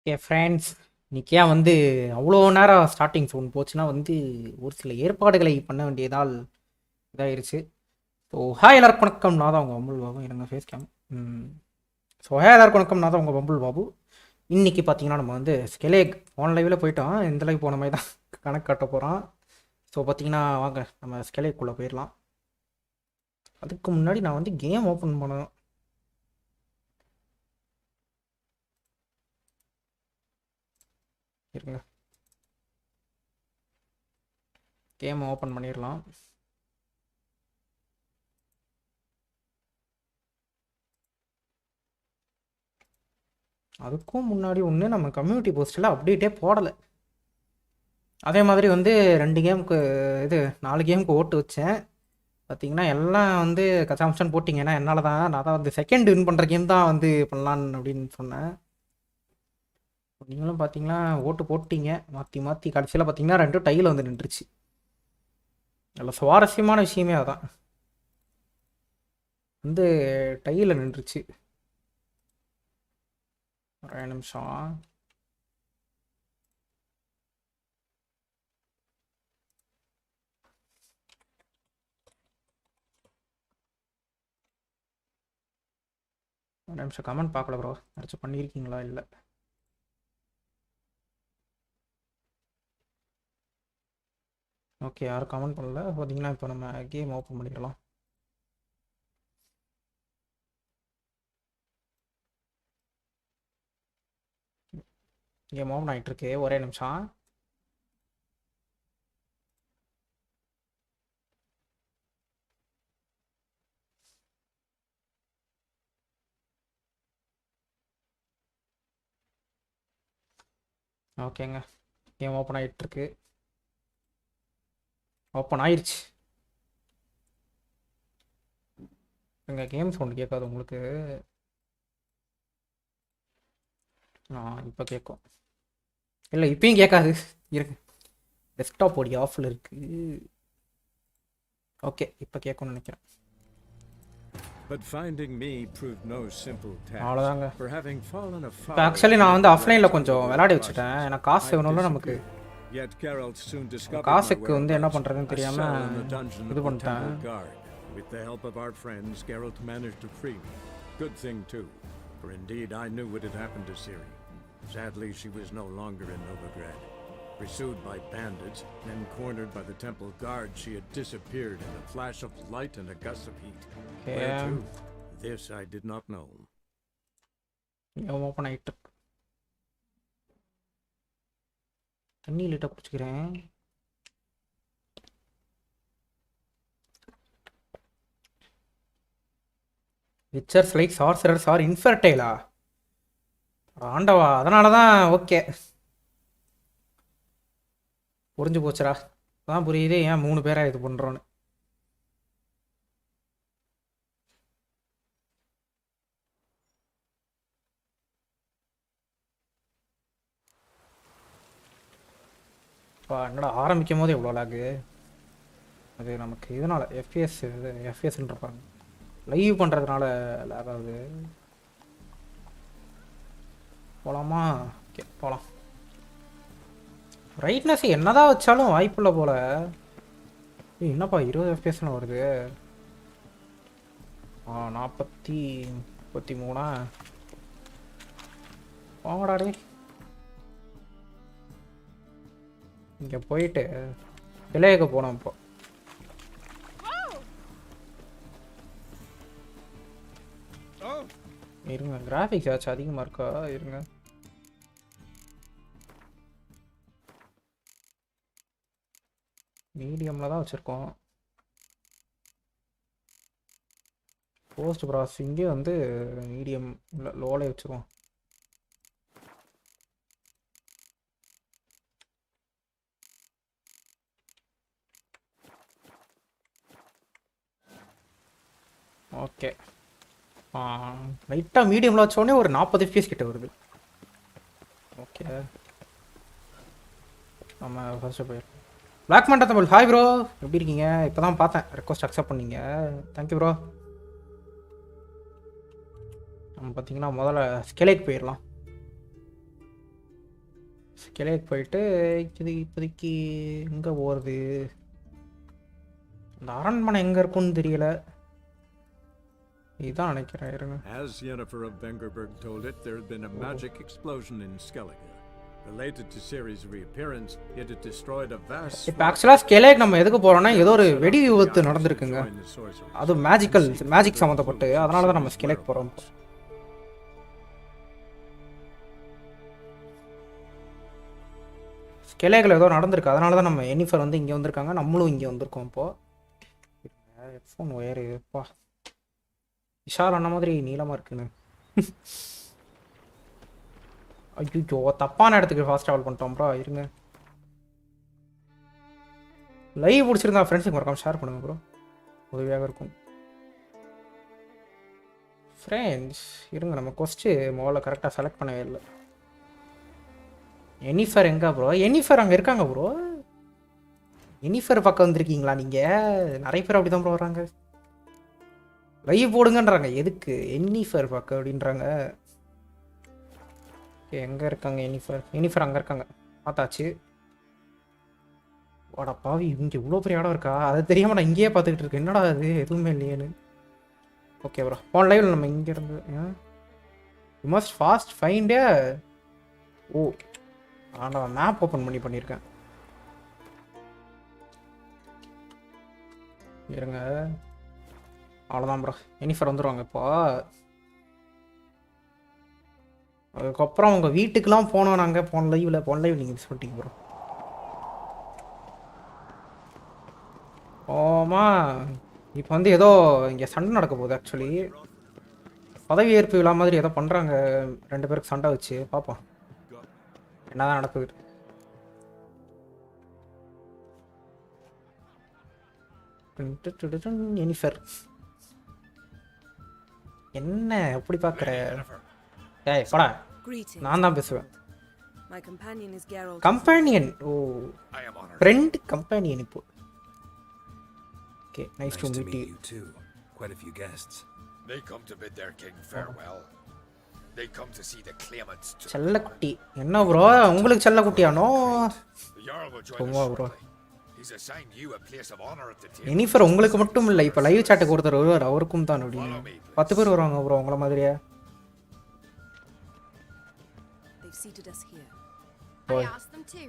Okay friends, இன்னைக்கு ஏன் வந்து அவ்வளோ நேரம் ஸ்டார்டிங் சவுண்ட் போச்சுன்னா வந்து ஒரு சில ஏற்பாடுகளை பண்ண வேண்டியதால் இதாயிருச்சு. ஸோ ஹாய் எல்லாருக்கும் வணக்கம், நான் தான் உங்கள் பம்புள் பாபு. இருங்க ஃபேஸ் கேம். ஸோ ஹாய் எல்லாருக்கும் வணக்கம், நான் தான் உங்கள் பம்புள் பாபு. இன்றைக்கி பார்த்தீங்கன்னா நம்ம வந்து ஸ்கெலேக் போன லைவில் போயிட்டோம், இந்த லைவ் போன மாதிரி தான் கணக்கு காட்ட போகிறோம். ஸோ பார்த்தீங்கன்னா வாங்க நம்ம ஸ்கெலேக்குள்ளே போயிடலாம். அதுக்கு முன்னாடி நான் வந்து கேம் ஓப்பன் பண்ணணும். இருங்க, கேம் ஓப்பன் பண்ணிடலாம். அதுக்கும் முன்னாடி ஒன்று நம்ம கம்யூனிட்டி போஸ்ட்டில் அப்டேட்டே போடலை. அதே மாதிரி வந்து 2 கேமுக்கு இது 4 கேமுக்கு ஓட்டு வச்சேன். பார்த்தீங்கன்னா எல்லாம் வந்து கச்சாம்சன் போட்டிங்க. ஏன்னா என்னால் தான், நான் தான் வந்து செகண்ட் வின் பண்ணுற கேம் தான் வந்து பண்ணலான்னு அப்படின்னு சொன்னேன். நீங்களும் பார்த்தீங்கன்னா ஓட்டு போட்டிங்க மாற்றி மாற்றி. கடைசியில் பார்த்தீங்கன்னா 2 டையில் வந்து நின்றுச்சு. நல்ல சுவாரஸ்யமான விஷயமே அதான், வந்து டையில் நின்றுச்சு. ஒரு நிமிஷம். ஒரு நிமிஷம் கமெண்ட் பார்க்கல ப்ரோ, யாராச்சும் பண்ணியிருக்கீங்களா? இல்லை. ஓகே, யாரும் கமெண்ட் பண்ணல. பார்த்தீங்கன்னா இப்போ நம்ம கேம் ஓப்பன் பண்ணிடலாம். கேம் ஓப்பன் ஆகிட்டுருக்கு, ஒரே நிமிஷம். ஓகேங்க, கேம் ஓப்பன் ஆகிட்டுருக்கு. ஓப்பன் ஆயிடுச்சு. எங்கள் கேம் சவுண்டு கேட்காது உங்களுக்கு? இப்போ கேட்கும். இல்லை, இப்பயும் கேட்காது. இருக்கு, டெஸ்க்டாப் ஓடி ஆஃபில் இருக்குது. ஓகே, இப்போ கேட்கும்னு நினைக்கிறேன். அவ்வளோதாங்க. இப்போ ஆக்சுவலி நான் வந்து ஆஃப்லைனில் கொஞ்சம் விளையாடி வச்சுட்டேன். ஏன்னா காசு வேணும்ல நமக்கு. காசுக்கு வந்து என்ன பண்ணுறதுன்னு தெரியாமல் இது பண்ணிட்டேன். With the help of our friends, Geralt managed to free me. Good thing too, for indeed I knew what had happened to Ciri. Sadly, she was no longer in Novigrad. Pursued by bandits, then cornered by the temple guard, she had disappeared in a flash of light and a gust of heat. Where to? This I did not know. Open ஆகிட்டு தண்ணி லிட்டா குடிச்சுக்கிறேன். விச்சர்ஸ் like சார்சரர்ஸ் R இன்ஃபர்டைலா? ஆண்டவா, அதனால தான். Okay, புரிஞ்சு போச்சுடா. அதான் புரியுது ஏன் 3 பேரை இது பண்ணுறோன்னு. என்னடா ஆரம்பிக்கும் போது எவ்வளோ லாகு? அது நமக்கு இதனால் எஃப்எஸ்ன்றப்பாங்க லைவ் பண்ணுறதுனால லேக் ஆகுது. போகலாமா? ஓகே போகலாம். ரைட்னஸ் என்னதான் வச்சாலும் வாய்ப்பில்லை போல். என்னப்பா 20 எஃப்பிஎஸ்ன்னு வருது? 40 33 போங்கடாடே. இங்கே போயிட்டு விலையக போனோம். இப்போ இருங்க, கிராஃபிக்ஸ் ஏதாச்சும் அதிகமாக இருக்கா? இருங்க, மீடியமில் தான் வச்சுருக்கோம். போஸ்ட் ப்ராசஸிங்கே வந்து மீடியம் இல்லை லோலே வச்சுருக்கோம். ஓகே, லைட்டாக மீடியமில் வச்சோடனே ஒரு 40 FPS கிட்ட வருது. ஓகே, நம்ம ஃபர்ஸ்ட்டு போயிடலாம். பிளாக் மண்டா தமிழ், ஹாய் ப்ரோ, எப்படி இருக்கீங்க? இப்போ தான் பார்த்தேன் ரெக்வஸ்ட் அக்செப்ட் பண்ணீங்க, தேங்க்யூ ப்ரோ. நம்ம பார்த்தீங்கன்னா முதல்ல ஸ்கெலேக் போயிடலாம். ஸ்கெலேக் போயிட்டு இது இப்போதைக்கு எங்கே போகிறது? இந்த அரண்மனை எங்கே இருக்குன்னு தெரியல. இதுதான் நினைக்கிறேன், இருங்க. As Yennefer of Vengerberg told it, there had been a magic explosion in Skellige. Related to Ciri's reappearance, it had destroyed a vast... இப்போ ஆக்சுவலாக ஸ்கெலேக் நம்ம எதுக்கு போகிறோன்னா, ஏதோ ஒரு வெடி விபத்து நடந்திருக்குங்க. அது மேஜிக் சம்மந்தப்பட்டு, அதனால தான் நம்ம ஸ்கெலேக் போகிறோம். ஸ்கெலேக்கில் ஏதோ நடந்திருக்கு, அதனால தான் நம்ம எனிஃபர் வந்து இங்கே வந்திருக்காங்க, நம்மளும் இங்கே வந்திருக்கோம். இப்போது ஹெட்ஃபோன் ஒயர் இதுப்பா விஷால் அண்ணா மாதிரி நீளமாக இருக்குன்னு. ஐயோ தப்பான இடத்துக்கு ஃபாஸ்ட் ட்ராவல் பண்ணிட்டோம் ப்ரோ. இருங்க, லைவ் பிடிச்சிருந்தா ஃப்ரெண்ட்ஸுக்கு மறக்காம ஷேர் பண்ணுங்க ப்ரோ, உதவியாக இருக்கும். ஃப்ரெண்ட்ஸ் இருங்க, நம்ம கொஸ்ட்டு முதல்ல கரெக்டாக செலக்ட் பண்ணவே இல்லை. எனிஃபர் எங்கே ப்ரோ? எனிஃபர் அங்கே இருக்காங்க ப்ரோ. எனிஃபர் பக்கம் வந்திருக்கீங்களா நீங்கள்? நிறைய பேர் அப்படி தான் ப்ரோ வராங்க. லைவ் போடுங்கன்றாங்க, எதுக்கு? எனிஃபர் பக்கம் அப்படின்றாங்க. எங்கே இருக்காங்க எனிஃபர்? எனிஃபர் அங்கே இருக்காங்க, பார்த்தாச்சு. வாடா பாவி, இங்கே இவ்வளோ பெரிய இடம் இருக்கா? அது தெரியாமல் நான் இங்கேயே பார்த்துக்கிட்டு இருக்கேன். என்னடா அது எதுவுமே இல்லையேன்னு. ஓகே ப்ரோ, போன லைவில் நம்ம இங்கே இருந்து யூ மஸ்ட் ஃபாஸ்ட் ஃபைண்ட். ஓ நான் மேப் ஓப்பன் பண்ணியிருக்கேன். இருங்க, அவ்வளோதான் ப்ரோ, எனிஃபர் வந்துடுவாங்க இப்போ. அதுக்கப்புறம் உங்கள் வீட்டுக்கெலாம் போனோம் நாங்கள். போன லைவ் நீங்கள் மிஸ் பண்ணிட்டீங்க ப்ரோ. ஓமா இப்போ வந்து ஏதோ இங்கே சண்டை நடக்க போகுது. ஆக்சுவலி பதவியேற்பு விழா மாதிரி ஏதோ பண்ணுறாங்க, 2 பேருக்கு சண்டை வச்சு. பார்ப்போம் என்னதான் நடக்குது. எனிஃபர் என்ன எப்படி பார்க்குற? ஏய் போடா, நான் தான் பேசுவேன். கம்பேனியன், ஓ ஃப்ரெண்ட் கம்பேனியன். இப்போ okay, nice to meet you too. Quite a few guests. They come to bid their king farewell. They come to see the claimants too. செல்லக்குட்டி என்ன ப்ரோ, உங்களுக்கு செல்லக்குட்டியானோ? The Jarl will join சும்மா us bro. shortly. He's assigned you a place of honor at the table. எனிஃபர் உங்களுக்கு மட்டும் இல்லை, இப்போ live சாட்டுக்கு ஒருத்தர் வருவார், அவருக்கும் தான். அப்படின்னு 10 பேர் வருவாங்க ப்ரோ உங்களை மாதிரியே. I asked them to.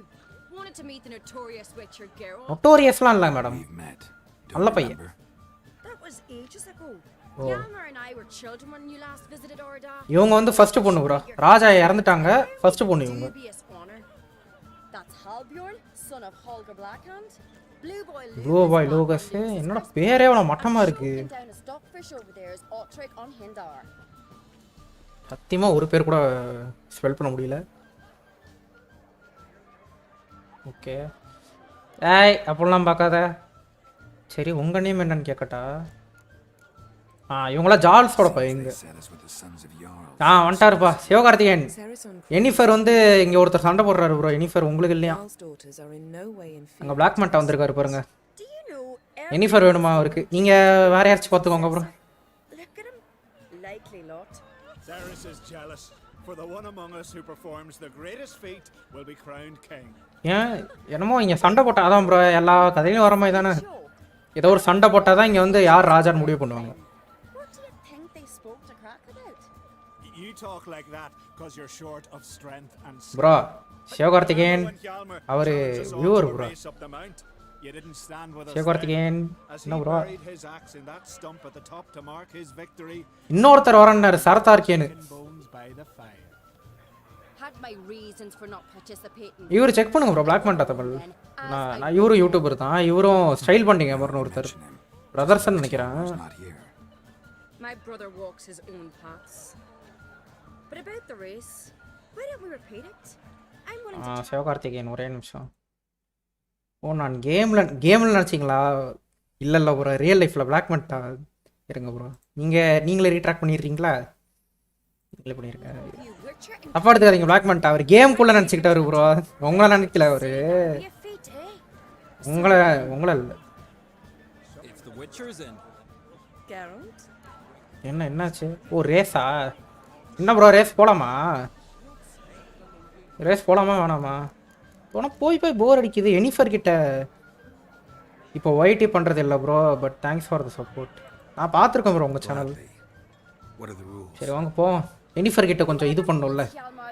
Wanted to meet the notorious witcher Geralt. நொட்டோரியஸ்லாம் இல்லை மேடம், We've met. நல்ல பையன். That was ages ago. Oh. Yalmer and I were children when you last visited Orda. இவங்க வந்து ஃபர்ஸ்ட் பொண்ணு bro, ராஜா இறந்துட்டாங்க, first பொண்ணு இவங்க. Dubious honor. That's Halbjorn, son of Holger Blackhand. Blue Boy Lucas, என்னோட பேரே அவ்வளோ மட்டமா இருக்கு. Down a stockfish over there is Ottrick on Hindar. சத்தியமா ஒரு பேர் கூட ஸ்பெல் பண்ண முடியல. ஓகே, ஏய் அப்படிலாம் பார்க்காத. சரி உங்க நேம் என்னன்னு கேட்கட்டா? இவங்களா ஜால்ஸோட பையங்க. வந்துட்டாருப்பா சிவகார்த்திகேயன். எனிஃபர் வந்து இங்கே ஒருத்தர் சண்டை போடுறாரு ப்ரோ. எனிஃபர் உங்களுக்கு இல்லையா? அங்கே பிளாக் மட்டா வந்திருக்காரு பாருங்க. எனிஃபர் வேணுமா அவருக்கு? நீங்கள் வேற யாராச்சும் பார்த்துக்கோங்க bro. Ceres is jealous, for the one among us who performs the greatest feat will be crowned king. ஏன் என்னமோ இங்கே சண்டை போட்டா அதான் ப்ரோ, எல்லா கதையிலும் வர மாதிரி தானே. ஏதோ ஒரு சண்டை போட்டால் தான் இங்கே வந்து யார் ராஜான்னு முடிவு பண்ணுவாங்க. You talk like that because you're short of strength and bro Sivakarthikeyan அவரு வியூவர் ப்ரோ. சிவகார்த்திகேயன் என்ன ப்ரோ? இன்னொருத்தர் வரன்னாரு சரதார்க்கியனு. இவர் செக் பண்ணுங்க ப்ரோ, பிளாக் மண்டா தமிழ். நான் இவரும் யூடியூபர் தான், இவரும் ஸ்டைல் பண்ணிங்க பாருன்னு ஒருத்தர் பிரதர்சன் நினைக்கிறேன். My brother walks his own paths. But about the race, why don't we repeat it? I'm willing to. Sivakarthikeyan ஒரே நிமிஷம். ஓ நான் கேம்ல நினச்சிங்களா? இல்லை ப்ரோ, ரியல் லைஃப்பில் பிளாக் மண்டா. இருங்க ப்ரோ, நீங்களே ரீட்ராக்ட் பண்ணிடுறீங்களா? நீங்களே பண்ணிருங்க, தப்பா எடுத்துக்காதீங்க. பிளாக் மண்டா அவர் கேம்குள்ளே நினச்சிக்கிட்டாரு ப்ரோ, உங்களை நினைக்கல அவரு. உங்களை இல்லை. என்னாச்சு? ஓ ரேஸா? என்ன ப்ரோ ரேஸ் போலாமா? ரேஸ் போகலாமா வேணாமா? போனால் போய் போர் அடிக்குது. எனிஃபர் கிட்ட இப்போ ஒய்டி பண்ணுறது இல்லை bro. But thanks for the support. நான் பார்த்துருக்கேன் ப்ரோ உங்கள் channel. What are the rules? சரி வாங்க போவோம். எனிஃபர் கிட்ட கொஞ்சம் இது பண்ணணும்ல,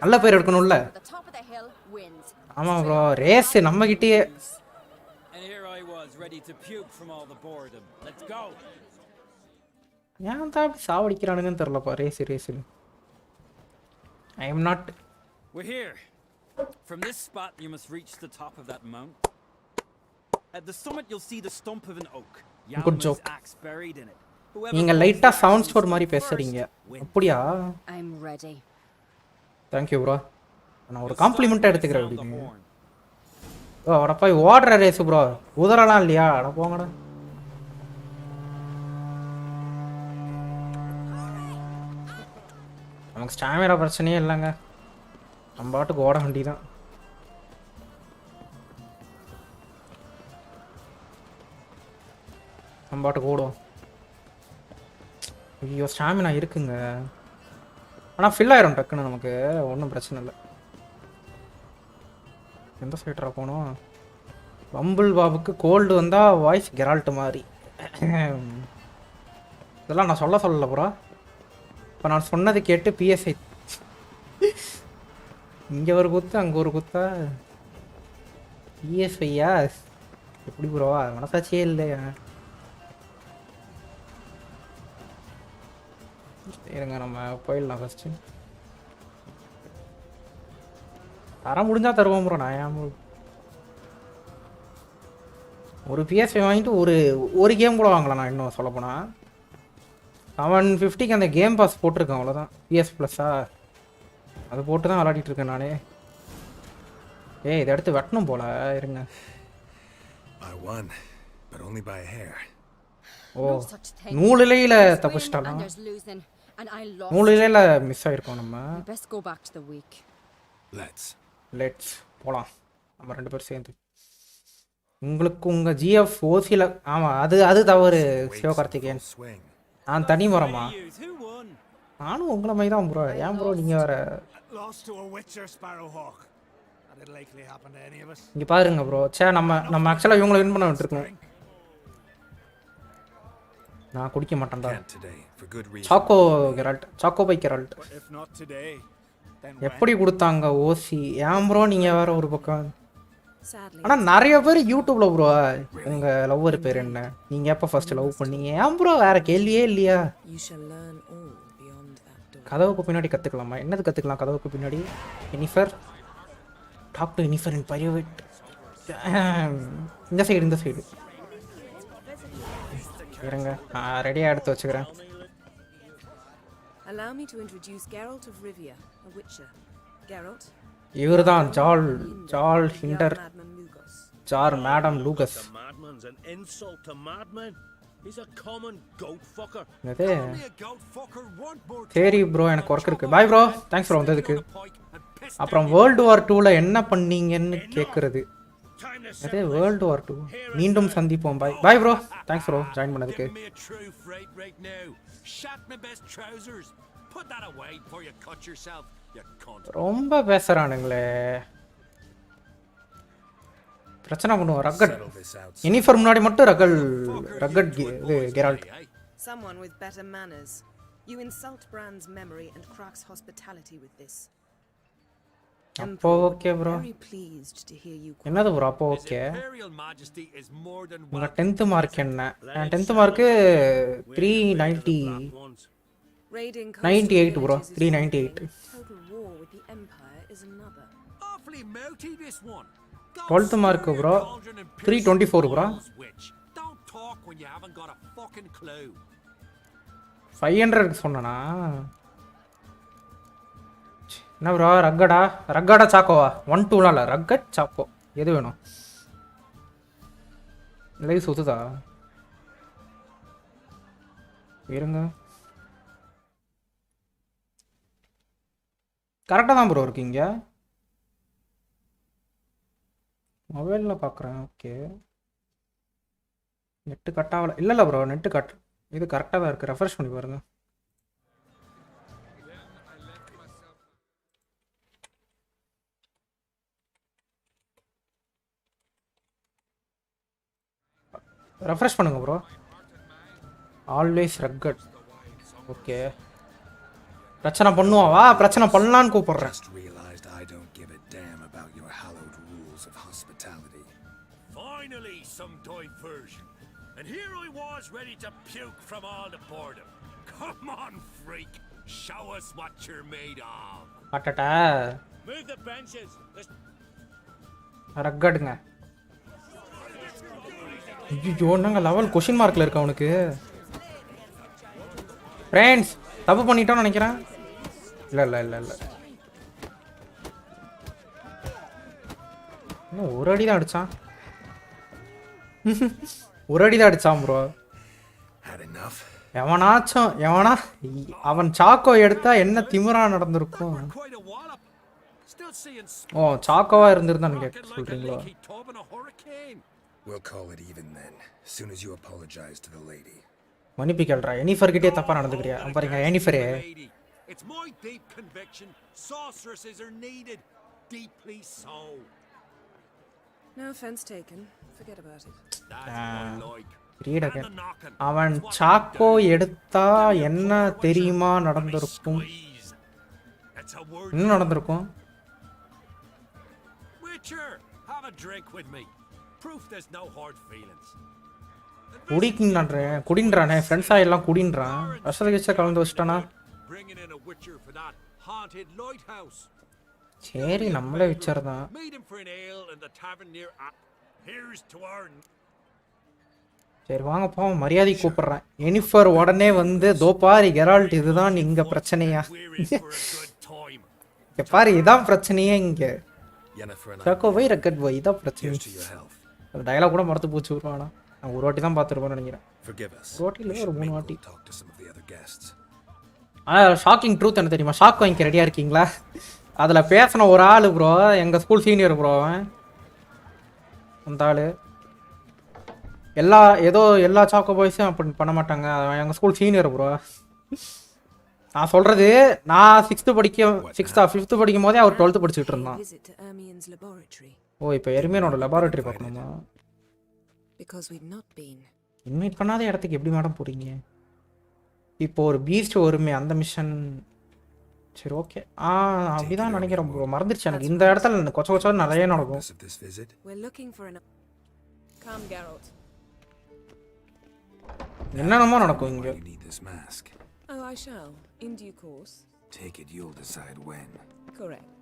நல்ல பேர் எடுக்கணும்ல. The top of the hill wins. ஆமாம் ப்ரோ, ரேஸ் நம்மகிட்டயே. And here I was, ready to puke from all the boredom. Let's go. ஏன் தான் அப்படி சாவடிக்கிறானுங்கன்னு தெரிலப்பா. Race I am not. We're here. From this spot, you must reach the top of that mount. At the summit, you'll see the stump of an oak. Good joke. Axe buried in it. Whoever நீங்கள் falls லைட்டாக first sound store wins மாதிரி first பேசுகிறீங்க. wins. அப்படியா? I'm ready. Thank you bro. நான் ஒரு You'll காம்ப்ளிமெண்ட்டாக start எடுத்துக்கிறேன் to sound the அப்படின்னு. horn. ஓ அடப்பா ஓடுற ரேஸு ப்ரோ. குதிரலாம் இல்லையா? அட போங்கடா. நமக்கு ஸ்டாமினா பிரச்சனையே இல்லைங்க. நம்ம பாட்டுக்கு ஓட வேண்டியதான். நம்ம பாட்டுக்கு ஓடுவோம். ஐயோ ஸ்டாமினா இருக்குங்க, ஆனால் ஃபில் ஆயிரும் டக்குன்னு. நமக்கு ஒன்றும் பிரச்சனை இல்லை. எந்த சைட்ரா போனோம்? பம்பிள் பாபுக்கு கோல்டு வந்தால் வாய்ஸ் கெரால்ட் மாதிரி. இதெல்லாம் நான் சொல்லலை ப்ரோ. இப்போ நான் சொன்னது கேட்டு பிஎஸ்ஐ இங்கே ஒரு குத்து அங்கே ஒரு குத்தா. பிஎஸ்ஐயா எப்படி ப்ரோவா? மனசாட்சியே இல்லையா? இருங்க நம்ம போயிடலாம் ஃபஸ்ட்டு. தர முடிஞ்சால் தருவோம் ப்ரோ. நான் ஏன் ஒரு பிஎஸ்ஐ வாங்கிட்டு ஒரு கேம் கூட வாங்கலாம். நான் இன்னும் சொல்லப்போனால் 750க்கு அந்த கேம் பாஸ் போட்டிருக்கேன், அவ்வளோதான். பிஎஸ் ப்ளஸ்ஸா அது போட்டு தான் விளாடிட்டு இருக்கேன் நானே. இதை எடுத்து வெட்டணும் போல. இருங்க. I won, but only by a hair. ஓ No such thing. நூலிலையில் There's win தப்பிச்சிட்டாலாம். and there's losing, and I lost. நூலிலையில் மிஸ் ஆகிருக்கோம் நம்ம. We best go back to the week. Let's. Let's போகலாம் நம்ம 2 பேரும் சேர்ந்து. உங்களுக்கு உங்கள் ஜிஎஃப் ஓசியில் ஆமாம் அது தவறு சிவகார்த்திகேயன். Swing. நான் தனி மரமா? Who won? நானும் உங்களை மாதிரி தான் ப்ரோ. ஏன் ப்ரோ நீங்கள் வேறு? Lost to a Witcher Sparrowhawk. That'd likely happen to any of us. இங்கே பாருங்க ப்ரோ. நம்ம ஆக்சுவலாக இவங்களை வின் பண்ண விட்டுருக்கோம். நான் குடிக்க மாட்டேன்டா. Can't today, for good reason. Chacko Gerald, Chacko bye Gerald. But if not today, then when? எப்படி கொடுத்தாங்க ஓசி? ஏன் ப்ரோ நீங்கள் வேற ஒரு பக்கம்? Sadly. ஆனால் நிறைய பேர் யூடியூப்ல ப்ரோ உங்கள் லவ்வர் பேர் என்ன, நீங்கள் எப்போ ஃபர்ஸ்ட் லவ் பண்ணீங்க? ஏன் ப்ரோ வேற கேள்வியே இல்லையா? You shall learn all beyond that door. கதவுக்கு பின்னாடி கற்றுக்கலாமா? என்னது கற்றுக்கலாம் கதவுக்கு பின்னாடி? எனிஃபர் டாக் டு எனிஃபர் இன் பிரைவேட். இந்த சைடு இருங்க. ரெடியாக எடுத்து வச்சுக்கிறேன். Allow me to introduce Geralt of Rivia, a witcher. Geralt, இவர் தான் ஜால் ஹிண்டர் Madman Lugos. Jarl madman Lugos. The madman's an insult to madmen. He's a common goat fucker. என்னது? Only a goat fucker want more. சரி bro, எனக்கு work இருக்குது. Bye bro, thanks bro வந்ததுக்கு. அப்புறம் world war 2ல என்ன பண்ணீங்கன்னு கேட்குறது. Time to அதே வேர்ல்டு வார் 2 மீண்டும் சந்திப்போம். Bye bro, thanks bro join பண்ணதுக்கு. Give me a true fright right now. Shat my best trousers. Put that away before you cut yourself, you cunt. ரொம்ப பேசுகிறானுங்களே. பிரச்சனை பண்ணுவோம். Rugged Settle this out. Uniform முன்னாடி மட்டும் rugged இது Geralt. Someone with better manners. You insult Bran's memory and Krak's hospitality with this. அப்போ okay bro. Very pleased to hear you. என்னது bro அப்போ okay? Imperial Majesty is more than உங்கள் welcome. 10th mark என்ன? என் 10th mark 390 once. Raiding 98 coastal bro, villages is 398. one thing. Total war with the Empire is another. Awfully mouthy this one. Go 12th mark stir your bro, cauldron and piss 324 bro. balls, witch. Don't talk when you haven't got a fucking clue. 500 சொன்னனா? என்ன bro ரக்கடா சாக்கோவா? 1-2லாம் இல்லை, rugged choco எது வேணும்? Live சுத்துதா? இருங்க. கரெக்டாக தான் bro இருக்கீங்க. மொபைலில் பார்க்குறேன். ஓகே, நெட்டு கட் ஆகலை. இல்லை ப்ரோ, நெட்டு கட் இது கரெக்டாக தான் இருக்குது. ரெஃப்ரெஷ் பண்ணி பாருங்க. ரெஃப்ரெஷ் பண்ணுங்க ப்ரோ. Always rugged. ஓகே பிரச்சனை பண்ணுவான். வா பிரச்சனை பண்ணலான்னு கூப்பிடுறேன். Just realized I don't give a damn about your hallowed rules of hospitality. Finally, some diversion. And here I was ready to puke from all the boredom. Come on, freak. Show us what you're made of. அட்டடா Move the benches. ரக்கடுங்க. ஐயோ என்னங்க level question மார்க்கில் இருக்கு அவனுக்கு. Friends தப்பு பண்ணிட்டோன்னு நினைக்கிறேன். இல்லை இல்லை இல்லை இல்லை இன்னும் ஒரு அடி தான் அடித்தான். ஒரு அடி தான் அடித்தான் ப்ரோ. எவனா அவன் சாக்கோ எடுத்தா என்ன திமிரா நடந்திருக்கும். ஓ சாக்கோவா இருந்திருந்தான்னு கேட்க சொல்றீங்களா? We'll call it even then, soon as you apologize to the lady. மன்னிப்பு கேள்றா. எனிஃபர் கிட்டே தப்பா நடந்துக்கிறியா? பாருங்க எனிஃபரே. It's my deep conviction sorceresses are needed, deeply so. No offense taken. Forget about it. That's what I like. அவன் choco எடுத்தா என்ன தெரியுமா நடந்திருக்கும்? என்ன நடந்திருக்கும்? Witcher, have a drink with me. Proof there's no hard feelings. குடின்றானே ஃப்ரெண்ட்ஸா எல்லாம் குடின்றான். ரசகிச்ச கலந்து வச்சிட்டானா? Bringing in a witcher for that haunted lighthouse. சரி நம்மளே விச்சர் தான். Meet him for an ale in the tavern near. Here's to our. சரி வாங்க போவோம். மரியாதை கூப்பிடுறேன். எனிஃபர் உடனே வந்து தோபாரி கெரால்ட் இதுதான் இங்க பிரச்சனையா? பாரு இதான் பிரச்சனையே இங்க. சாக்கோ வை ரக்கட் வை இதான் பிரச்சனை. அந்த டயலாக் கூட மறந்து போச்சு வருவானா? நான் ஒரு வாட்டி தான் பார்த்துருப்பேன்னு நினைக்கிறேன். ரோட்டில ஒரு 3 வாட்டி. ஷாக்கிங் ட்ரூத் என்ன தெரியுமா? ஷாக் வாங்கிக்க ரெடியா இருக்கீங்களா? அதில் பேசின ஒரு ஆள் ப்ரோ, எங்கள் ஸ்கூல் சீனியர் ப்ரோ. அந்த ஆள் எல்லா சாக்கோ பாய்ஸும் அப்படி பண்ண மாட்டாங்க. எங்கள் ஸ்கூல் சீனியர் ப்ரோ. நான் சொல்கிறது நான் 5th படிக்கும் போதே அவர் 12th படிச்சுட்டு இருந்தான். ஓ இப்போ எர்மியனோட லெபார்டரி பார்க்கணுமா? இன்வைட் பண்ணாத இடத்துக்கு எப்படி மேடம் போகிறீங்க? இப்போ ஒரு பீஸ்ட் வருமே அந்த மிஷன். சரி ஓகே அப்படிதான் நினைக்கிறேன் ப்ரோ. மறந்துடுச்சு எனக்கு. இந்த இடத்துல கொச்ச கொச்சா நிறைய நடக்கும். என்னென்னமோ நடக்கும் இங்க. Oh, I shall, in due course. Take it, you'll decide when. Correct.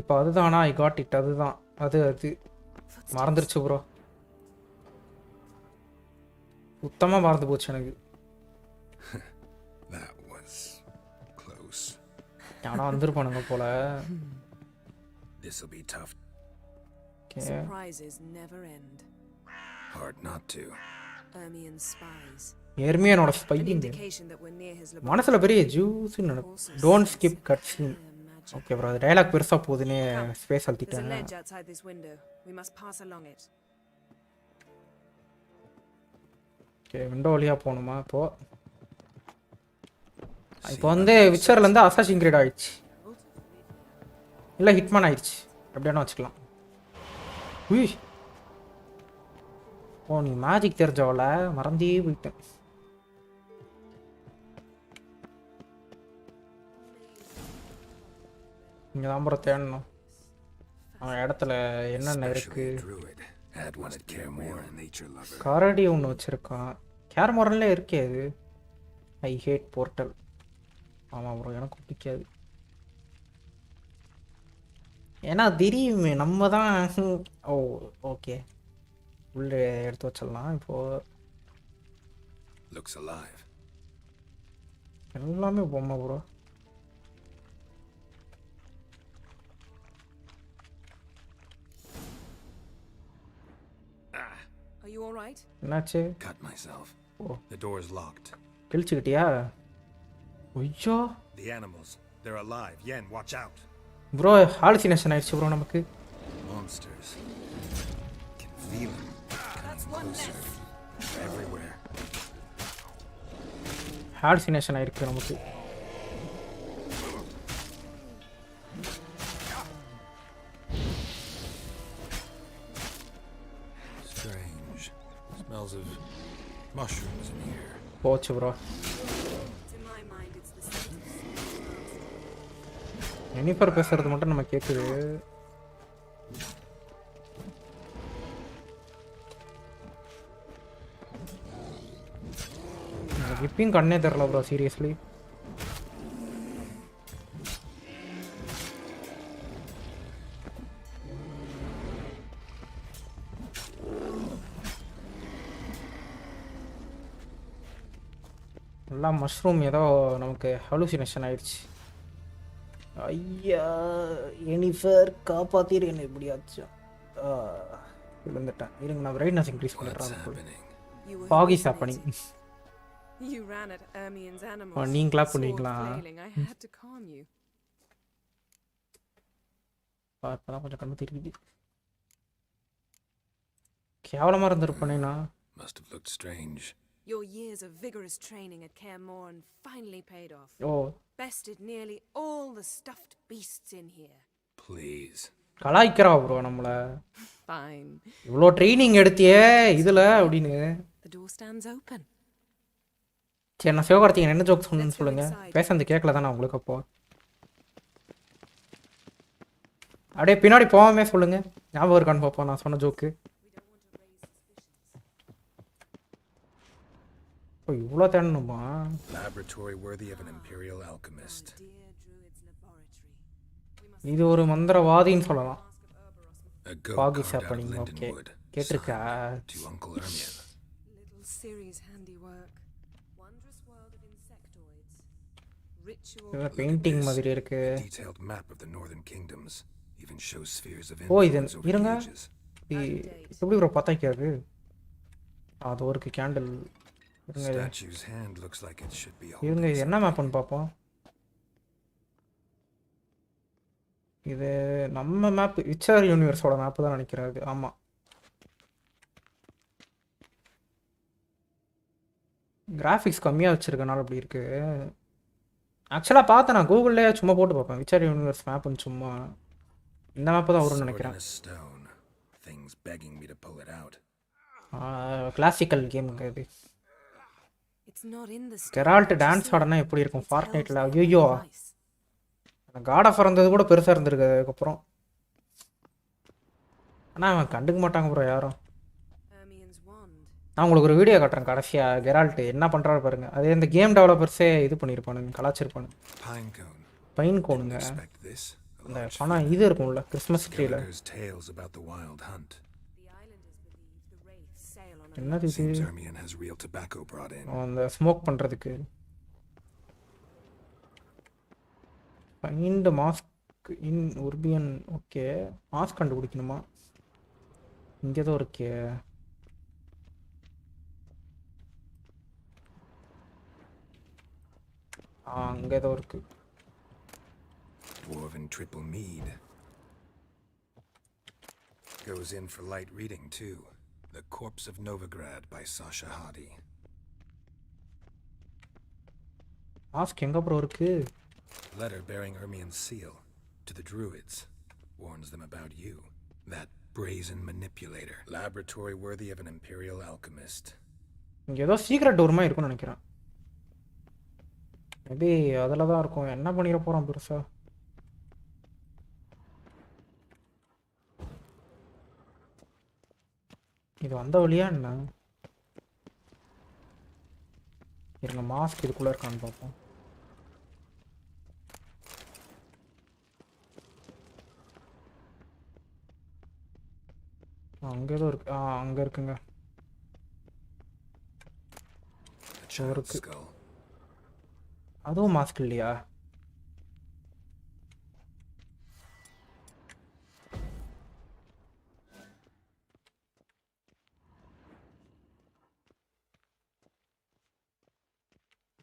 இப்போ அதுதானா? I got it. அதுதான் அது மறந்துருச்சு ப்ரோ. சுத்தமாக மறந்து போச்சு எனக்கு. That was close. ஆனா வந்திருப்பானுங்க போல. This'll be tough. Surprises never end. Hard not to. Ermian's spies. எர்மியனோட ஸ்பையிங் மனசுல பெரிய ஜூஸ் நடக்கும். Don't skip cut scene. Okay bro அது டயலாக் பெருசா போகுதுன்னு ஸ்பேஸ் அழுத்திட்டேன். ஓகே விண்டோ வழியா போகணுமா? இப்போ வந்து விச்சர்லேருந்து அசாசின் கிரீட் ஆயிடுச்சு, இல்லை ஹிட்மேன் ஆயிடுச்சு, எப்படியானு வச்சுக்கலாம். உய் ஓ நீ மேஜிக் தெரிஞ்சவள மறந்தே போயிட்டேன். இங்கே தான் ப்ரோ தேடணும் அவன் இடத்துல என்னென்ன இருக்கு. கரடி ஒன்று வச்சுருக்கான். கேர்மோரன்ல இருக்கே அது. ஐ ஹேட் போர்ட்டல். ஆமாம் ப்ரோ எனக்கு பிடிக்காது. ஏன்னா தெரியுமே நம்ம தான். ஓ ஓகே உள்ளே எடுத்து வச்சிடலாம். இப்போது எல்லாமே பொம்மை bro. Are you all right? என்னாச்சு? Cut myself. Oh. The door is locked. கிழிச்சுக்கிட்டியா? ஐயோ The animals, they're alive. Yen, watch out. Bro hallucination ஆயிடுச்சு ப்ரோ நமக்கு. Monsters. Can feel them. Coming closer. Everywhere. Hallucination ஆயிருக்கு நமக்கு. போச்சு ப்ரோ. எனிஃபர் பேசுறது மட்டும் நம்ம கேட்குது. இப்பயும் கண்ணே தெரில ப்ரோ சீரியஸ்லி. எல்லாம் மஷ்ரூம் ஏதோ நமக்கு ஹலூசினேஷன் ஆயிடுச்சு. ஐயா எனிஃபர் காப்பாத்திரு என்ன எப்படியாச்சும். விழுந்துட்டேன். இருங்க நான் பிரைட்னஸ் இன்க்ரீஸ் பண்ணுறேன். பாகி சாப்பனிங். You ran at Ermine's animals. நீங்க கிளாப் பண்ணுவீங்களா? I had to calm you. அப்பதான் கொஞ்சம் கண்ணு தெரியுது. கேவலமா இருந்திருப்பேனா? Must have looked strange. Your years of vigorous training at Cairmorn finally paid off. Oh. Bested nearly all the stuffed beasts in here. Please. கலாய்க்கிறா bro நம்மள. Fine. இவ்ளோ training எடுத்தியே இதுல அப்படினு. The door stands open. சரி நான் சிவகார்த்திகேயன் என்ன joke சொன்னேன்னு சொல்லுங்க. பேசந்து கேட்கல தானே உங்களுக்கு அப்போ. அப்படியே பின்னாடி போகாமே சொல்லுங்க. ஞாபகம் இருக்கான்னு பார்ப்போம் நான் சொன்ன ஜோக்கு. ஓ இவ்வளோ தேடணுமா? Laboratory worthy of an imperial alchemist. இது ஒரு மந்திரவாதின்னு சொல்லலாம். Baaghi carved out of சாப்பனிங். linden okay wood, கேட்டிருக்கா? to Uncle Ermion. Little Ciri's handiwork. Wondrous world of insectoids. Ritual. Painting மாதிரி இருக்கு. A detailed map of the northern kingdoms even shows spheres of ஓ இது influence over இருங்க. the ages. எப்படி bro பத்தாக்கியாது? அது ஒரு candle. Statue's hand looks like it should be இருங்க holding இது என்ன மேப்னு பார்ப்போம். இது நம்ம மேப் விச்சர் யூனிவர்ஸோட மேப் தான் நினைக்கிறாரு. ஆமாம் கிராஃபிக்ஸ் கம்மியாக வச்சுருக்கனால அப்படி இருக்கு. ஆக்சுவலாக பார்த்தேன் நான் கூகுள்லேயே சும்மா போட்டு பார்ப்பேன் விச்சர் யூனிவர்ஸ் மேப்னு. சும்மா இந்த மேப்பு தான் வரும்னு நினைக்கிறேன். கிளாசிக்கல் கேமுங்க இது. கெரால்ட் டான்ஸ் ஆடனா எப்படி இருக்கும் ஃபார்ட்நைட்டில்? ஐயோ காட் ஆஃப் இருந்தது கூட பெருசாக இருந்திருக்கு அதுக்கப்புறம். ஆனால் அவன் கண்டுக்க மாட்டாங்க ப்ரோ யாரும். நான் உங்களுக்கு ஒரு வீடியோ காட்டுறேன் கடைசியாக கெரால்ட் என்ன பண்ணுறாரு பாருங்க. அதே இந்த கேம் டெவலப்பர்ஸே இது பண்ணியிருப்பானுங்க கலாச்சிருப்பானுங்க. பைன் கோனுங்க அந்த பணம் இது இருக்கும்ல கிறிஸ்மஸ் ட்ரீல. என்னது இது? அந்த ஸ்மோக் பண்ணுறதுக்கு. ஃபைண்ட் மாஸ்க் இன் உர்பியன். ஓகே மாஸ்க் கண்டுபிடிக்கணுமா? இங்கே தான் இருக்கே. அங்கே தான் இருக்கு. Dwarven triple mead. Goes in for light reading too. The Corpse of Novigrad by Sasha Hadi. Mask எங்கே ப்ரோ இருக்கு? Letter bearing Ermion's seal to the Druids. Warns them about you. That brazen manipulator. Laboratory worthy of an imperial alchemist. இங்கே ஏதோ secret door மாதிரி இருக்கும்னு நினைக்கிறேன். Maybe அதில் தான் இருக்கும். என்ன பண்ணிட போகிறோம் பெருசா? இது வந்த வழியா என்ன? இருங்க மாஸ்க் இதுக்குள்ளே இருக்கான்னு பார்ப்போம். அங்கே ஏதோ இருக்கு. அங்கே இருக்குங்க. இருக்கு. அதுவும் மாஸ்க் இல்லையா?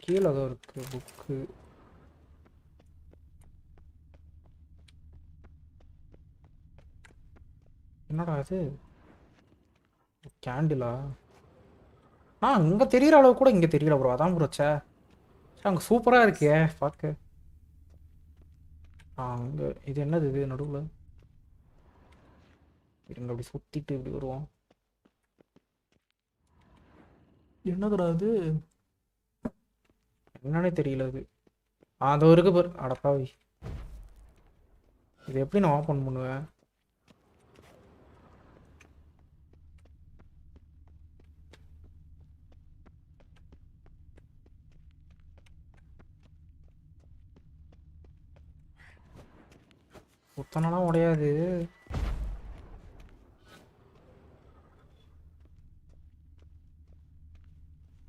கீழே ஏதோ இருக்கு புக்கு. என்னடா அது? கேண்டிலா? இங்கே தெரிகிற அளவு கூட இங்கே தெரியல ப்ரோ. அதான் ப்ரோ. அங்கே சூப்பராக இருக்கே பார்க்க. அங்கே இது என்னது இது நடுவில்? இருங்க அப்படி சுற்றிட்டு இப்படி வருவோம். என்னதுடா அது? என்னன்னே தெரியல அது. அது இருக்கு பாரு. அடப்பாவி, இது எப்படி நான் ஓப்பன் பண்ணுவேன்? புத்தனெல்லாம் உடையாது.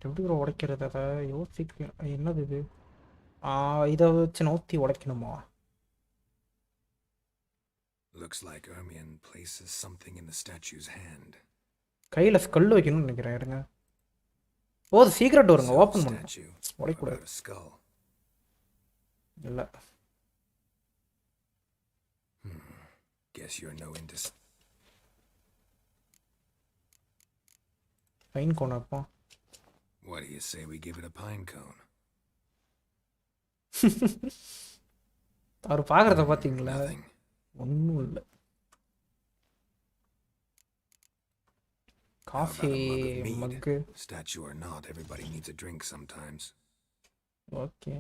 எப்படி ப்ரோ உடைக்கிறது? அதை யோசிக்க. என்னது இது? இதை வச்சு நோத்தி உடைக்கணுமா? Looks like Ermion places something in the statue's hand. கையில் ஸ்கல் வைக்கணும்னு நினைக்கிறேன். இருங்க. ஓ, அது சீக்ரெட் வருங்க. So, ஓப்பன் பண்ணு. statue உடைக்கூடாது. about a skull. இல்லை. Guess you're no into pine cone அப்போ. What do you say we give it a pine cone? அவர் பார்க்குறத பார்த்தீங்களா? Nothing. ஒன்றும் இல்லை. How about coffee a mug of mead? மக்கு. Statue or not, everybody needs a drink sometimes. Okay,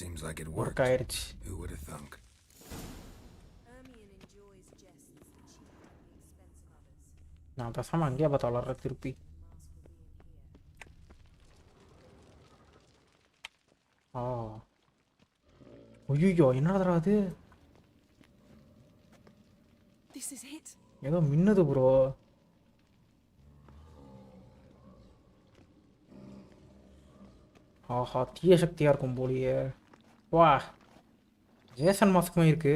Seems like it work worked. ஆயிடுச்சு. Who would have thunk? Ermion enjoys jests that cheapen the expense of others. நான் பேசாமல் அங்கேயே பார்த்து வளர்ற திருப்பி. ஐயோ, என்னடா அது? This is it. ஏதோ மின்னுது ப்ரோ. ஆஹா, தீய சக்தியாக இருக்கும் போலியே. வா, ஜேசன் மாஸ்க்குமே இருக்கு.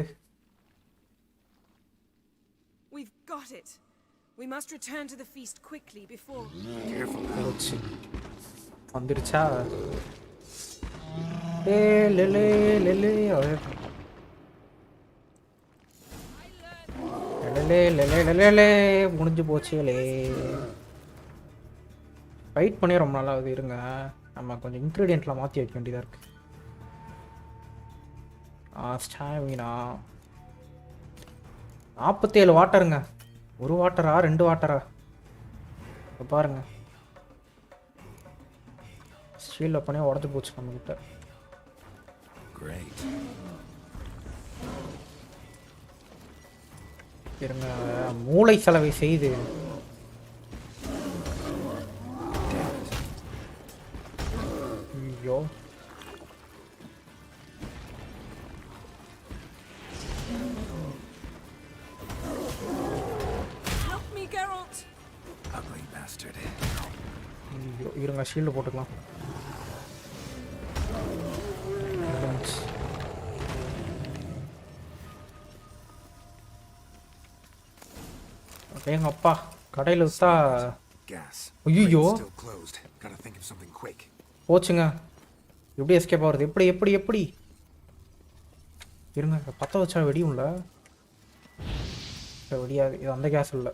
We've got it. We must return to the feast quickly before. போச்சு. வந்துருச்சா? ஏ லே முடிஞ்சு போச்சு. ஃபைட் பண்ணி ரொம்ப நல்லா ஆகுது. இருங்க, நம்ம கொஞ்சம் இன்க்ரீடியன்ட்லாம் மாற்றி வைக்க வேண்டியதாக இருக்கு. ஸ்டாமினா 47 வாட்டருங்க. ஒரு வாட்டரா 2 வாட்டரா? பாருங்க, ஸ்டீல் அப்பனே உடஞ்சி போச்சு நம்மக்கிட்ட. Great. இருங்க, மூளை செலவை செய்து. ஐயோ, Help me, Geralt. Ugly bastard. ஐயோ, இருங்க, ஷீல்டு போட்டுக்கலாம். எங்க அப்பா கடையில் விற்றா. Gas. ஐயோ, Still closed. Gotta think of something quick. போச்சுங்க. எப்படி எஸ்கேப் ஆகுறது? எப்படி? இருங்க, பற்ற வச்சா வெடியும்ல. வெடியாது, இது அந்த கேஸ் இல்லை.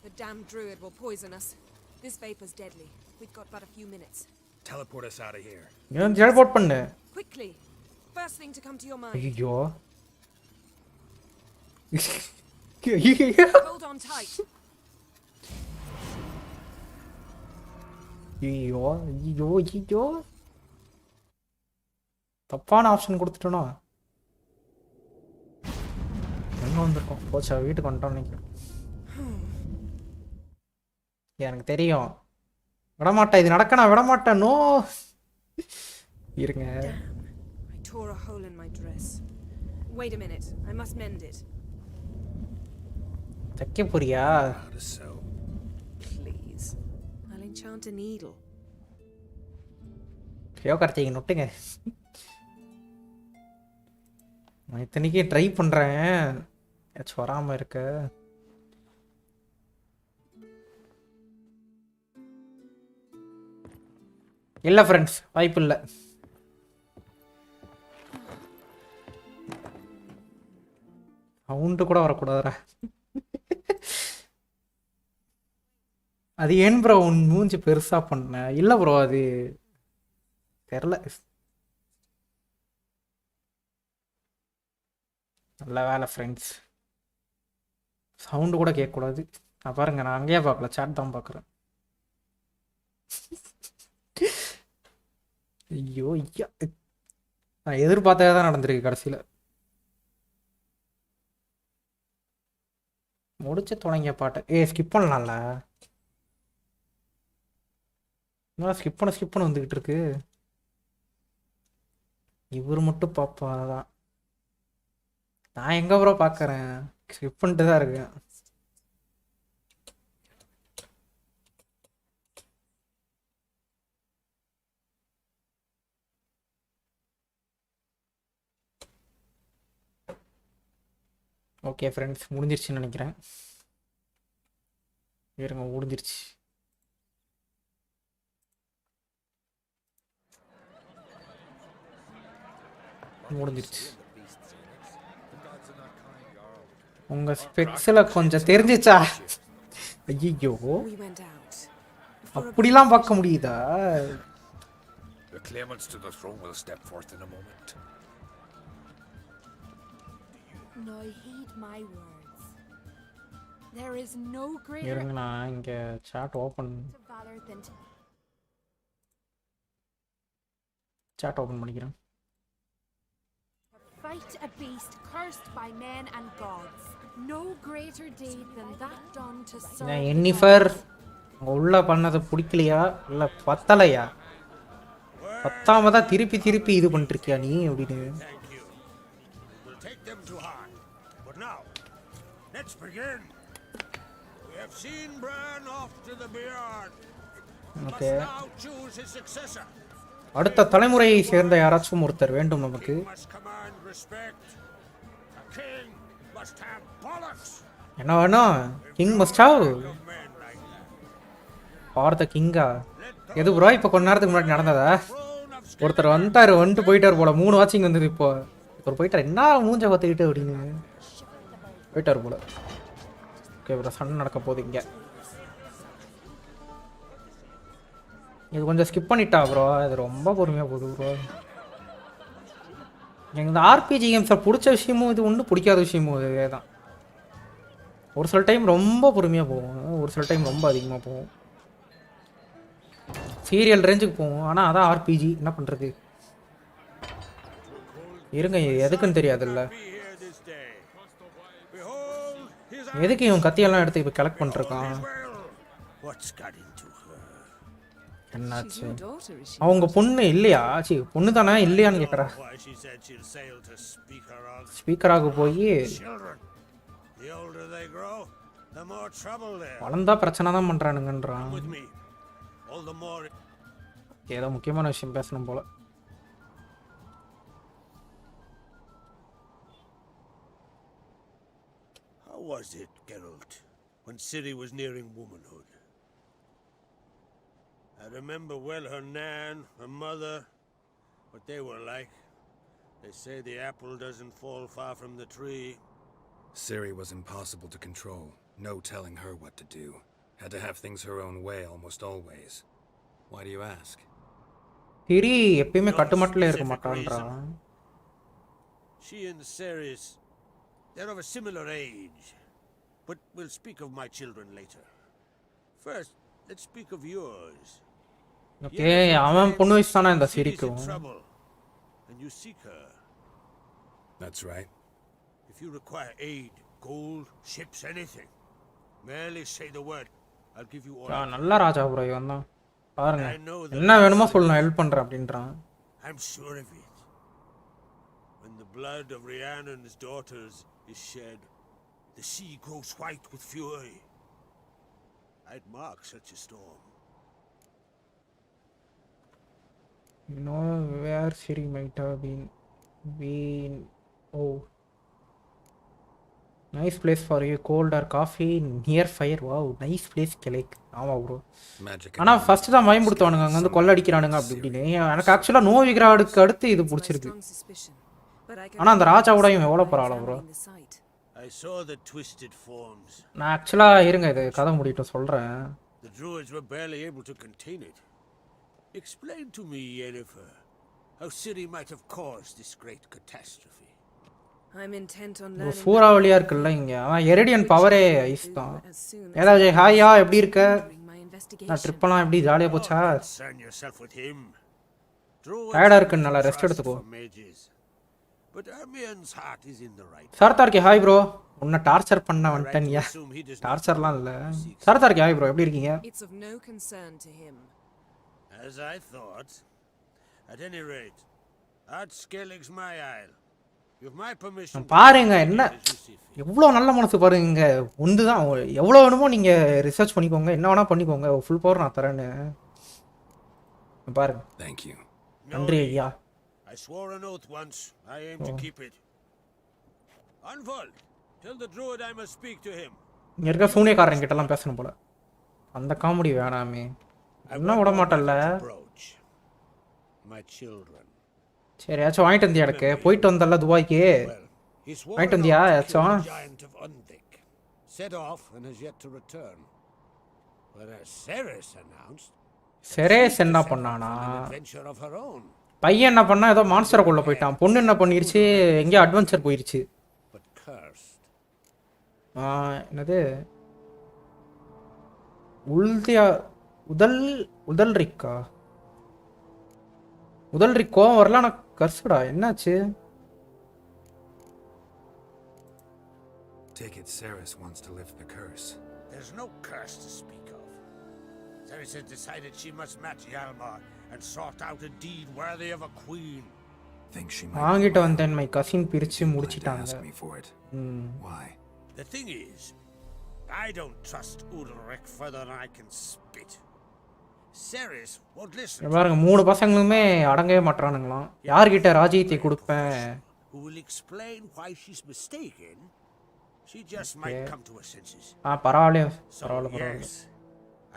The damned druid will poison us. This vapor's deadly. We've got but a few minutes. Teleport us out of here. ஏன் டெலிபோர்ட் பண்ணு? Quickly. First thing to come to your mind. ஐயோ. Hold on tight. ஐயோ. தப்பான option கொடுத்துட்டோனா? எங்க வந்திருக்கோம்? போச்சா, வீட்டுக்கு வந்துட்டோம் நினைக்கிறேன். எனக்கு தெரியும், விடமாட்டேன். இது நடக்க நான் விடமாட்டேன். நோ. இருங்க. I tore a hole in my dress. Wait a minute. I must mend it. தைக்க போறியா? How to sew. Please. I'll enchant a needle. Karthigai நொட்டுங்க. நான் இத்தனைக்கு ட்ரை பண்றேன், ஏதாச்சும் வராம இருக்க. இல்லை ஃப்ரெண்ட்ஸ், வாய்ப்பு இல்லை. சவுண்டு கூட வரக்கூடாதுரா. அது ஏன் ப்ரோ உன் மூஞ்சி பெருசா பண்ண? இல்லை ப்ரோ, அது தெரில. நல்ல வேலை ஃப்ரெண்ட்ஸ். சவுண்டு கூட கேட்கக்கூடாது. நான் பாருங்க, நான் அங்கேயே பார்க்கல, சாட் தான் பார்க்குறேன். ஐயோ ஐயா, நான் எதிர்பார்த்ததே தான் நடந்திருக்கு கடைசியில். முடிச்சு தொடங்கிய பாட்டை ஸ்கிப் பண்ணலாம்ல? ஸ்கிப் பண்ண வந்துக்கிட்டு இருக்கு. இவர் மட்டும் பார்ப்பாதான். நான் எங்க ப்ரோ பார்க்குறேன், ஸ்கிப் பண்ணிட்டு தான் இருக்கேன். ஓகே ஃப்ரெண்ட்ஸ், முடிஞ்சிருச்சுன்னு நினைக்கிறேன். இருங்க, முடிஞ்சிருச்சு. முடிஞ்சிருச்சு. உங்க ஸ்பெக்ஸில் கொஞ்சம் தெரிஞ்சிச்சா? ஐயோ, அப்படிலாம் பார்க்க முடியுதா? The claimants to the throne will step forth in a moment. Now heed my words. There is no greater இருங்க, நான் இங்க சாட் ஓபன் பண்ணிக்கிறேன். Fight a beast cursed by men and gods. No greater deed than that done to serve. என்னிஃபர் உள்ள பண்ணது பிடிக்கலையா இல்ல பத்தலையா? பத்தாம தான் திருப்பி இது பண்ணிட்டு இருக்கியா நீ அப்படின்னு. We'll take them to heart. But now, let's begin. We have seen Bran off to the beard. Okay. Must now choose his successor. அடுத்த தலைமுறையை சேர்ந்த யாராச்சும் ஒருத்தர் வேண்டும் நமக்கு. என்ன வேணும்? King must have for the கிங்கா? எது ப்ரோ இப்போ கொஞ்ச நேரத்துக்கு முன்னாடி நடந்ததா? ஒருத்தர் வந்துட்டு போயிட்டார் போல. 3 வாட்சிங் வந்தது. இப்போ ஒருத்தர் போயிட்டார், என்ன மூஞ்ச பார்த்துக்கிட்டு அப்படின்னு போயிட்டார் போல. ஓகே ப்ரோ, சண்டை நடக்க போகுது இங்கே. இது கொஞ்சம் ஸ்கிப் பண்ணிட்டா ப்ரோ, இது ரொம்ப பொறுமையாக போகுது ப்ரோ. எனக்கு இந்த ஆர்பிஜி கேம்ஸை பிடிச்ச விஷயமும் இது ஒன்றும் பிடிக்காத விஷயமும் இதே தான். ஒரு சில டைம் ரொம்ப பொறுமையாக போகும், ஒரு சில டைம் ரொம்ப அதிகமாக போகும். சீரியல் ரேஞ்சுக்கு போகும், ஆனால் அதான் ஆர்பிஜி. என்ன பண்ணுறது? இருங்க, எதுக்குன்னு தெரியாதுல்ல. எதுக்கு இவன் கத்தியெல்லாம் எடுத்து இப்போ கலெக்ட் பண்ணிருக்கான்? என்னாச்சு? அவங்க பொண்ணு இல்லையா? பொண்ணு தானே இல்லையான்னு கேட்குறா. ஸ்பீக்கராக போய் வளர்ந்தா பிரச்சனை தான் பண்றானுங்கன்றான். ஏதோ முக்கியமான விஷயம் பேசணும் போல. How was it, Geralt, when Ciri was nearing womanhood? I remember well her nan, her mother, what they were like. They say the apple doesn't fall far from the tree. Ciri was impossible to control. No telling her what to do. Had to have things her own way almost always. Why do you ask? Ciri எப்பவுமே கட்டுமட்டல இருக்க மாட்டான்றான். She and Ceres, they're of a similar age. But we'll speak of my children later. First, let's speak of yours. Okay, அவன் பொண்ணு வயசு தானே இந்த சிரிக்கும். And you seek her. That's right. If you require aid, gold, ships, anything, merely say the word. I'll give you all. நல்ல ராஜா bro இவன் தான். பாருங்க, என்ன வேணுமோ சொல்லு, நான் ஹெல்ப் பண்றேன் அப்படின்றான். I'm sure of it. When the blood of Rhiannon's daughters is shed, the sea grows white with fury. I'd mark such a storm. You know where Ciri might have been. Oh, nice place for you. Cold or coffee near fire. Wow, nice place. Kelek. ஆமா bro. ஆனா first தான் பயமுடுத்துவானுங்க, அங்க வந்து கொள்ள அடிக்கிறானுங்க அப்படி இப்படின்னு. எனக்கு ஆக்சுவலா நோவிகிராடுக்கு அடுத்து இது பிடிச்சிருக்கு. ஆனா அந்த ராஜாவோட இவன் எவ்வளவு பரவாயில்ல bro. I saw the twisted forms. நான் ஆக்சுவலா இருங்க, இது கதை முடிட்டு சொல்றேன். The druids were barely able to contain it. Explain to me, Yennefer, how Ciri might have caused this great catastrophe. I'm intent on ஒரு learning சூறாவளியா இருக்குல்ல இங்க அதான் எரிடியன் பவரே ஐஸ் தான் ஏதாவது ஹாயா எப்படி இருக்க my நான் investigation. ட்ரிப்பெல்லாம் எப்படி ஜாலியாக போச்சா Concern yourself with him. Druids டயர்டாக have இருக்குன்னு நல்லா ரெஸ்ட் trust எடுத்துக்கோ for mages. But Ermien's heart is in the right. சரதார்கே ஹாய் ப்ரோ உன்னை டார்ச்சர் பண்ண Right to வந்துட்டேன்யா assume he does not டார்ச்சர்லாம் know இல்லை who seeks சரதார்கே ஹாய் ப்ரோ எப்படி இருக்கீங்க It's of no concern to him. As I thought. At any rate, Art Skellig's my isle. You've my permission. பாருங்க என்ன As you see fit. எவ்வளோ நல்ல மனசு பாருங்க ஒன்று தான் எவ்வளோ வேணுமோ நீங்கள் ரிசர்ச் பண்ணிக்கோங்க என்ன வேணால் பண்ணிக்கோங்க ஃபுல் பவர் நான் தரேன்னு பாருங்க Thank you. நன்றி ஐயா I swore an oath once. I aim to keep it. Unfold. Tell the druid I must speak to him. இங்கே இருக்க சூனியக்காரன் கிட்டலாம் பேசணும் போல அந்த காமெடி வேணாமே என்ன விட மாட்டல்ல Brooch. My children. சரி ஏதாச்சும் வாங்கிட்டு வந்தியா எனக்கு போயிட்டு வந்தல துபாய்க்கு Well, he swore வாங்கிட்டு an வந்தியா oath to kill ஏதாச்சும் the giant of Unvik. Set off and has yet to return. Whereas Ceres announced செரேஸ் என்ன set பண்ணானா on an adventure of her own. பையன் என்ன பண்ணா ஏதோ மான்ஸ்டரை கொள்ள போயிட்டான் பொண்ணு என்ன பண்ணிருச்சு எங்கேயோ அட்வென்ச்சர் போயிருச்சு But cursed. என்னது உள்தியா உதல் ரிக்கா உதல் ரிக்கோ வரல நான் கர்சுடா என்னாச்சு Take it Ceres wants to lift the curse. There's no curse to speak of. Ceres has decided she must match Hjalmar and sort out a deed worthy of a queen. Think she might வாங்கிட்டு வந்தேன் my cousin பிரிச்சு plan to முடிச்சிட்டாங்க ask me for it. Why? The thing is, I don't trust Ulrich further than I can spit. Ceres won't listen. இங்க பாருங்க மூணு பசங்களுமே அடங்கவே மாட்டானுங்களாம் யார்கிட்ட ராஜ்யத்தை கொடுப்பேன் Who will explain why she's mistaken? She just might come to her senses. பரவாயில்ல So பரவாயில்ல பரவாயில்ல yes,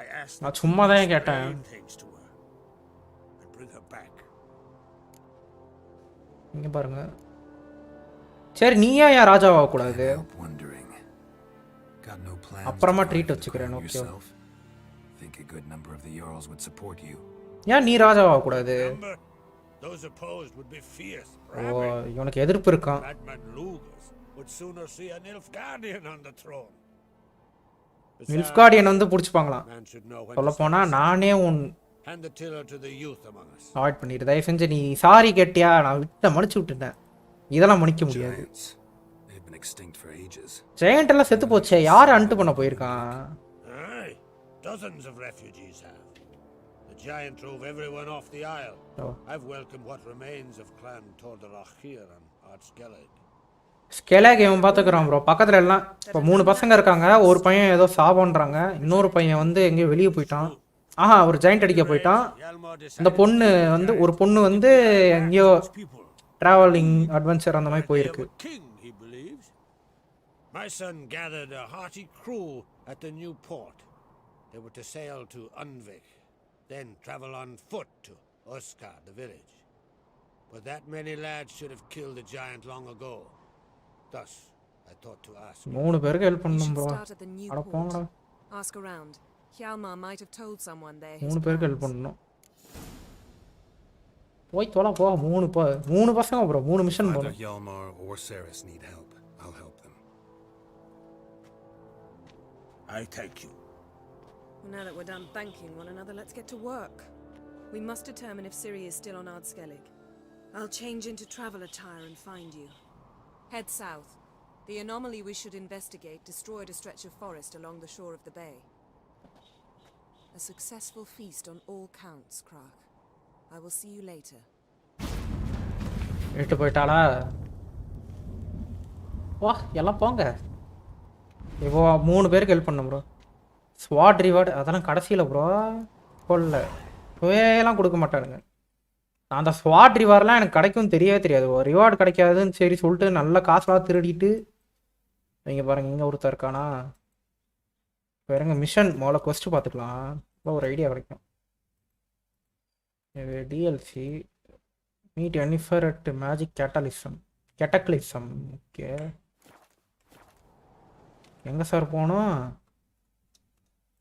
I asked நான் that சும்மா you தான் explain கேட்டேன் things to her and bring her back. இங்க பாருங்க சரி நீயா ஏன் ராஜாவாக கூடாது Help wondering. Got no plans. அப்புறமா to treat vie for the வச்சுக்கிறேன் crown okay yourself? Think a good number of the Jarls would support you. ஏன் நீ ராஜாவாக கூடாது Remember, those opposed would be fierce. ஓ இவனுக்கு எதிர்ப்பு இருக்கான் Madman Lugas would sooner see an Nilfgaardian on the throne. நில்ஃப்கார்டியன் வந்து பிடிச்சிப்பாங்களாம் Man should know when சொல்ல to போனா நானே உன் hand the tiller to the youth among us. Avoid பண்ணிடு தயவு செஞ்சு நீ சாரி கேட்டியா நான் மன்னிச்சு விட்டுட்டேன் இதெல்லாம் மன்னிக்க முடியாது Giants. They've been extinct for ages. Giant எல்லாம் செத்து போச்சே யார் அன்ட்டு பண்ண போயிருக்கான் Aye, dozens of refugees have. The giant drove everyone off the isle. Oh. I've welcomed what remains of Clan Tordarach here and Art Skellig. ஸ்கெலாக் இவன் பார்த்துக்கிறான் bro பக்கத்துல எல்லாம் இப்போ 3 பசங்க இருக்காங்க ஒரு பையன் ஏதோ சாபன்றாங்க இன்னொரு பையன் வந்து எங்கேயோ வெளியே போயிட்டான் ஒரு ஜெயண்ட் அடிக்க போயிட்டான் Hjalmar இந்த decided பொண்ணு வந்து ஒரு பொண்ணு வந்து எங்கேயோ people. டிராவலிங் அட்வென்ச்சர் அந்த மாதிரி They போயிருக்கு were king, he believes. My son gathered a hearty crew at the new port. They were to sail to Unvik, then travel on foot to Oskar, the village. But that many lads should have killed the giant long ago. Thus, I thought to ask. 3 பேருக்கு help We பண்ணணும் should bro start at the new அட போங்கடா port. Ask around. Hjalmar might have told someone there. 3 பேருக்கு help பண்ணணும் போய் தொலை போ 3 பசங்க ப்ரோ 3 மிஷன் Either போகணும் Hjalmar or Ceres need help. I'll help them. I thank you. Well, now that we're done thanking one another, let's get to work. We must determine if Ciri is still on Ardskellig. I'll change into travel attire and find you. Head south. The anomaly we should investigate destroyed a stretch of forest along the shore of the bay. A successful feast on all counts, Krak. I will see you later. விட்டு போயிட்டாளா வா எல்லாம் போங்க இப்போ 3 பேருக்கு help பண்ண bro ஸ்வாட் reward அதெல்லாம் கடைசியில் ப்ரோ கொல்ல எல்லாம் கொடுக்க மாட்டானுங்க நான் அந்த ஸ்வாட் ரிவார்ட்லாம் எனக்கு கிடைக்கும் தெரியவே தெரியாது ரிவார்டு கிடைக்காதுன்னு சரி சொல்லிட்டு நல்ல காசுலாம் திருடிட்டு இங்கே பாருங்க இங்கே ஒருத்தர் இருக்கானா பாருங்க மிஷன் முதல்ல கொஸ்ட் பார்த்துக்கலாம் இப்போ ஒரு ஐடியா கிடைக்கும் இது DLC meet Yennefer at magic cataclysm okay எங்கே சார் போகணும்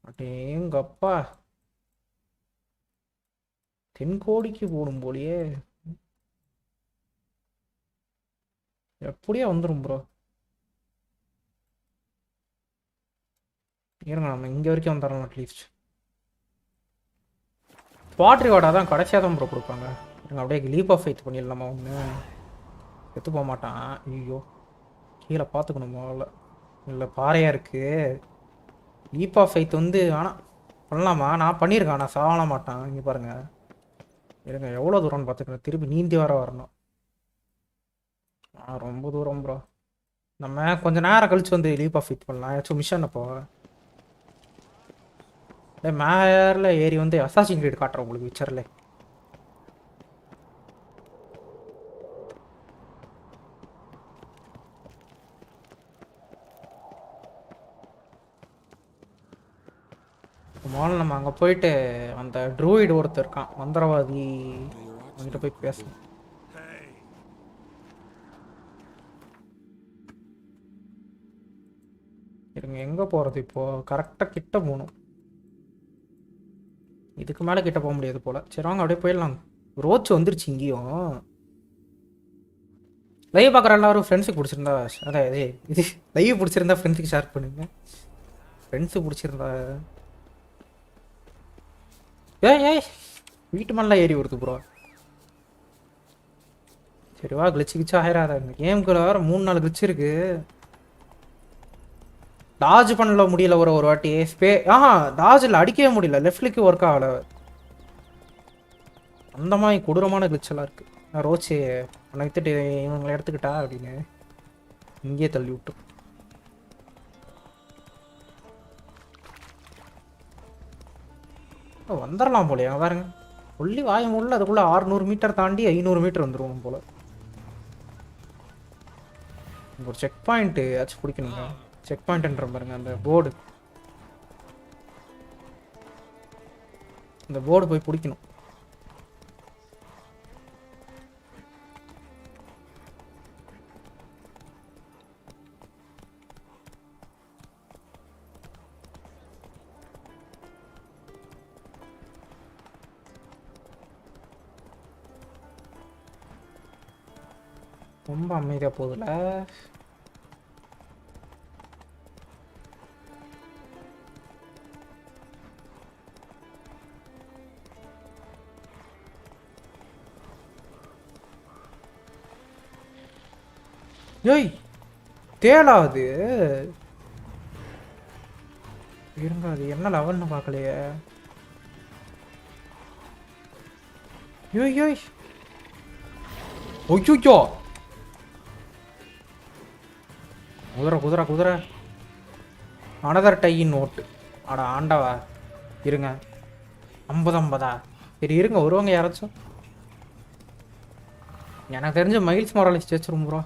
அடேங்கப்பா தென்கோடிக்கு போடும் போலியே எப்படியே வந்துடும் ப்ரோ. இருங்க நம்ம இங்கே வரைக்கும் வந்துடலாம் அட்லீஸ்ட். ஸ்பாட் ரிவார்டாக தான் கடைசியாக தான் ப்ரோ கொடுப்பாங்க. இருங்க அப்படியே லீப் ஆஃப் ஃபெய்த் பண்ணிடலாமா ஒன்று. செத்து போக மாட்டான். ஐயோ கீழே பார்த்துக்கணும் முதல்ல. இல்லை பாறையாக இருக்குது. லீப் ஆஃப் ஃபெய்த் வந்து ஆனால் பண்ணலாமா? நான் பண்ணியிருக்கேன், நான் சாவல மாட்டான். இங்கே பாருங்கள். இருங்க எவ்வளோ தூரம்னு பார்த்துக்கிறேன். திருப்பி நீந்தி வர வரணும். ரொம்ப தூரம் ப்ரோ. நம்ம கொஞ்ச நேரம் கழிச்சு வந்து லீப் ஆஃப் ஃபெய்த் பண்ணலாம். ஏதாச்சும் மிஷன் அப்போ மேல ஏறி வந்து அசாசின் கிரீட் காட்டுறேன் உங்களுக்கு விச்சரில். முதல்ல நம்ம அங்கே போயிட்டு அந்த ட்ரூயிட் ஒருத்தர் இருக்கான் மந்திரவாதி, அவங்ககிட்ட போய் பேசணும். இருங்க எங்கே போகிறது இப்போது? கரெக்டாக கிட்ட போகணும். இதுக்கு மேலே கிட்ட போக முடியாது போல். சரி வாங்க அப்படியே போயிடலாம். ரோச் வந்துருச்சு இங்கேயும். லைவ் பார்க்குற எல்லாரும் ஃப்ரெண்ட்ஸுக்கு பிடிச்சிருந்தா அதே இது லைவ் பிடிச்சிருந்தா ஃப்ரெண்ட்ஸுக்கு ஷேர் பண்ணுங்க. ஃப்ரெண்ட்ஸுக்கு பிடிச்சிருந்தா ஏய் வீட்டு மேலாம் ஏறி வருது ப்ரோ. சரிவா கிளிச்சு கிச்சு ஆயிராத. இந்த கேமுக்குள்ள வேறு 3-4 கிளிச்சு இருக்கு. டாஜ் பண்ணல முடியல ஒரு வாட்டி டாஜில் அடிக்கவே முடியல. லெஃப்ட்லுக்கு ஒர்க் ஆகலை. அந்த மாதிரி கொடூரமான கிளிச்செல்லாம் இருக்கு. நான் ரோச்சு உன்னை வித்துட்டு இவங்களை எடுத்துக்கிட்டா அப்படின்னு இங்கேயே தள்ளி விட்டு வந்துடலாம் போலையா பாருங்க. சொல்லி வாயம் உள்ள அதுக்குள்ள 600 மீட்டர் தாண்டி 500 மீட்டர் வந்துருவோம் போல. ஒரு செக் பாயிண்ட் ஆச்சு பிடிக்கணுங்க. செக் பாயிண்ட்ன்ற பாருங்க அந்த போர்டு. அந்த போர்டு போய் பிடிக்கணும். ரொம்ப அமைதியாக போகுதுல. ஏய் தேலாது. இருங்க அது என்ன லெவல்னு பார்க்கலையே. யோய் ஒய்யோ குதிரை குதிரை. Another டையின் note. அட ஆண்டவா. இருங்க 50 சரி இருங்க வருவாங்க யாராச்சும். எனக்கு தெரிஞ்ச மைல்ஸ் மொராலிஸ் ஜெயிச்சிரும் ப்ரோ.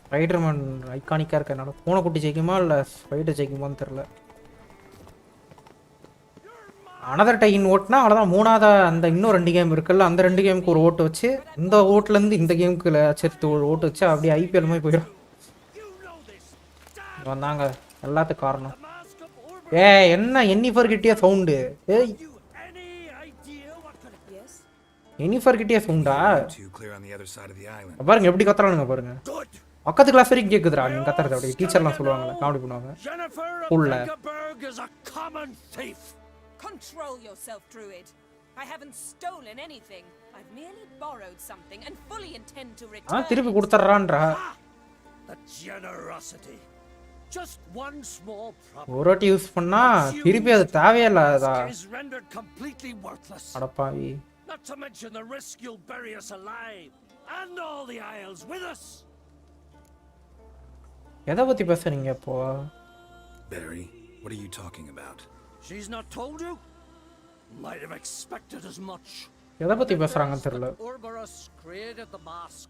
ஸ்பைடர்மேன் ஐகானிக்காக இருக்கனால பூனைக்குட்டி ஜெயிக்குமா இல்லை ஸ்பைடர் ஜெயிக்குமான்னு தெரில. அனதர் டையின் ஓட்டுனா அவ்வளோதான். மூணாவது அந்த இன்னும் 2 கேம் இருக்குல்ல, அந்த 2 கேமுக்கு ஒரு ஓட்டு வச்சு இந்த ஓட்டுலேருந்து இந்த கேமுக்கு சேர்த்து ஒரு ஓட்டு வச்சு அப்படியே ஐபிஎல் மாதிரி போயிடும். வந்தாங்க எல்லாத்துக்கும் காரணம். என்ன என்னிஃபர் கிட்டே சவுண்டு. ஏய் என்னிஃபர் கிட்டே சவுண்டா பாருங்க எப்படி கத்துறானுங்க பாருங்க. பக்கத்து கிளாஸ் வரைக்கும் கேக்குதுடா நீங்க கத்துறது. அப்படியே டீச்சர்லாம் சொல்லுவாங்கல்ல காமெடி பண்ணுவாங்க ஸ்கூல்ல. Control yourself, Druid. I haven't stolen anything. I've merely borrowed something and fully intend to return. திருப்பி கொடுத்துறறான்டா. The generosity. Just one small problem. ஒரு வாட்டி யூஸ் பண்ணா திருப்பி அது தேவையே இல்லடா. Is rendered completely worthless. அடப்பாவி. Not to mention the risk you'll bury us alive and all the isles with us. எதை பத்தி பேசுறீங்க இப்போ? Barry, what are you talking about? She's not told you? Might have expected as much. எதை பத்தி பேசுறாங்கன்னு தெரியல. Orberus created the mask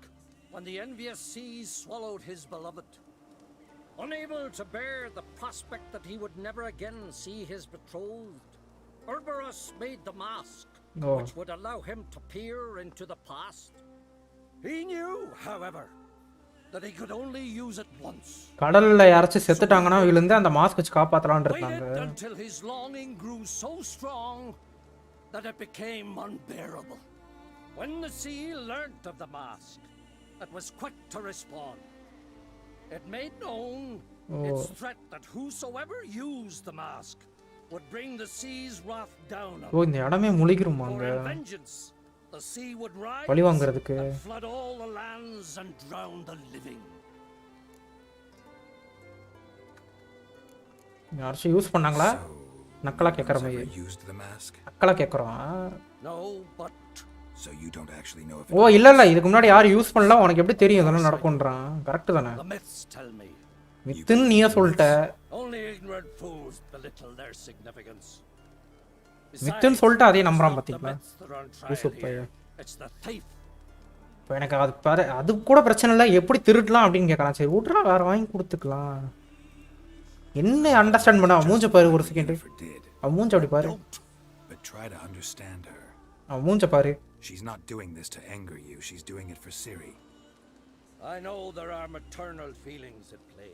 when the envious seas swallowed his beloved. Unable to bear the prospect that he would never again see his betrothed, Orberus made the mask, which would allow him to peer into the past. He knew, however, that he could only use it once. கடல்ல யாராச்சும் செத்துட்டாங்கன்னா விழுந்து அந்த mask வச்சு காப்பாத்தலாம்னு இருக்காங்க. Until his longing grew so strong that it became unbearable. When the sea learnt of the mask, it was quick to respond. It made known its threat that whosoever used the mask would bring the sea's wrath down on ஓ இந்த இடமே முழுகிருமாங்க For in vengeance, the sea would rise பழி வாங்குறதுக்கு and flood all the lands and drown the living. யாராச்சும் use பண்ணாங்களா நக்கலா கேக்குற மாதிரி used the mask? நக்கலா கேக்குறோம் No, but So you don't actually know if ஓ இல்ல இல்ல இதுக்கு முன்னாடி யாரும் யூஸ் பண்ணல உனக்கு எப்படி தெரியும் இதெல்லாம் நடக்கும்ன்றான் கரெக்ட் தானே the myths tell me. மித்துன்னு நீயே சொல்லிட்ட Only ignorant fools belittle their significance. மித்துன்னு சொல்லிட்டு அதே நம்புறான் The பாத்தீங்களா myths that are on trial super here. It's the thief. இப்போ எனக்கு அது பாரு அது கூட பிரச்சனை இல்லை எப்படி திருடலாம் அப்படின்னு கேட்கலாம் சரி விட்றா வேற வாங்கி கொடுத்துக்கலாம் என்ன அண்டர்ஸ்டாண்ட் பண்ண மூஞ்ச பாரு ஒரு செகண்ட் அவன் மூஞ்ச அப்படி பாரு but try to understand her. அவன் மூஞ்ச பாரு She's not doing this to anger you. She's doing it for Ciri. I know there are maternal feelings at play,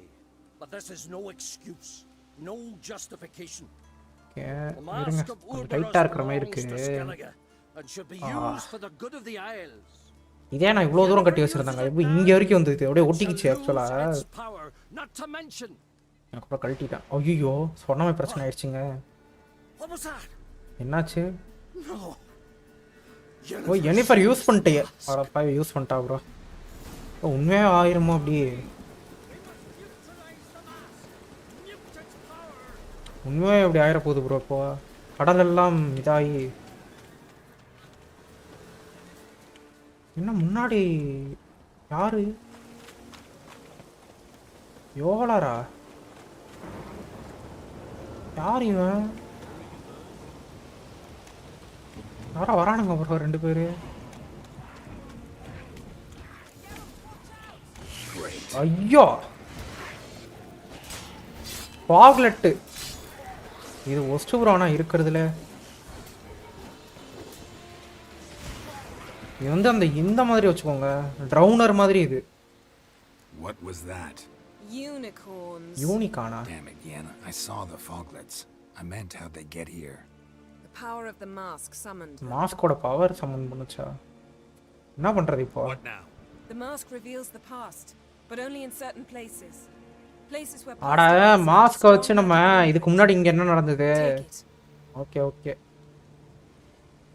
but this is no excuse, no justification. Okay The இருங்க mask of கொஞ்சம் Urberus டைட்டா இருக்கிற மாதிரி belongs இருக்கு to Skellige and should be used for the good of the Isles. இதே நான் இவ்வளோ தூரம் கட்டி வச்சிருந்தாங்க இப்போ இங்கே வரைக்கும் வந்தது அப்படியே ஒட்டிக்கிச்சு ஆக்சுவலா Shall use its power, not to mention. எனக்கு கூட கழட்டிட்டேன் ஐயோ சொன்ன மாதிரி பிரச்சனை ஆயிடுச்சுங்க What was that? என்னாச்சு No. ஓ எனிஃபர் யூஸ் பண்ணிட்டே வரப்பா யூஸ் பண்ணிட்டா ப்ரோ உண்மையாக ஆயிருமோ அப்படி உண்மையாக இப்படி ஆயிர போகுது ப்ரோ இப்போ கடல் எல்லாம் இதாகி என்ன முன்னாடி யாரு யோகலாரா யார் இவன் யாரா வரானுங்க ப்ரோ ரெண்டு பேரு ஐயோ பாக்லெட்டு இது ஒஸ்ட் ப்ரோனா இருக்கிறதுல இது வந்து அந்த இந்த மாதிரி வச்சுக்கோங்க ட்ரவுனர் மாதிரி இது What was that? Unicorns. யூனிகானா Damn it, Yen. I saw the foglets. I meant how'd they get here? The power of the mask summoned them. மாஸ்கோட பவர் சம்மன் பண்ணுச்சா என்ன பண்றது இப்போ What now? The mask reveals the past, but only in certain places. Places where அட மாஸ்க வச்சு நம்ம இதுக்கு முன்னாடி இங்க என்ன நடந்தது Take it. Okay okay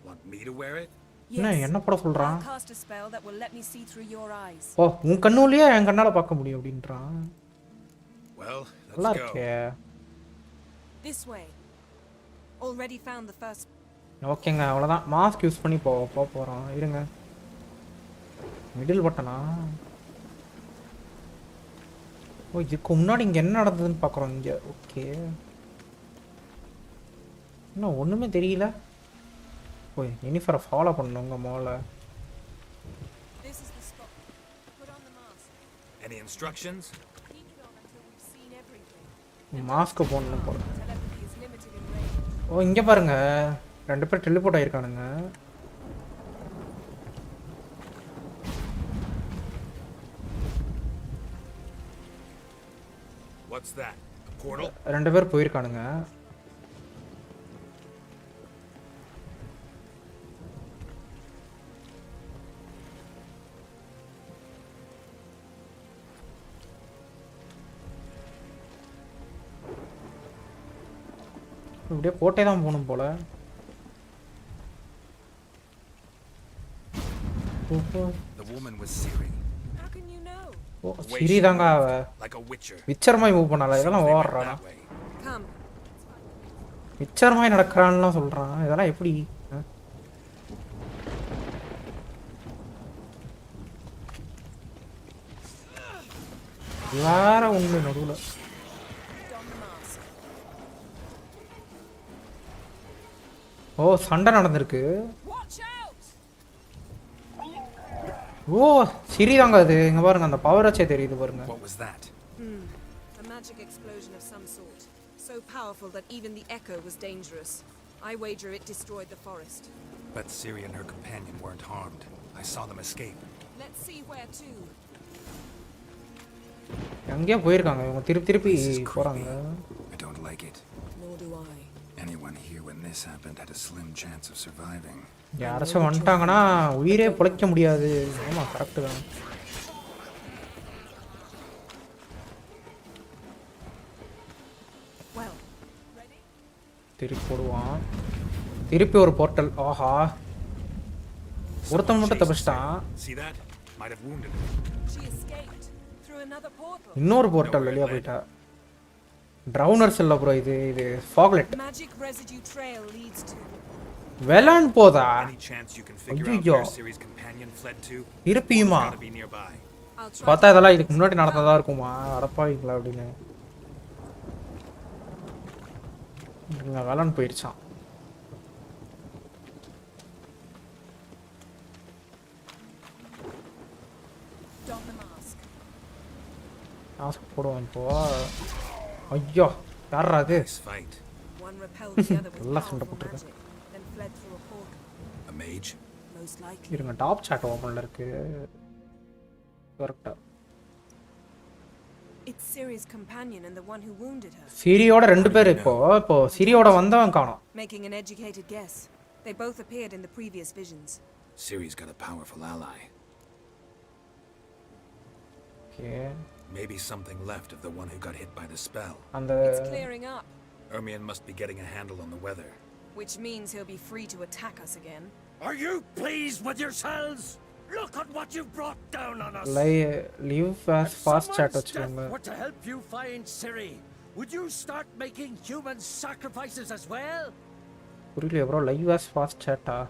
Want me to wear it? என்ன என்ன போட சொல்றான் I'll cast a spell that will let me see through your eyes. ஓ உன் கண்ணுலயே என் கண்ணால பார்க்க முடியும் அப்படின்றான் Well, நல்லா let's go. இருக்கே This way. Already found the first. ஓகேங்க அவ்வளோதான் மாஸ்க் யூஸ் பண்ணி போகிறோம் இருங்க மிடில் பட்டனா ஓ இதுக்கு முன்னாடி இங்கே என்ன நடந்ததுன்னு பார்க்குறோம் இங்கே ஓகே இன்னும் ஒன்றுமே தெரியல ஓ எனிஃபரை ஃபாலோ பண்ணுங்க மோல This is the spot. Put on the mask. Any instructions? Keep it on until we've seen everything. Mask போடணும் போல Telepathy is limited in range. ஓ இங்கே பாருங்க ரெண்டு பேர் teleport ஆயிருக்கானுங்க What's that? A portal? ரெண்டு பேர் போயிருக்கானுங்க இப்படியே போட்டே தான் போகணும் போல The woman was Ciri. How can you know? ஓ சிரி தாங்க அவ Like a witcher. விச்சர் மாதிரி மூவ் பண்ணால இதெல்லாம் They went ஓடுறானா that way. Come. Witcher மாதிரி நடக்கிறான்லாம் சொல்றான் இதெல்லாம் எப்படி வேற ஒண்ணு நடுவுல Don the mask. ஓ சண்டை நடந்திருக்கு Watch out! ஓ சிரி தாங்க அது இங்க பாருங்க அந்த பவர் வச்சே தெரியுது பாருங்க What was that? A magic explosion of some sort. So powerful that even the echo was dangerous. I wager it destroyed the forest. But Ciri and her companion weren't harmed. I saw them escape. Let's see where to. எங்கேயோ போயிருக்காங்க இவங்க திருப்பி This is போறாங்க creepy. I don't like it. Nor do I. Anyone here when this happened had a slim chance of surviving. யாராச்சும் வந்துட்டாங்கன்னா உயிரே பிழைக்க முடியாது ஆமா கரெக்டு தான் திருப்பி போடுவான். திருப்பி ஒரு போர்ட்டல். ஆஹா, ஒருத்தன் மட்டும் தப்பிச்சிட்டான். See that? Might have wounded her. She escaped through another portal. இன்னொரு போர்ட்டல் வெளியே போயிட்டா. ட்ரவுனர்ஸ் இல்ல ப்ரோ, இது ஃபாக்லெட். Magic residue trail leads to. வெலன் போதா? Any chance you can figure out ஐயோ, where Ciri's companion fled to? திருப்பியுமா? Gotta be nearby. I'll try. பார்த்தா இதெல்லாம் இதுக்கு முன்னாடி நடந்ததா இருக்குமா? அடப்பாவீங்களா அப்படின்னு. இங்க வெலன் போயிடுச்சான். Don the mask. மாஸ்க் போடுவான் இப்போ. ஐயோ, யாரா அது? Nice fight. One repelled the other with நல்லா சண்டை powerful போட்டுருக்கேன். magic, then fled through a portal. A mage? Most likely. இருங்க, டாப் சாட் ஓபன்ல இருக்கு. கரெக்ட்டா. It's Ciri's companion and the one who wounded her. சிரியோட ரெண்டு பேர் இப்போ சிரியோட வந்தவன் காணோம். Making an educated guess. They both appeared in the previous visions. Ciri's got a powerful ally. Okay. Maybe something left of the one who got hit by the spell. அந்த It's clearing up, Ermion must be getting a handle on the weather. which means he'll be free to attack us again. Are you pleased with yourselves? Look at what you've brought down on us. live as fast chat வச்சிருங்க. What to help you find Ciri? Would you start making human sacrifices as well? புரியல bro, live as fast chat ஆ?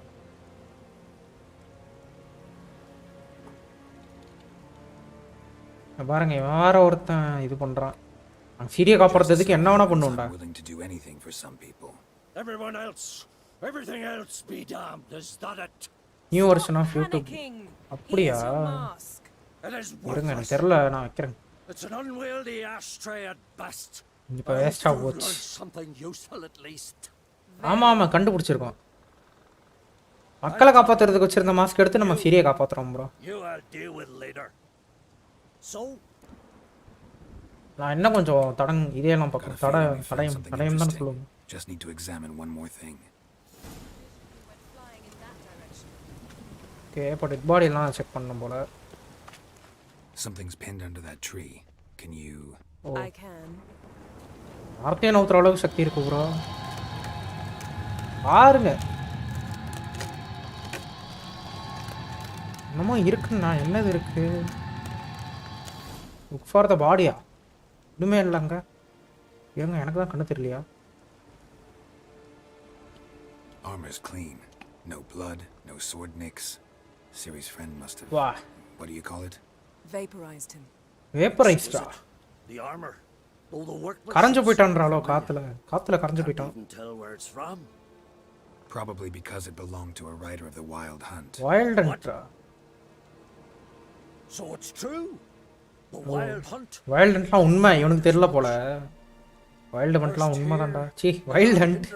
பாருங்க, இவன் வேற ஒருத்தன் இது பண்றான். சிரியை காப்பாத்துறதுக்கு என்ன வேணா பண்ணுவான்டா. Willing to do anything for some people. Everyone else, everything else be damned. Is that it? New version of YouTube. Panicking. அப்படியா? Here's your mask. It is இருங்க, worthless. எனக்கு தெரியல, நான் வைக்கிறேன். It's an unwieldy ashtray at best. இப்போ waste of You've போச்சு. learned something useful at least. ஆமா கண்டுபிடிச்சிருக்கோம். மக்களை காப்பாத்துறதுக்கு வச்சிருந்த மாஸ்க் எடுத்து நம்ம சிரியை காப்பாத்துறோம் bro. You I'll deal with later. So, நான் என்ன கொஞ்சம் இதெல்லாம் பார்க்கணும். Got a feeling we found தடயம் something தான் interesting. சொல்லுவோம். Just need to examine one more thing. Went flying in that direction. Okay, இப்போ டெட் பாடி எல்லாம் செக் பண்ணணும் போல. Something's pinned under that tree. Can you? I can. வார்த்தையை நவுத்துற அளவுக்கு சக்தி இருக்கு bro. பாருங்க, என்னமோ இருக்குண்ணா. என்னது இருக்கு? லுக் ஃபார் த பாடியா? இன்னுமே இல்லைங்க. இருங்க, எனக்கு தான் கண்ணு தெரியலையா? Armor's clean. No blood, no sword nicks. Ciri's friend must have. வா, What do you call it? Vaporized him. வேப்பரைஸ்டா. the armor, though the workmanship கரைஞ்சு போயிட்டான்றாலோ, seems காத்துல கரைஞ்சு familiar. போயிட்டான். Can't even tell where it's from. Probably because it belonged to a rider of the Wild Hunt. Wild ஹண்ட்ரா? So it's true. The wild hunt. Wild ஹண்ட்லாம் உண்மை, இவனுக்கு தெரியல போல. வைல்டு ஹண்ட்லாம் உண்மைதான்டா. சி, வைல்ட் ஹண்ட்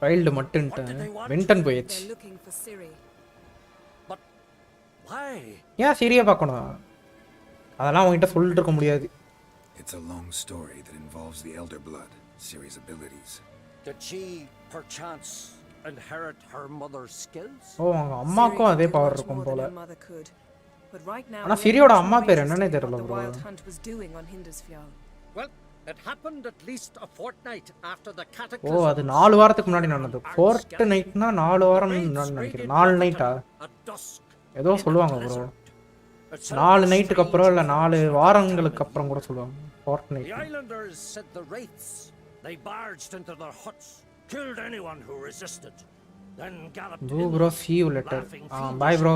வைல்டு மட்டுன்ட்டு வெண்டன் போயிடுச்சு. They're looking for Ciri. But why? ஏன் சிரியை பார்க்கணும்? அதெல்லாம் அவங்ககிட்ட சொல்லிட்டு இருக்க முடியாது. It's a long story that involves the Elder Blood, Ciri's abilities. Did she, perchance, inherit her mother's skills? ஓ, அவங்க அம்மாக்கும் அதே Ciri could do power much இருக்கும் more போல. than her mother could. But right now, ஆனா we சிரியோட have அம்மா no பேர் way to என்னன்னே state தெரியல what the bro. Wild Hunt was doing on Hindersfjall. Well, it happened at least a fortnight after the oh, cataclysm. அது 4 வாரத்துக்கு முன்னாடி நடந்தது. Fourth நைட்னா 4 வாரம் நினைக்கிறேன். 4 நைட்டா At dusk. ஏதோ சொல்லுவாங்க ப்ரோ. 4 நைட்டுக்கு அப்புறம் இல்ல 4 வாரங்களுக்கு அப்புறம் கூட சொல்லுவாங்க. Fourth The night. islanders said the wraiths. They barged into their huts, killed anyone who resisted, then galloped bro in, bro see you later. laughing bye bro.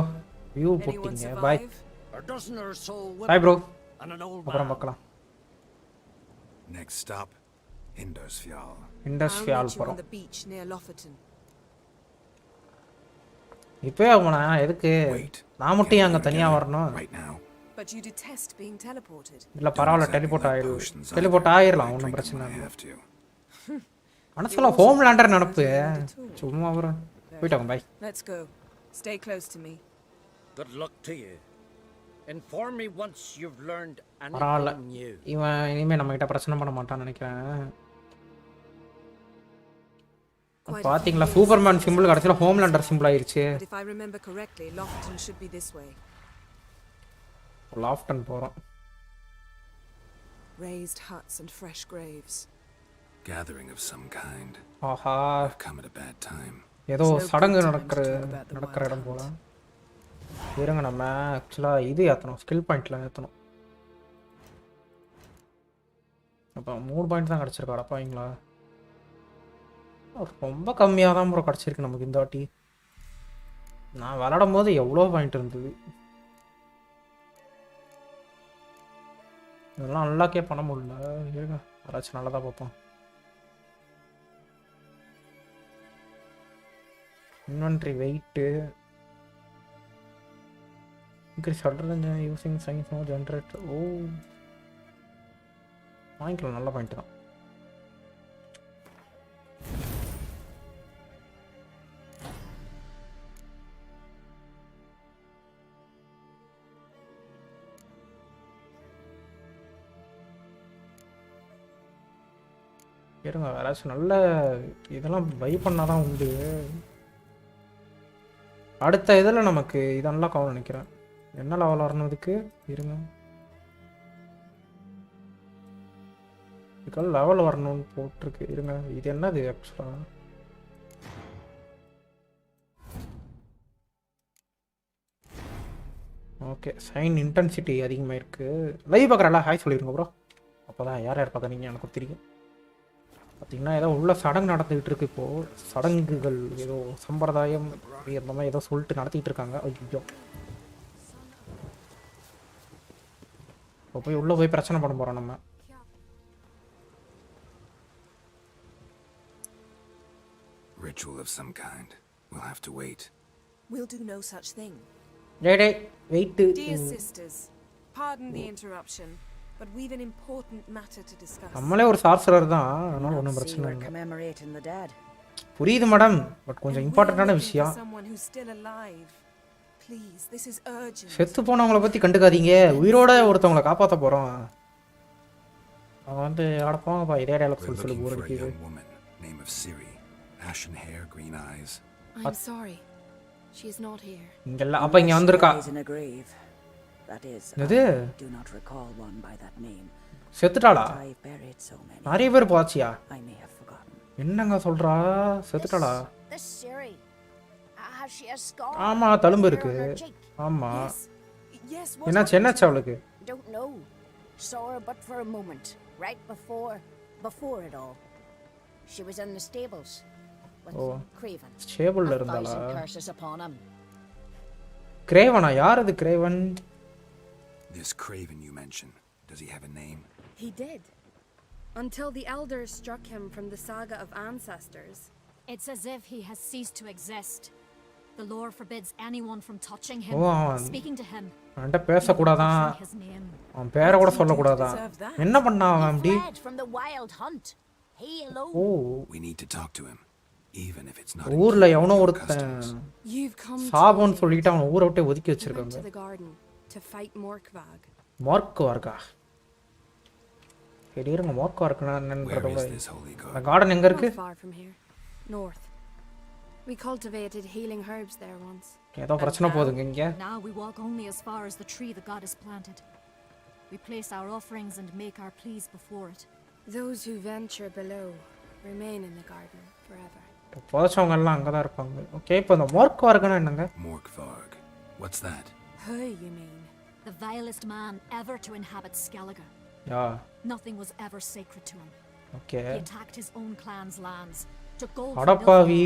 View Anyone போட்டிங்க. Bye. survive? a dozen or so bye bro. women and an old அப்புறம் man. பார்க்கலாம். Next stop, Hindersfjall. I'll industrial meet you on போறோம். the beach near Lofoten. இப்போ அவனா எதுக்கு? Wait. நான் மட்டும் Can't அங்க go தனியா together வரணும்? Right now. But you detest being teleported. இல்ல பரவாயில்ல, டெலிபோர்ட் ஆயிரலாம், ஒன்றும் பிரச்சனை இல்லை. have to. மனசுல ஹோம்லேண்டர் நினப்பு. சும்மா வரும். போயிட்டாங்க. By. Let's go. Stay close to me. Good luck to you. Inform me once you've learned பரவாயில்ல, anything new. இவன் இனிமே நம்ம கிட்ட பிரச்சனை பண்ண மாட்டான்னு நினைக்கிறேன். பாத்தீங்களா, சூப்பர்மேன் சிம்பிள் கடைசியில் ஹோம்லேண்டர் சிம்பிள் ஆயிருச்சு. But if I remember correctly, Lofoten should be this way. லாஃப்டன் போறோம். Raised huts and fresh graves. gathering of some kind. Aha I've come at a bad time. ஏதோ சடங்கு நடக்கிற இடம் போல. இருங்க நம்ம ஆக்சுவலாக இது ஏற்றணும், ஸ்கில் பாயிண்ட்ல ஏற்றணும். அப்போ 3 பாயிண்ட் தான் கிடச்சிருக்கா அடப்பாங்களா? ரொம்ப கம்மியாக தான் ப்ரோ கிடச்சிருக்கு நமக்கு இந்த வாட்டி. நான் விளாடும் போது எவ்வளோ பாயிண்ட் இருந்தது. இதெல்லாம் நல்லாக்கே பண்ண முடியல. இருங்க யாராச்சும் நல்லதாக பார்ப்போம். Inventory weight increase adrenaline using science no generator. ஓ வாங்கிக்கலாம், நல்ல பாயிண்ட் தான். இருங்க யாராச்சும் நல்ல இதெல்லாம் பை பண்ணாதான் உண்டு. அடுத்த இதில் நமக்கு இதெல்லாம் கவனம் நினைக்கிறேன். என்ன லெவல் வரணும் இதுக்கு? இருங்க இதுக்கெல்லாம் லெவல் வரணும்னு போட்டிருக்கு. இருங்க இது என்னது ஆக்சுவலாக? ஓகே சைன் இன்டென்சிட்டி அதிகமாக இருக்குது. லைவ் பார்க்குறல ஹாய் சொல்லிடுங்க ப்ரோ. அப்போ தான் யார் யார் பார்க்குறீங்க எனக்கு தெரியும். பார்த்திங்கன்னா ஏதோ உள்ள சடங்கு நடந்துக்கிட்டு இருக்கு. இப்போது சடங்குகள் ஏதோ சம்பிரதாயம் அந்த மாதிரி ஏதோ சொல்லிட்டு நடத்திட்டு இருக்காங்க. ஐயோ இப்போ போய் உள்ளே போய் பிரச்சனை பண்ண போகிறோம் நம்ம. Ritual of some kind. We'll have to wait. We'll do no such thing. டேய் wait. Dear sisters, pardon the interruption, but we've an important matter to discuss. நம்மளே ஒரு சார்சரர் தான், அதனால ஒன்றும் பிரச்சனை இல்லை. புரியுது மேடம், பட் கொஞ்சம் இம்பார்ட்டண்டான விஷயம். Someone who's still alive. Please, this is urgent. செத்து போனவங்கள பற்றி கண்டுக்காதீங்க, உயிரோட ஒருத்தவங்களை காப்பாற்ற போகிறோம். அவங்க வந்து அடப்பாங்கப்பா இதே டயலாக் சொல்லி போர் அடிக்குது. Name of Siri, ashen hair, green eyes. I'm sorry. She is not here. இங்கெல்லாம் அப்ப இங்க வந்திருக்கா. என்னது? செத்துட்டாளா? நிறைய பேர் பாச்சியா? என்னங்க சொல்றா? செத்துட்டாளா? ஆமா தழும்பு இருக்கு. ஆமா. என்னாச்சு என்னாச்சு அவளுக்கு? Don't know. Saw her but for a moment, right before it all. She was in the stables. Oh, ஸ்டேபிள்ல இருந்தாளா? கிரேவனா? யார் அது graven? This Craven you mentioned, does he have a name? He did. Until the elders struck him from the saga of ancestors. It's as if he has ceased to exist. The lore forbids anyone from touching him, speaking to him. அவன்ட்ட பேச கூடாதான். அவன் பேரை கூட சொல்ல கூடாதான். என்ன பண்ணா அவன் அப்படி? Oh, we need to talk to him. Even if it's not. ஊர்ல எவனோ ஒருத்தன் சாபம்னு சொல்லிட்டு அவன் ஊரை விட்டு ஒதுக்கி வச்சிருக்காங்க. மார்க்வார்கா. கேடிறங்க மார்க்வார்கனா என்னன்றத விட அந்த கார்டன் எங்க இருக்கு? North. We cultivated healing herbs there once. ஏதோ பிரச்சனை போகுதுங்க இங்க. Now we walk only as far as the tree the goddess planted. We place our offerings and make our pleas before it. Those who venture below remain in the garden forever. போச்சவங்க எல்லாம் அங்க தான் இருப்பாங்க. Okay இப்போ இந்த மார்க்வார்கனா என்னங்க? Morkvarg. What's that? Who you mean? The vilest man ever to inhabit Skellige. Yeah. Nothing was ever sacred to him. Okay. He attacked his own clan's lands. Took gold. அடப்பாவி.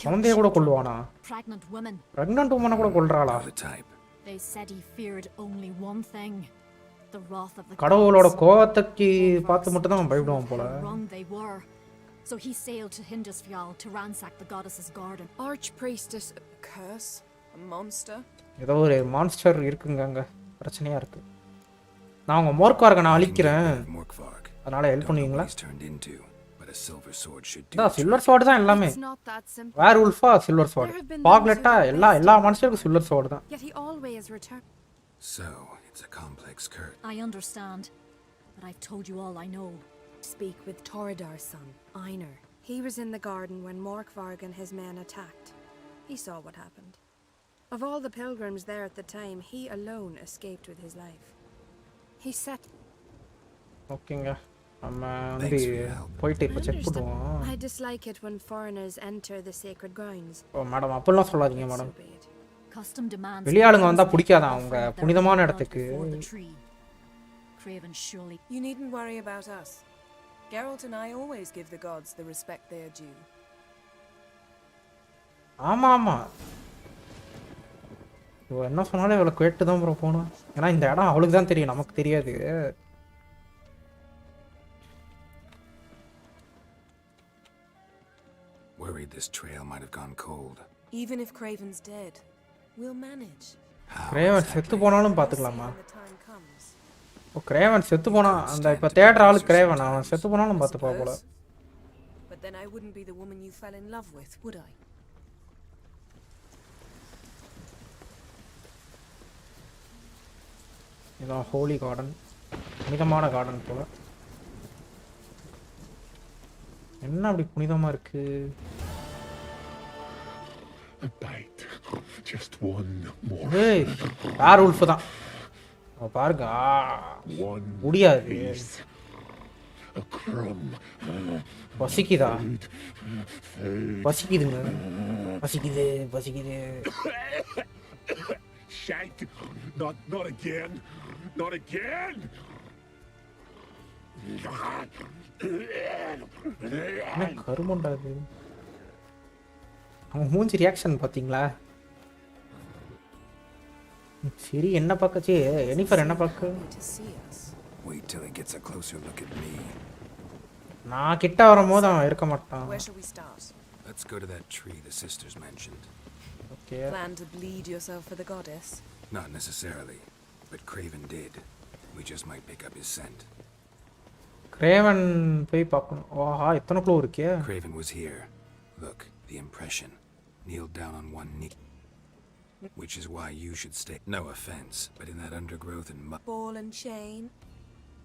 குழந்தைய கூட கொல்லுவானா? Pregnant women. Pregnant women கூட கொல்றாளா? They said he feared only one thing. The wrath of the கடவுளோட கோவத்துக்கு பார்த்து மட்டும் தான் பயப்படுவான் போல. Wrong they were. So he sailed to Hindisfjall to ransack the goddess's garden. Archpriestess, a curse, a monster. ஏதோ ஒரு monster இருக்குங்க அங்க. பிரச்சனையா இருக்கு. நான் உங்க மார்க்வார்கனை அழிக்கிறேன். அதனால ஹெல்ப் பண்ணுவீங்களா? சில்வர் ஸ்வார்ட் தான் எல்லாமே. வேர் உல்ஃபா சில்வர் ஸ்வார்ட். பாக்லெட்டா எல்லா மான்ஸ்டருக்கும் சில்வர் ஸ்வார்ட் தான். Yet he always returned. So, it's a complex curse. I understand, but I've told you all I know. Speak with Torridar's son, Einar. He was in the garden when Morkvarg and his men attacked. He saw what happened. Of all the pilgrims there at the time, he alone escaped with his life. He set. ஓகேங்க. நம்ம வந்து போயிட்டு இப்போ check பண்ணுவோம். I dislike it when foreigners enter the sacred grounds. Oh madam அப்படிலாம் சொல்லாதீங்க madam. Custom demands வெளியாளுங்க வந்தா பிடிக்காதான் அவங்க புனிதமான இடத்துக்கு. Craven surely. You needn't worry about us. Geralt and I always give the gods the respect they are due. ஆமா ஆமா. இவ என்ன சொன்னாலும் இவளை கேட்டு தான் ப்ரோ போகணும். ஏன்னா இந்த இடம் அவளுக்கு தான் தெரியும், நமக்கு தெரியாது. Worried this trail might have gone cold. Even if Craven's dead, we'll manage. Graven செத்து போனாலும் பார்த்துக்கலாமா? ஓ கிரேவன் செத்து போனா அந்த இப்போ தேடுற ஆளு கிரேவன், அவன் செத்து போனாலும் பார்த்துப்பா போல. But then I wouldn't be the woman you fell in love with, would I? இதான் ஹோலி கார்டன், புனிதமான கார்டன் போல. என்ன அப்படி புனிதமா இருக்கு? Just one more. ஏய் யார் உல்ஃப் தான் பாருங்க. முடியாது. பசிக்குதா? பசிக்குதுங்க, பசிக்குது பசிக்குது. Shank. Not again. Not again. என்ன கருமண்டாது? அவன் மூஞ்சி ரியாக்ஷன் பாத்தீங்களா? சரி என்ன பார்க்கச்சு எனிஃபர் என்ன பார்க்க? Wait till he gets a closer look at me. நான் கிட்ட வரும்போது அவன் இருக்க மாட்டான். Where shall we start? Let's go to that tree the sisters mentioned. Okay. Plan to bleed yourself for the goddess? Not necessarily, but Craven did. We just might pick up his scent. Craven போய் பார்க்கணும். ஓஹா இத்தனை clue இருக்கே. Craven was here. Look, the impression. Kneeled down on one knee. Which is why you should stay. No offense, but in that undergrowth and mud. Ball and chain.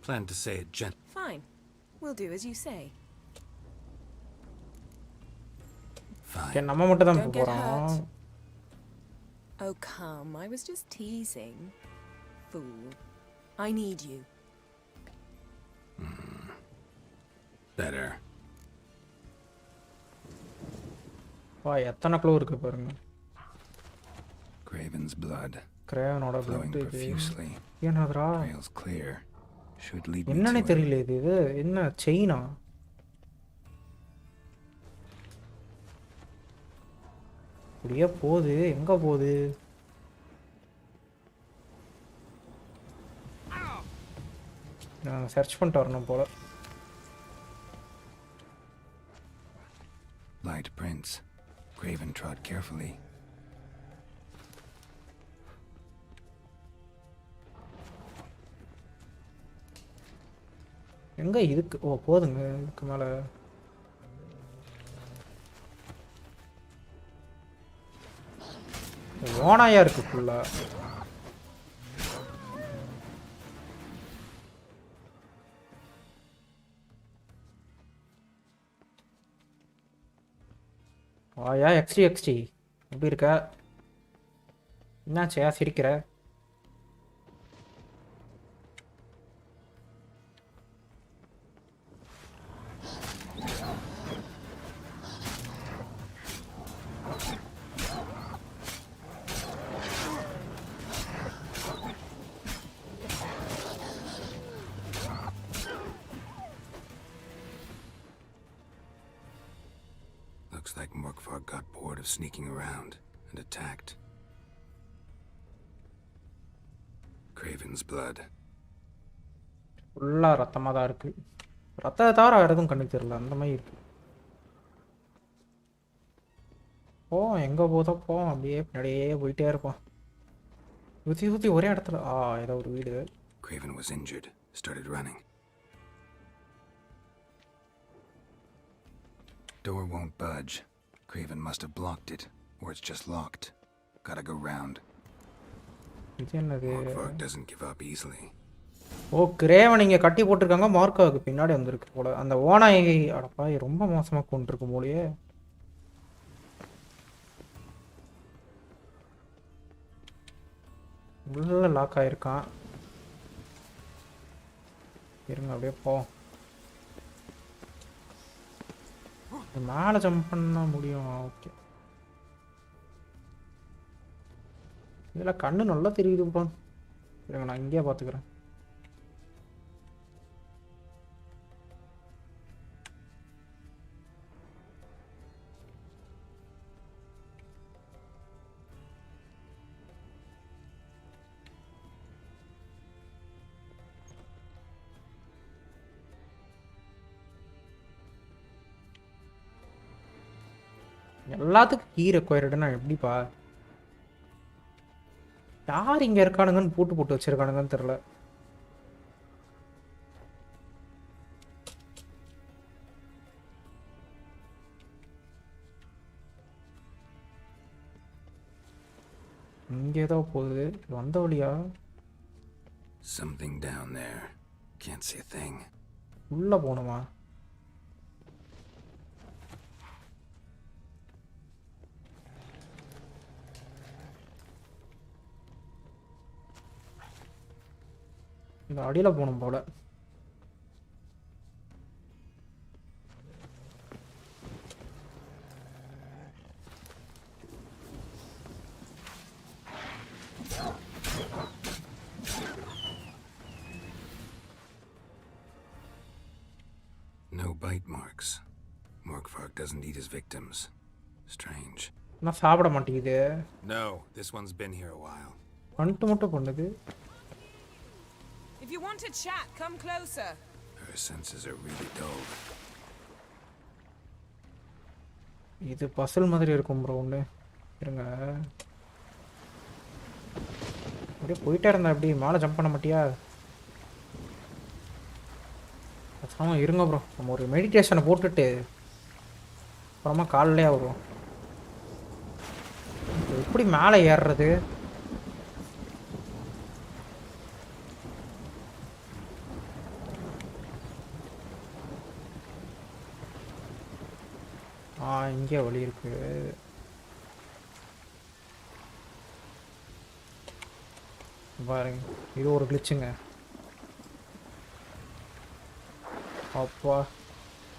Plan to say it gently. Fine. We'll do as you say. Fine. Okay, நம்ம மட்டும் தான் போறோம். Oh come, I was just teasing. Fool. I need you. Better. வா எத்தனை clue இருக்கு பாருங்க. Craven's blood. Cravenோட flowing blood profusely. என்னதுடா? Trail's clear. Should lead me என்னன்னே to தெரியல இது. என்ன செயினா? அப்படியே போகுது, எங்க போகுது? நான் சர்ச் பண்ணிட்டு வரணும் போல. light prints. Craven trod carefully. எங்க இதுக்கு ஓ போதுங்க இதுக்கு மேல. ஓனாயா இருக்கு ஃபுல்லா. வாயா எக்ஸ்டி எப்படி இருக்க? என்னாச்சா சிரிக்கிற? Looks like Morkvar got bored of sneaking around and attacked. Craven's blood. ஃபுல்லா ரத்தமா தான் இருக்கு. ரத்தத்தை தவிர வேற எதுவும் கண்ணுக்கு தெரியல, அந்த மாதிரி இருக்கு. எங்க போதோ அப்படியே பின்னாடியே போயிட்டே இருப்பான். சுத்தி ஒரே இடத்துல ஏதோ ஒரு வீடு. Craven was injured, started running. Door won't budge. Craven must have blocked it, or it's just locked. Gotta go round. இது என்னது? Morkvar doesn't give up easily. Graven இங்க கட்டி போட்டிருக்காங்க, மார்க்காவுக்கு பின்னாடி வந்திருக்கு போல. அந்த ஓனாய் அடப்பாய் ரொம்ப மோசமா கொண்டிருக்கும் போலயே. உள்ள லாக் ஆயிருக்கான். இருங்க அப்படியே மேலே ஜம்ப் பண்ண முடியும். ஓகே, இதில் கண்ணு நல்லா தெரியுதுப்பா. இருங்க, நான் இங்கேயே பார்த்துக்கிறேன். எல்லாத்துக்கும் கீ ரெக்வயர்டுன்னா எப்படிப்பா? யார் இங்கே இருக்கானுங்கன்னு போட்டு வச்சிருக்கானுங்கன்னு தெரில. இங்கே ஏதோ போகுது, வந்த வழியா? Something down there. Can't see a thing. உள்ள போகணுமா? இந்த அடியில் போகணும் போல. No bite marks. Morkvark doesn't eat his victims. Strange. நான் சாப்பிட மாட்டேங்குது. No, this one's been here a while. பண்ணிட்டு மட்டும் பண்ணுது. If you want to chat, come closer. Her senses are really dull. இது பசல் மாதிரி இருக்கும் ப்ரோ. ஒன்று இருங்க, அப்படியே போயிட்டே இருந்தா எப்படி மேலே ஜம்ப் பண்ண மாட்டியா? ஆமாம், இருங்க ப்ரோ, நம்ம ஒரு மெடிடேஷனை போட்டுட்டு அப்புறமா காலையிலே வருவோம். எப்படி மேலே ஏறுறது? இங்கே வழி இருக்கு. பாருங்க, இது ஒரு கிளிச்சுங்க. அப்பா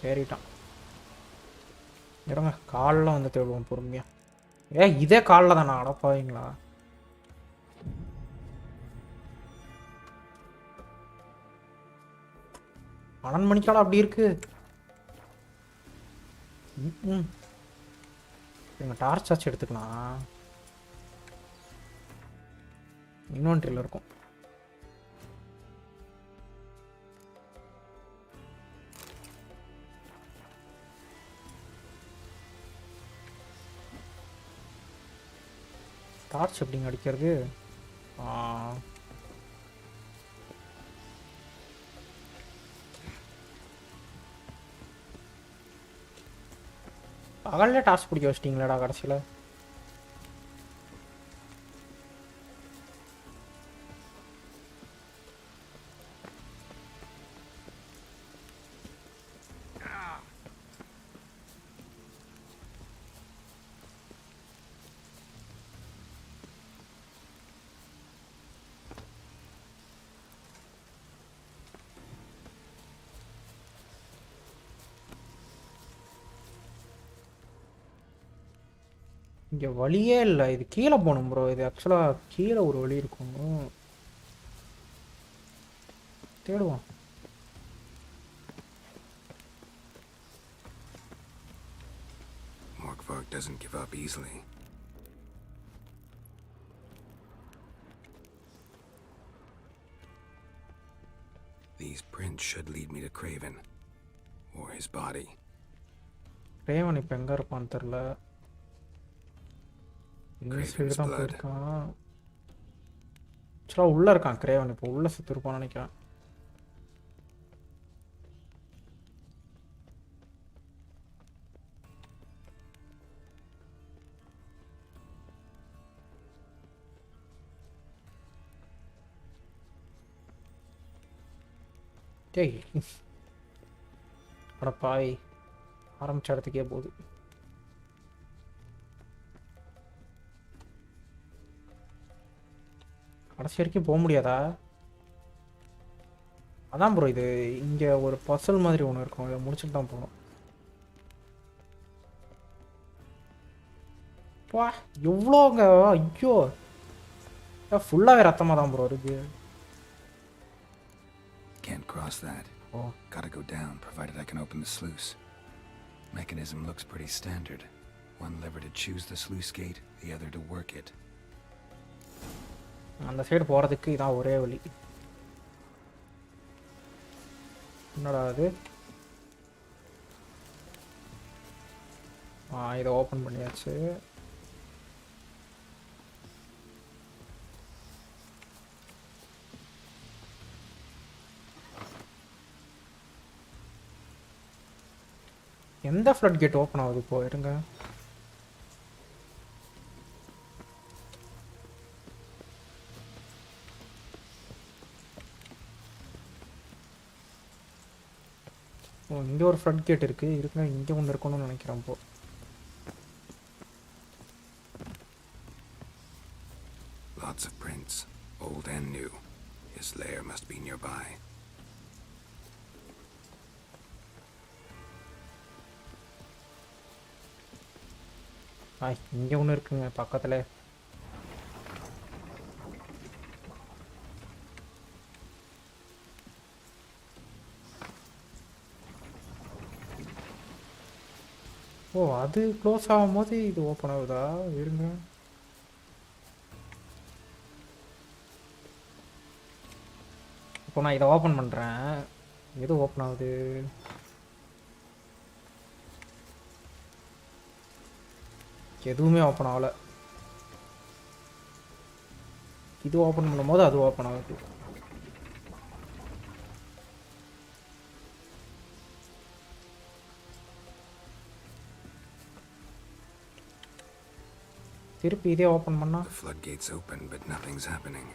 ஏறிட்டான். இருங்க, காலில் வந்து தேடுவோம் பொறுமையா. இதே காலில் தானே அடப்பாவீங்களா? மணிக்கால அப்படி இருக்கு. எங்கள் டார்ச் ஆச்சு எடுத்துக்கலாம். இன்வென்ட்ரியில் இருக்கும். டார்ச் எப்படிங்க அடிக்கிறது? பகல்ல டார்ச் பிடிக்க வச்சிட்டிங்களாடா கடைசியில்? இங்கே வழியே இல்லை. இது கீழே போகணும் ப்ரோ. இது ஆக்சுவலாக கீழே ஒரு வழி இருக்கும். தேடுவோம். Morkvark doesn't give up easily. These prints should lead me to Craven or his body. Craven இப்போ எங்கே இருப்பான்னு தெரில. தான் போயிருக்கான். ஆக்சுவலாக உள்ளே இருக்கான் கிரேவன். இப்போ உள்ளே சுற்றிருப்பான்னு நினைக்கிறேன். டேய் அடப்பாய், ஆரம்பிச்ச இடத்துக்கே போகுது. கடைசி வரைக்கும் போக முடியாதா? அதான் ப்ரோ, இது இங்கே ஒரு பசல் மாதிரி ஒன்று இருக்கும். இதை முடிச்சுட்டு தான் போகணும். பா எவ்வளோங்க ஐயோ ஃபுல்லாகவே ரத்தமாக தான் ப்ரோ இருக்கு. Can't cross that. Oh. Gotta go down, provided I can open the sluice. Mechanism looks pretty standard. One lever to choose the sluice gate, the other to work it. அந்த சைடு போகிறதுக்கு இதான் ஒரே வழி. என்னடா அது? இதை open பண்ணியாச்சு. எந்த ஃப்ளட் கேட் ஓப்பன் ஆகுது இப்போ? இருங்க. இங்கே ஒரு ஃப்ளட் கேட் இருக்குது. இருக்குங்க, இங்கே ஒன்று இருக்கணும்னு நினைக்கிறேன். இப்போ Lots of prints, old and new. His lair must be nearby. இங்கே ஒன்று இருக்குங்க பக்கத்தில். ஓ அது க்ளோஸ் ஆகும்போது இது ஓப்பன் ஆகுதா? இருங்க. இப்போ நான் இதை ஓப்பன் பண்ணுறேன். எது ஓப்பன் ஆகுது? எதுவுமே ஓப்பன் ஆகலை. இது ஓப்பன் பண்ணும்போது அது ஓப்பன் ஆகுது. திருப்பி இதே ஓப்பன் பண்ணா The floodgates open, but nothing's happening.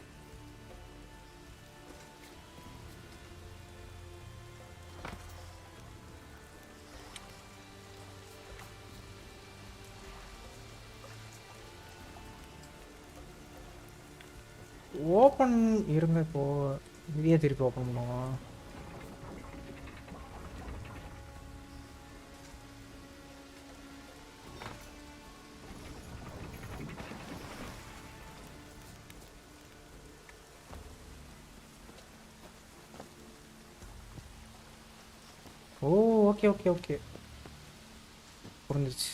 Open இருங்க. இப்போ இதையே திருப்பி ஓப்பன் பண்ணுவோம். ஓ ஓகே ஓகே ஓகே புரிஞ்சிச்சு.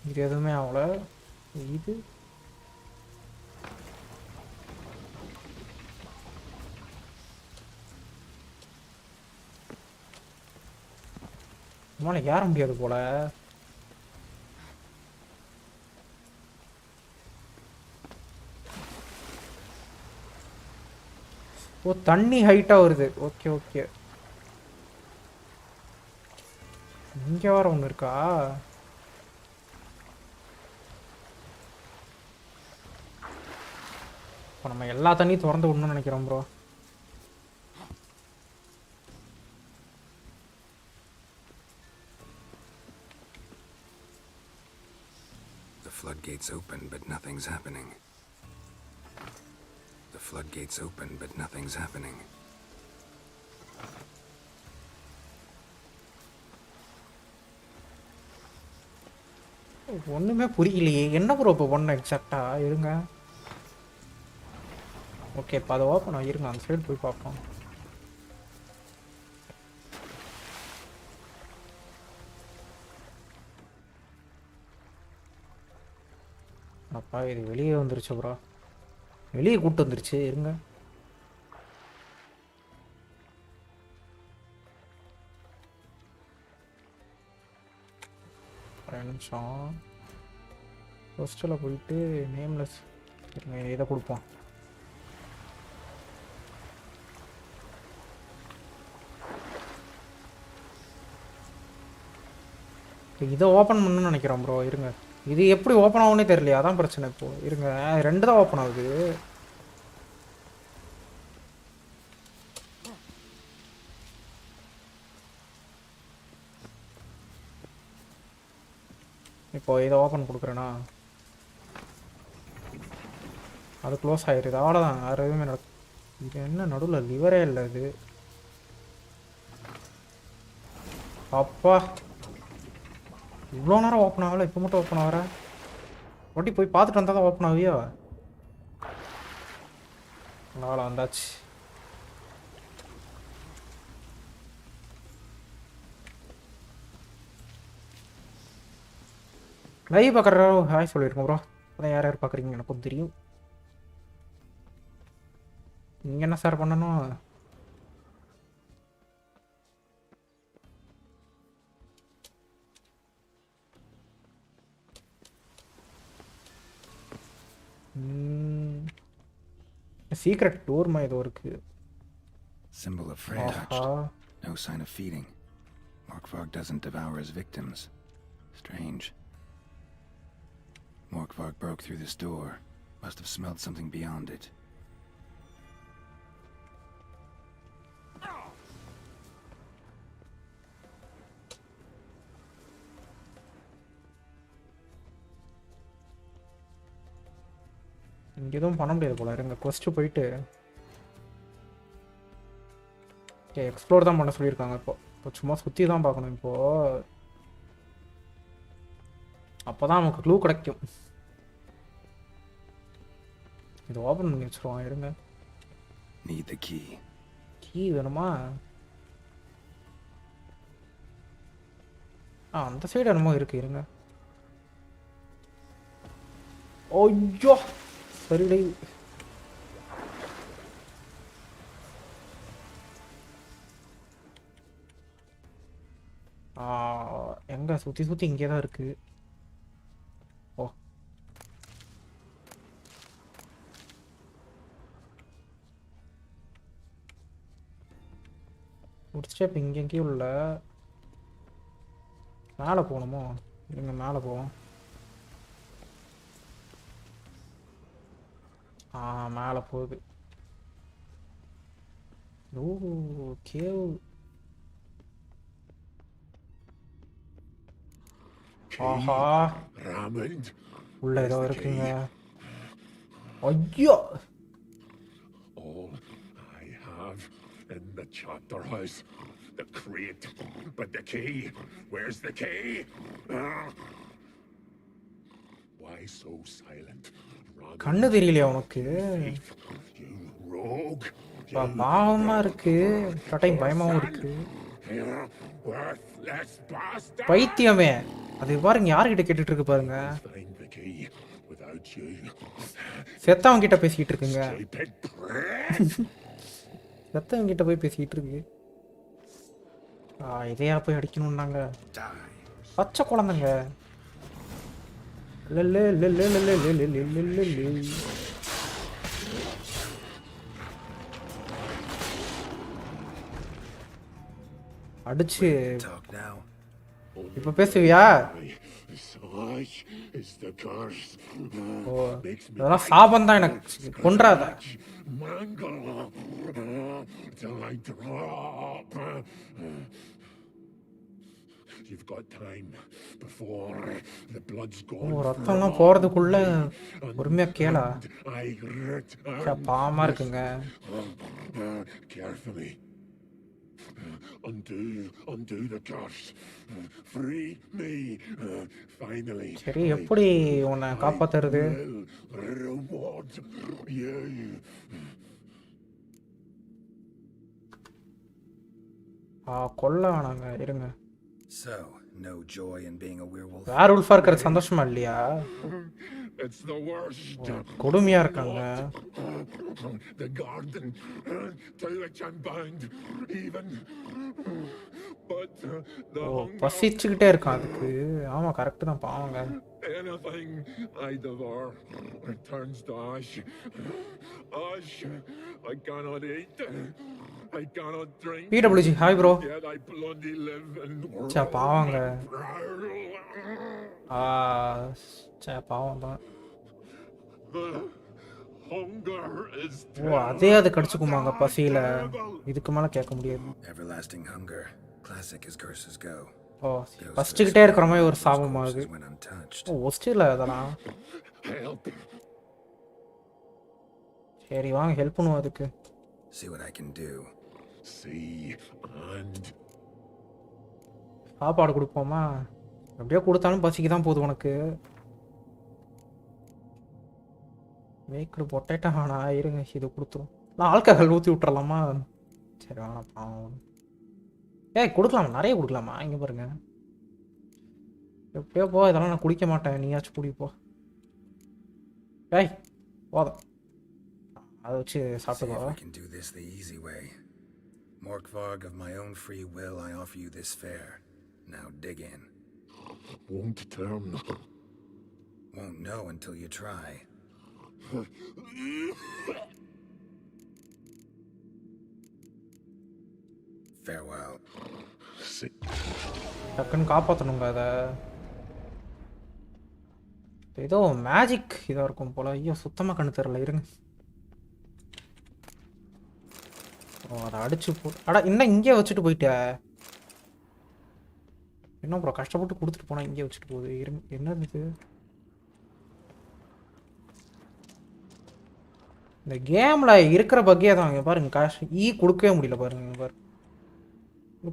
இது எதுவுமே ஆகல. இது நம்மளால ஏற முடியாது போல. ஓ தண்ணி ஹைட்டா வருது. Okay okay. இங்க வர ஒன்று இருக்கா? இப்போ நம்ம எல்லா தண்ணியும் திறந்து விடணும்னு நினைக்கிறோம் bro. The floodgates open, but nothing's happening. The floodgates open, but nothing's happening. ஒன்றுமே புரியலையே. என்ன ப்ரோ இப்போ ஒன்று எக்ஸாக்டா? இருங்க. ஓகே இப்போ அதை ஓப்பன் ஆகிருங்க. அந்த சைடு போய் பார்ப்போம். அப்பா இது வெளியே வந்துருச்சு ப்ரோ. வெளியே கூப்பிட்டு வந்துருச்சு. இருங்க. ஒரு நிமிஷம். ஹோஸ்டலில் போயிட்டு நேம்லெஸ் இதை கொடுப்போம். இதை ஓப்பன் பண்ணணும்னு நினைக்கிறோம் ப்ரோ. இருங்க. இது எப்படி ஓப்பன் ஆகும்னே தெரியலையா? அதான் பிரச்சனை. இப்போ இருங்க. ரெண்டு தான் ஓப்பன் ஆகுது. இப்போ இதை ஓப்பன் கொடுக்குறேன்னா அது க்ளோஸ் ஆகிடுது. அவ்வளோதான். வேறு எதுவுமே இது என்ன நடுவில் லிவரே இல்லை. இது அப்பா இவ்வளோ நேரம் ஓப்பன் ஆகல, இப்போ மட்டும் ஓப்பன் ஆகிற. ஒட்டி போய் பார்த்துட்டு வந்தால் தான் ஓப்பன் ஆகியோ. நாளை வந்தாச்சு. லைவ் பார்க்குற ஹாய் சொல்லியிருக்கோம் ப்ரோ. அதான் யார் யார் பார்க்குறீங்க எனக்கும் தெரியும். நீங்கள் என்ன சார் பண்ணணும்? சீக்ரெட் டோர் மாதிரி ஏதோ இருக்கு. Symbol of Freydoucht. No sign of feeding. Morkvarg doesn't devour his victims. Strange. Morkvarg broke through this door. Must have smelled something beyond it. இங்கே எதுவும் பண்ண முடியாது போல. இருங்க கொஸ்ட்டு போயிட்டு எக்ஸ்ப்ளோர் தான் பண்ண சொல்லியிருக்காங்க. இப்போ சும்மா சுற்றி தான் பார்க்கணும். இப்போது அப்போ தான் நமக்கு க்ளூ கிடைக்கும். இது ஓப்பன் பண்ணி வச்சுருவான். இருங்க. Need the key. கீ வேணுமா? அந்த சைடு என்னமோ இருக்கு. இருங்க. ஐயோ சரிடை. எங்க சுற்றி சுற்றி இங்கே தான் இருக்கு. ஓ முடிச்சுட்டு இப்போ இங்கே எங்கேயும் இல்லை. மேலே போகணுமோ? இருங்க மேலே போவோம். மேலே போகுது. ஓ கேவ். ஆஹா உள்ள ஏதோ இருக்குங்க. ஐயோ All I have in the chapter house, the crate, but the key. Where's the key? Why so silent? கண்ணு தெரியலையா உனக்கு? Rogue. பாவமா இருக்கு. டைம் பயமாவும் இருக்கு. பைத்தியமே. அது பாருங்க யாருக்கிட்ட கேட்டுட்டு இருக்கு பாருங்க. செத்தவங்க கிட்ட பேசிக்கிட்டு இருக்குங்க. செத்தவங்க கிட்ட போய் பேசிக்கிட்டு இருக்கு. இதையா போய் அடிக்கணும்னாங்க. பச்சை குழந்தைங்க. அடிச்சு இப்ப பேசுவியா? ஓ அதெல்லாம் சாபம் தான். எனக்கு கொன்றாத. You've got time before the blood's O gone. ரத்தம்லாம் போறதுக்குள்ள பொறுமையா கேளா. பாவமா இருக்குங்க. Carefully. Undo the curse. Free me. Finally. சரி எப்படி உன்னை காப்பாத்துறது? Reward you. கொல்ல வேணாங்க. இருங்க. So, no joy in being a werewolf. வேர்வல்ஃபா இருக்கிறது சந்தோஷமா இல்லையா? It's the worst. கொடுமையா இருக்காங்க. The garden to which I'm bound, even. But the பசிச்சுக்கிட்டே இருக்கான் அதுக்கு. ஆமா கரெக்ட் தான். பாவங்க. anything I devour returns to ash. Ash I cannot eat. I cannot drink. PWG hi bro. Yet I bloody live and பாவங்க. பாவம் தான். ஓ அதே அது கடிச்சுக்குமாங்க பசியில. இதுக்கு மேல கேட்க முடியாது. Everlasting hunger. Classic as curses go. ஓ பசிச்சுக்கிட்டே இருக்கிற மாதிரி ஒரு சாபமா இருக்கு. ஓ ஹாஸ்டல்ல அதெல்லாம். சரி வாங்க ஹெல்ப் பண்ணுவோம் அதுக்கு. See what I can do. See and சாப்பாடு கொடுப்போமா? எப்படியோ கொடுத்தாலும் பசிக்கு தான் போகுது உனக்கு. வேக்கடு பொட்டேட்டா வேணா, இருங்க இது கொடுத்துரும். நான் ஆல்கஹால் ஊற்றி விட்டுறலாமா? சரி வேணாப்பா. ஏய் கொடுக்கலாமா, நிறைய கொடுக்கலாமா? இங்கே பாருங்க. எப்படியோ போ, இதெல்லாம் நான் குடிக்க மாட்டேன், நீயாச்சும் குடிப்போ. ஏய் போதும், அதை வச்சு சாப்பிட்டுக்கோ. Morkvarg, of my own free will, I offer you this fare. Now dig in. Won't turn. Won't know until you try. Farewell. டக்குன்னு காப்பாற்றணுங்க அதை. ஏதோ மேஜிக் இதாக இருக்கும் போல. ஐயோ சுத்தமாக கண்ணு தெரில, இருங்க. ஓ அதை அடிச்சு அடா இன்னும் இங்கே வச்சுட்டு போயிட்ட. என்ன ப்ரோ கஷ்டப்பட்டு கொடுத்துட்டு போனால் இங்கே வச்சுட்டு போகுது. என்னது இது? இந்த கேமில் இருக்கிற பக்கே தான். இங்கே பாருங்க, காசு கொடுக்கவே முடியல பாருங்க. இங்கே பாரு,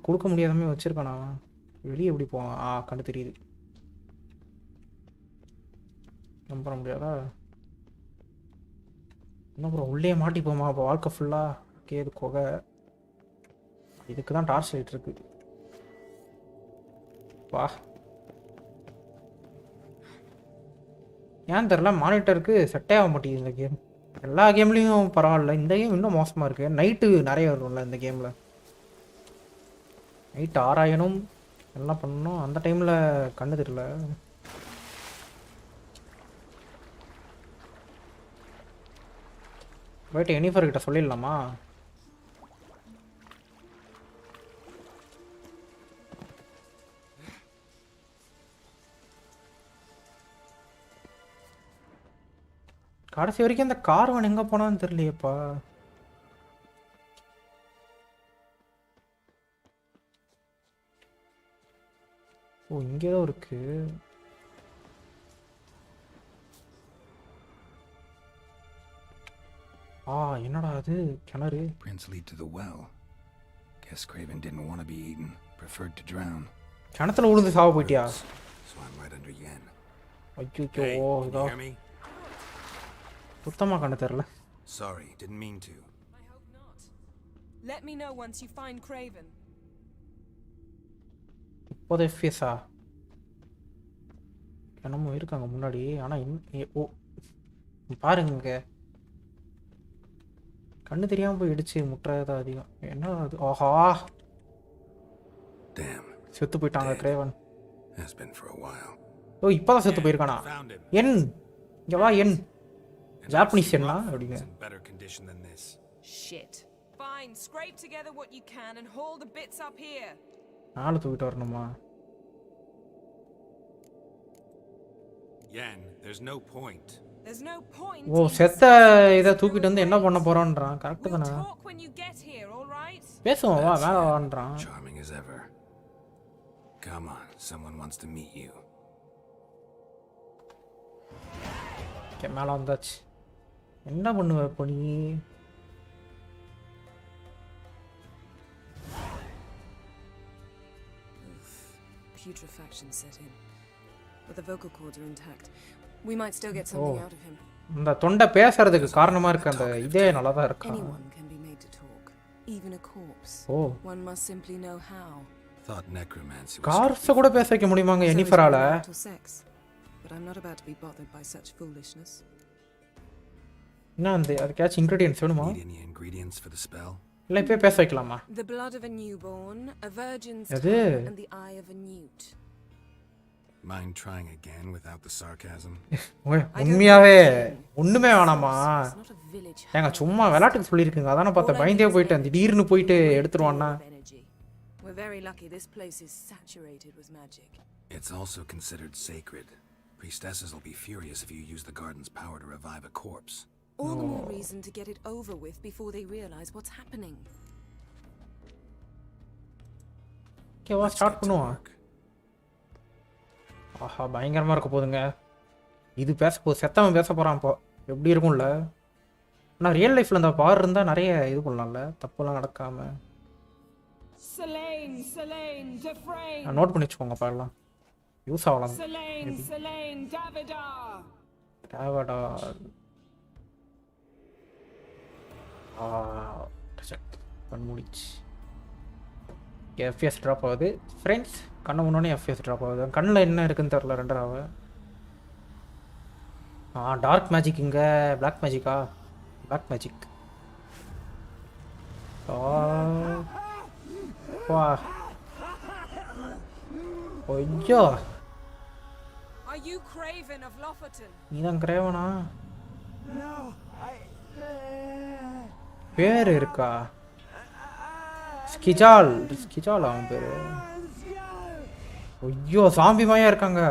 கொடுக்க முடியாதமே வச்சுருக்கானா. வெளியே எப்படி போவான்? கண்டு தெரியுது. நம்ப முடியாதா? என்ன ப்ரோ உள்ளே மாட்டிப்போமா அப்போ வாழ்க்கை ஃபுல்லாக? கேது கொகை, இதுக்கு தான் டார்ச் லைட் இருக்கு. வா, ஏன் தெரில மானிட்டருக்கு செட்டே ஆக மாட்டேங்குது இந்த கேம். எல்லா கேம்லேயும் பரவாயில்ல, இந்த கேம் இன்னும் மோசமாக இருக்குது. நைட்டு நிறைய வரும்ல இந்த கேமில். நைட்டு ஆராயணும் எல்லாம் பண்ணணும், அந்த டைமில் கண்ணு தெரியல. போயிட்டு எனிஃபர் கிட்ட சொல்லிடலாமா? கடைசி வரைக்கும் இந்த கார்வன் எங்கே போனான்னு தெரியலையேப்பா. ஓ இங்கே தான் இருக்கு. என்னடா அது கிணறு? Prince lead to the well. Guess Craven didn't want to be eaten, preferred to drown. கிணத்துல விழுந்து சாவ போயிட்டியா? So I'm right under Yen. ஐயோ இதோ சுத்தமா கண்ணு தெரியல. Sorry, didn't mean to. I hope not. Let me know once you find Craven. இப்போது எஃப்எஸ்ஆ என்னமோ இருக்காங்க முன்னாடி. ஆனால் ஓ பாருங்க, கண்ணு தெரியாமல் போய் இடிச்சு முட்டுறதான் அதிகம். என்ன அது? ஆஹா செத்து போயிட்டாங்க கிரேவன். ஓ இப்போதான் செத்து போயிருக்கானா? என் இங்கே வா, என் ஜாப்பனீஸ் என்ன அப்படின்னு. Shit. Fine, scrape together what you can and haul the bits up here. நாலு தூக்கிட்டு வரணுமா? Yen, there's no point. There's no point. ஓ செத்த இதை தூக்கிட்டு வந்து என்ன பண்ண போறான்றான். கரெக்ட் தானே? Talk when you get here, all right? பேசுவோம் வா, மேலே வான்றான். Charming as ever. Come on, someone wants to meet you. மேலே வந்தாச்சு. என்ன பண்ணுவ இப்போ நீ? Putrefaction set in, but the vocal cords are intact. We might still get something out of him. இந்த தொண்டை பேசுறதுக்கு காரணமா இருக்க அந்த இதே நல்லா தான் இருக்கு. Anyone can be made to talk, even a corpse. One must simply know how. Thought necromancy. Cars கூட பேச வைக்க முடியுமாங்க எனிஃபரால? But I'm not about to be bothered by such foolishness. என்ன அந்த அதுக்காச்சும் இன்கிரிடியன்ட்ஸ் வேணுமா? Ingredients for the spell. இல்ல இப்பவே பேச வைக்கலாமா? The blood of a newborn, a virgin's tongue, and the eye of a newt. Mind trying again without the sarcasm? உண்மையாவே ஒண்ணுமே வேணாமா? ஏங்க சும்மா விளையாட்டுக்கு சொல்லிருக்கீங்க, அதானே பார்த்தேன். பயந்தே போயிட்டேன், திடீர்னு போயிட்டு எடுத்துருவான்னா. We're very lucky this place is saturated with magic. It's also considered sacred. Priestesses will be furious if you use the garden's power to revive a corpse. All the more reason to get it over with before they realize what's happening. Okay, வா start பண்ணுவோம். ஆஹா பயங்கரமா இருக்க போதுங்க. இது செத்தவன் பேச போறான். இப்போ எப்படி இருக்கும்ல? ஆனால் ரியல் லைஃப்ல இந்த பவர் இருந்தால் நிறைய இது பண்ணலாம்ல, தப்புலாம் நடக்காம. Selene, Selene, Defrain. நோட் பண்ணி வச்சுக்கோங்கப்பா எல்லாம் யூஸ் ஆகலாம். Selene, Selene, Davidar. Davidar. Reject பண்ணிடுச்சு. எஃப்எஸ் ட்ராப் ஆகுது ஃப்ரெண்ட்ஸ். கண்ணை முன்னோடனே எஃப்எஸ் ட்ராப் ஆகுது. கண்ணில் என்ன இருக்குன்னு தெரில. ரெண்டராவை டார்க் மேஜிக் இங்கே பிளாக் மேஜிக்கா? Black magic. வா ஐயோ Are you Craven of Lofferton? நீதான் கிரேவனா? பேர் இருக்கா? ஸ்கிஜால். ஸ்கிஜால் அவன் பேரு. ஐயோ சாம்பி மாயா இருக்காங்க.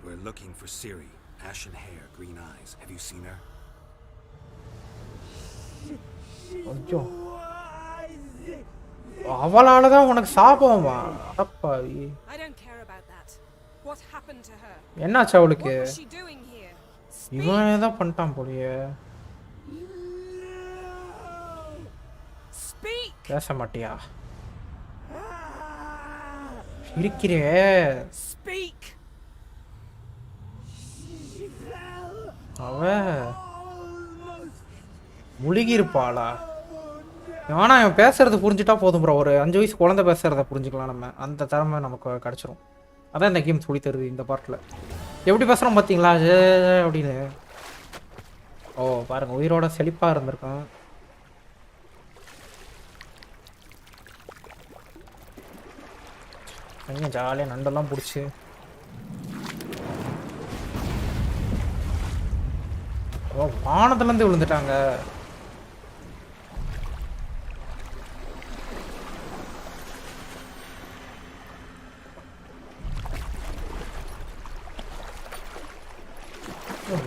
We're looking for Ciri. Ashen hair, green eyes. Have you seen her? ஐயோ அவளால தான் உனக்கு சாபமா? அடப்பாவி. I don't care about that. What happened to her? என்னாச்சு அவளுக்கு? What was she doing here? இவன் ஏதோ பண்ணிட்டான் போலியே. Speak. பேச மாட்டியா? இருக்கிறே. Speak. அவ முழுகி இருப்பாளா? ஆனா இவன் பேசுறது புரிஞ்சுட்டா போதும் ப்ரோ. ஒரு 5 வயசு குழந்தை பேசுறத புரிஞ்சுக்கலாம் நம்ம. அந்த திறமை நமக்கு கிடைச்சிரும். அதான் இந்த கேம் சொல்லி தருது இந்த பார்ட்டில். எப்படி பேசுகிறோம் பார்த்தீங்களா அப்படின்னு. ஓ பாருங்க உயிரோட செழிப்பாக இருந்திருக்கும். கொஞ்சம் ஜாலியாக நண்டெல்லாம் பிடிச்சி ஓ வானத்துலேருந்து விழுந்துட்டாங்க.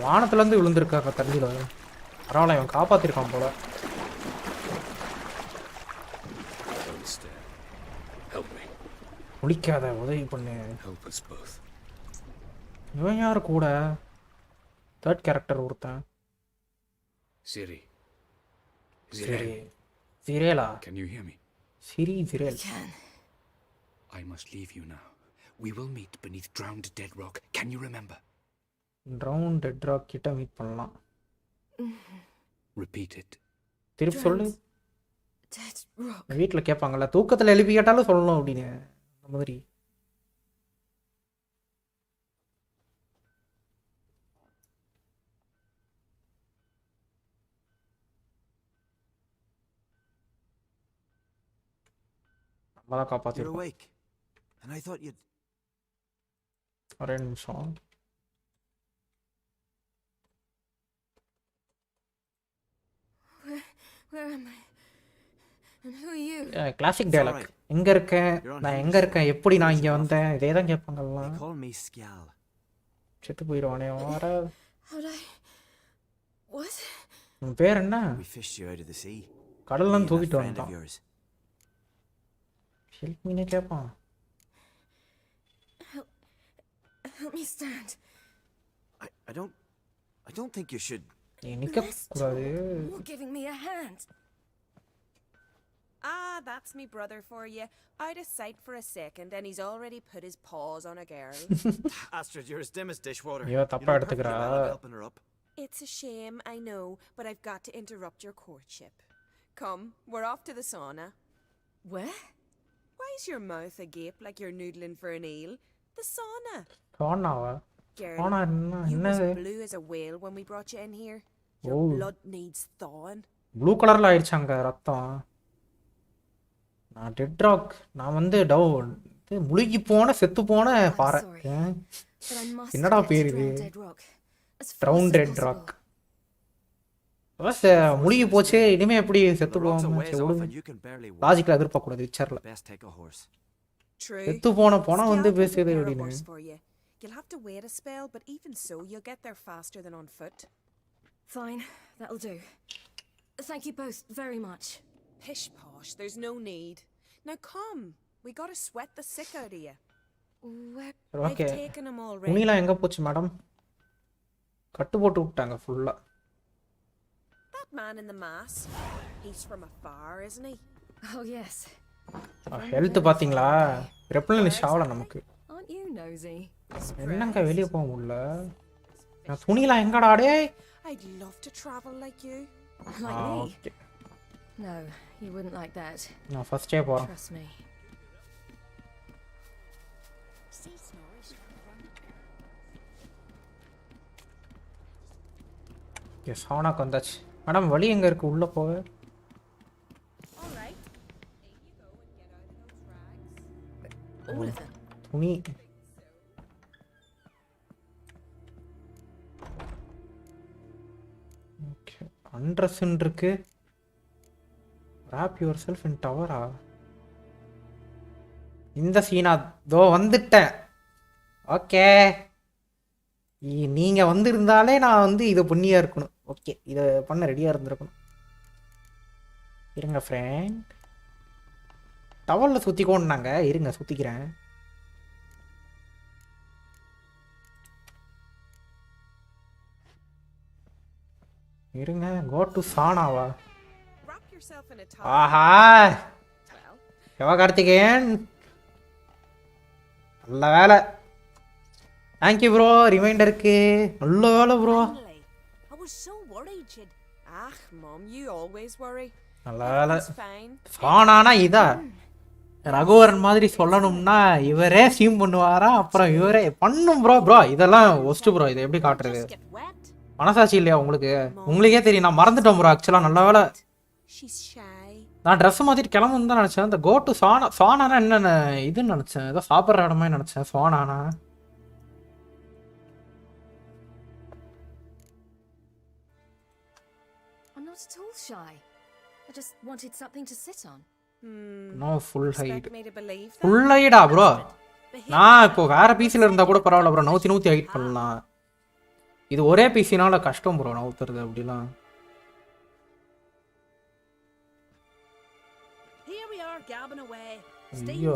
வானத்துலேருந்து விழுந்திருக்காங்க தண்ணியில். பரவாயில்ல இவன் காப்பாற்றிருக்கான் போல. முடிக்காத உதவி பண்ணு. இவன் யாரு கூட? தேர்ட் கேரக்டர் ஒருத்தன். Ciri. Ciri. Zirela. Can you hear me? Ciri Zirel. I must leave you now. We will meet beneath drowned dead rock. Can you remember? Drowned dead rock கிட்ட மீட் பண்ணலாம். Repeat it. திருப்பி சொல்லு. Dead rock. வீட்ல கேட்பாங்கல்ல தூக்கத்துல எழுப்பி கேட்டாலும் சொல்லணும் அப்படின்னு. அந்த மாதிரி. You're awake, and I thought you'd. ஒரே நிமிஷம். Where am I? And who are you? Classic dialogue. எங்க இருக்கேன்? நான் எங்க இருக்கேன்? எப்படி நான் இங்க வந்தேன்? இதே தான் கேட்பாங்கல்ல. Call me Skjal. செத்து போயிடுவானே வர. How'd I? What? உன் பேர் என்ன? We fished you out of the sea. கடல்ல இருந்து தூக்கிட்டு வந்தான். ஹெல்ப் மீனே கேட்பான். Help me stand. I don't think you should. நிக்க கூடாது. You're giving me a hand. Ah, that's me brother for you. Out of sight for a second, and he's already put his paws on a girl. Astrid, you're as dim as dishwater. Yeah, தப்பா எடுத்துக்கறா. Helping her up. It's a shame, I know, but I've got to interrupt your courtship. Come, we're off to the sauna. Where? Why's your mouth agape like you're noodling for an eel? The sauna. Saunawa? Girl, sauna you was என்னது? blue as a whale when we brought you in here. Your blood needs thawing. Blue கலர்ல ஆயிடுச்சாங்க ரத்தம். நான் dead rock. நான் வந்து down முழுகி போன செத்து போன பாறை. என்னடா பேர் இது? Drown dead rock. முழுகி போச்சு இனிமே எப்படி செத்து போவாம? லாஜிக்கலா எதிர்பார்க்க கூடாது விச்சர்ல. செத்து போன வந்து பேசுது அப்படின்னு. You'll have to wait a spell, but even so, you'll get there faster than on foot. Fine, that'll do. Thank you both very much. Pish posh, there's no need. Now come, we gotta sweat the sick out of you. Okay. I've taken them already. துணிலாம் எங்க போச்சு madam? கட்டு போட்டு விட்டாங்க ஃபுல்லா. That man in the mask. He's from afar, isn't he? Oh, yes. Health பாத்தீங்களா replenish ஆகல நமக்கு. Aren't you nosy? என்னங்க வெளிய போக முடியல. நான் துணிலாம் எங்கடா டேய்? I'd love to travel like you. Like me? Okay. No, you wouldn't like that. நான் ஃபர்ஸ்டே போறேன். Trust me. எஸ் ஹானாக்கு வந்தாச்சு. மேடம் வழி எங்க இருக்கு உள்ள போக? All of them. துணி. ஓகே அண்ட்ரஸ்ன்னு இருக்கு. wrap yourself in டவரா? இந்த சீனா தோ வந்துட்டேன். ஓகே நீங்க வந்திருந்தாலே நான் வந்து இதை பண்ணியா இருக்கணும். ஓகே இதை பண்ண ரெடியா இருந்திருக்கணும். இருங்க ஃப்ரெண்ட் டவல்ல சுத்திக்கோன்னாங்க. இருங்க சுத்திக்கிறேன். இருங்க கோ டு சானாவா? ஆஹா சிவகார்த்திகேயன் நல்ல வேலை. தேங்க்யூ ப்ரோ ரிமைண்டருக்கு. நல்ல வேலை ப்ரோ. I was so worried she'd... Mom, you always worry. நல்ல வேலை. சானானா இதா ரகுவரன் மாதிரி சொல்லணும்னா இவரே ஸ்ட்ரீம் பண்ணுவாரா? அப்புறம் இவரே பண்ணும் ப்ரோ. ப்ரோ இதெல்லாம் ஒஸ்ட் ப்ரோ. இதை எப்படி காட்டுறது? மனசாட்சி இல்லையா உங்களுக்கு? உங்களுக்கே தெரியும். நான் மறந்துட்டேன் ப்ரோ ஆக்சுவலாக. நல்ல வேலை. நான் ட்ரெஸ் மாற்றிட்டு கிளம்புன்னு தான் நினச்சேன். இந்த கோ டு சானானா என்னென்ன இதுன்னு நினச்சேன். ஏதோ சாப்பிட்ற இடமே நினச்சேன். சானானா I'm not at all shy. I just wanted something to sit on. No full height. Full ஹைடா ப்ரோ? நான் இப்போ வேற பிசியில் இருந்தால் கூட பரவாயில்ல ப்ரோ. நூற்றி ஹைட் பண்ணலாம். இது ஒரே பிசினால கஷ்டம் ப்ரோ நவுத்துறது அப்படிலாம். ஐயோ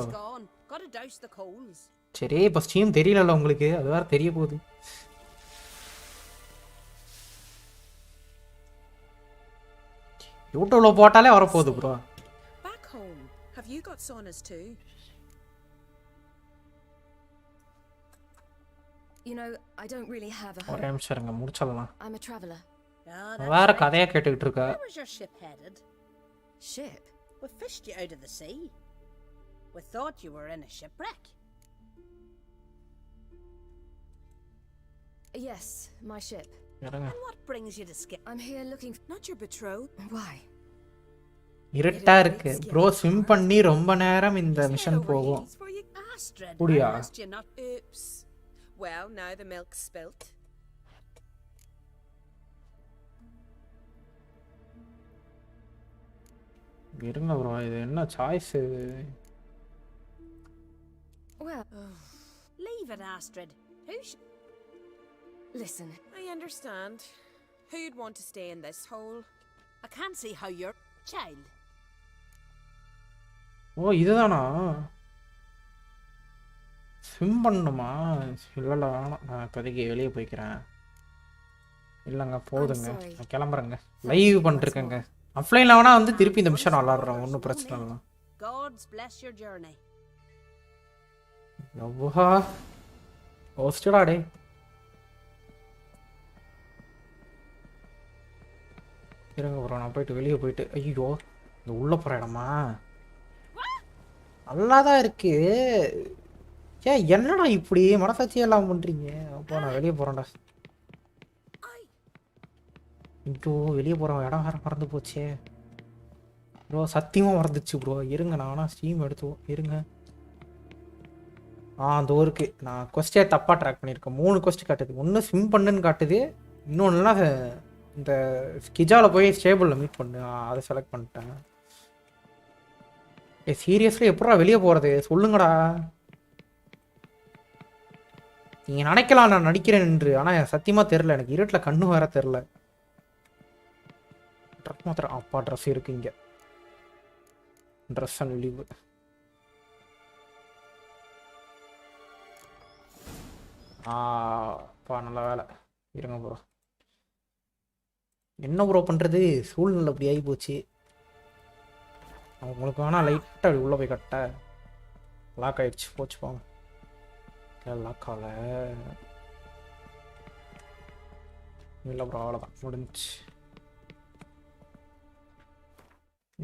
சரி இப்போ ஸ்டீம் தெரியல உங்களுக்கு. அது வேற தெரிய போகுது. யூடியூப்ல போட்டாலே வரப்போகுது bro. Have you got saunas too? You know, I don't really have a home. ஒரே நிமிஷம் இருங்க முடிச்சலாம். I'm a traveler. வேற கதையா கேட்டுக்கிட்டு இருக்க. Where was your ship headed? Ship? We fished you out of the sea. We thought you were in a shipwreck. Yes, my ship. And what brings you to skip? I'm here looking for... Not your betrothed. Why? இருட்டா இருக்கு bro. Swim பண்ணி ரொம்ப நேரம் இந்த mission போகும். புடியா? Oops. Well, now the milk's spilt. இருங்க bro இது என்ன choice? Well, leave it, Astrid. Listen. I understand. Who'd want to stay in this hole? I can't see how you're child. ஓ இதுதானா? Swim பண்ணணுமா? இல்லைல்ல வேணாம். நான் இப்போதைக்கு வெளியே போய்க்கிறேன். இல்லைங்க போதுங்க நான் கிளம்புறேங்க. லைவ் பண்ணிருக்கேங்க. ஆஃப்லைனில் வேணா வந்து திருப்பி இந்த மிஷன் விளாட்றோம். ஒன்றும் பிரச்சனை இல்லை. God's bless your journey. எவ்வளோ ஹோஸ்டடா டே. இருங்க ப்ரோ நான் போயிட்டு வெளியே போயிட்டு. ஐயோ இந்த உள்ள போகிற இடமா? நல்லா தான் இருக்கு. ஏன் என்னடா இப்படி மனசாட்சி எல்லாம் பண்ணுறீங்க? அப்போ நான் வெளியே போகிறேன்டா. ஐயோ வெளியே போகிறோம். இடம் வேறு மறந்து போச்சே ப்ரோ. சத்தியமாக மறந்துச்சு ப்ரோ. இருங்க நான் வேணா ஸ்டீம் எடுத்துவோம். இருங்க. அந்த ஊருக்கு நான் கொஸ்டே தப்பாக ட்ராக் பண்ணியிருக்கேன். 3 கொஸ்ட் காட்டுது. ஒன்று ஸ்விம் பண்ணுன்னு காட்டுது. இன்னொன்றுலாம் இந்த ஸ்கிஜாவில் போய் ஸ்டேபிளில் மீட் பண்ணு. அதை செலக்ட் பண்ணிட்டேன். சீரியஸ்லி எப்படா வெளியே போகிறது சொல்லுங்கடா. நீங்கள் நினைக்கலாம் நான் நடிக்கிறேன் என்று. ஆனால் சத்தியமாக தெரில. எனக்கு இருட்டில் கண்ணு வேற தெரில. ட்ரெஸ் மாத்திரம் அப்பா ட்ரெஸ் இருக்கு இங்கே. Dress and leave. அப்பா நல்ல வேலை. இருங்க ப்ரோ. என்ன ப்ரோ பண்ணுறது, சூழ்நிலை அப்படி ஆகி போச்சு. உங்களுக்கு வேணால் லைட்டாக அப்படி உள்ளே போய் கட்ட லாக் ஆகிடுச்சு. போச்சு போங்க. லாக் ஆகலை இல்லை ப்ரோ, அவ்வளோதான் முடிஞ்சிச்சு.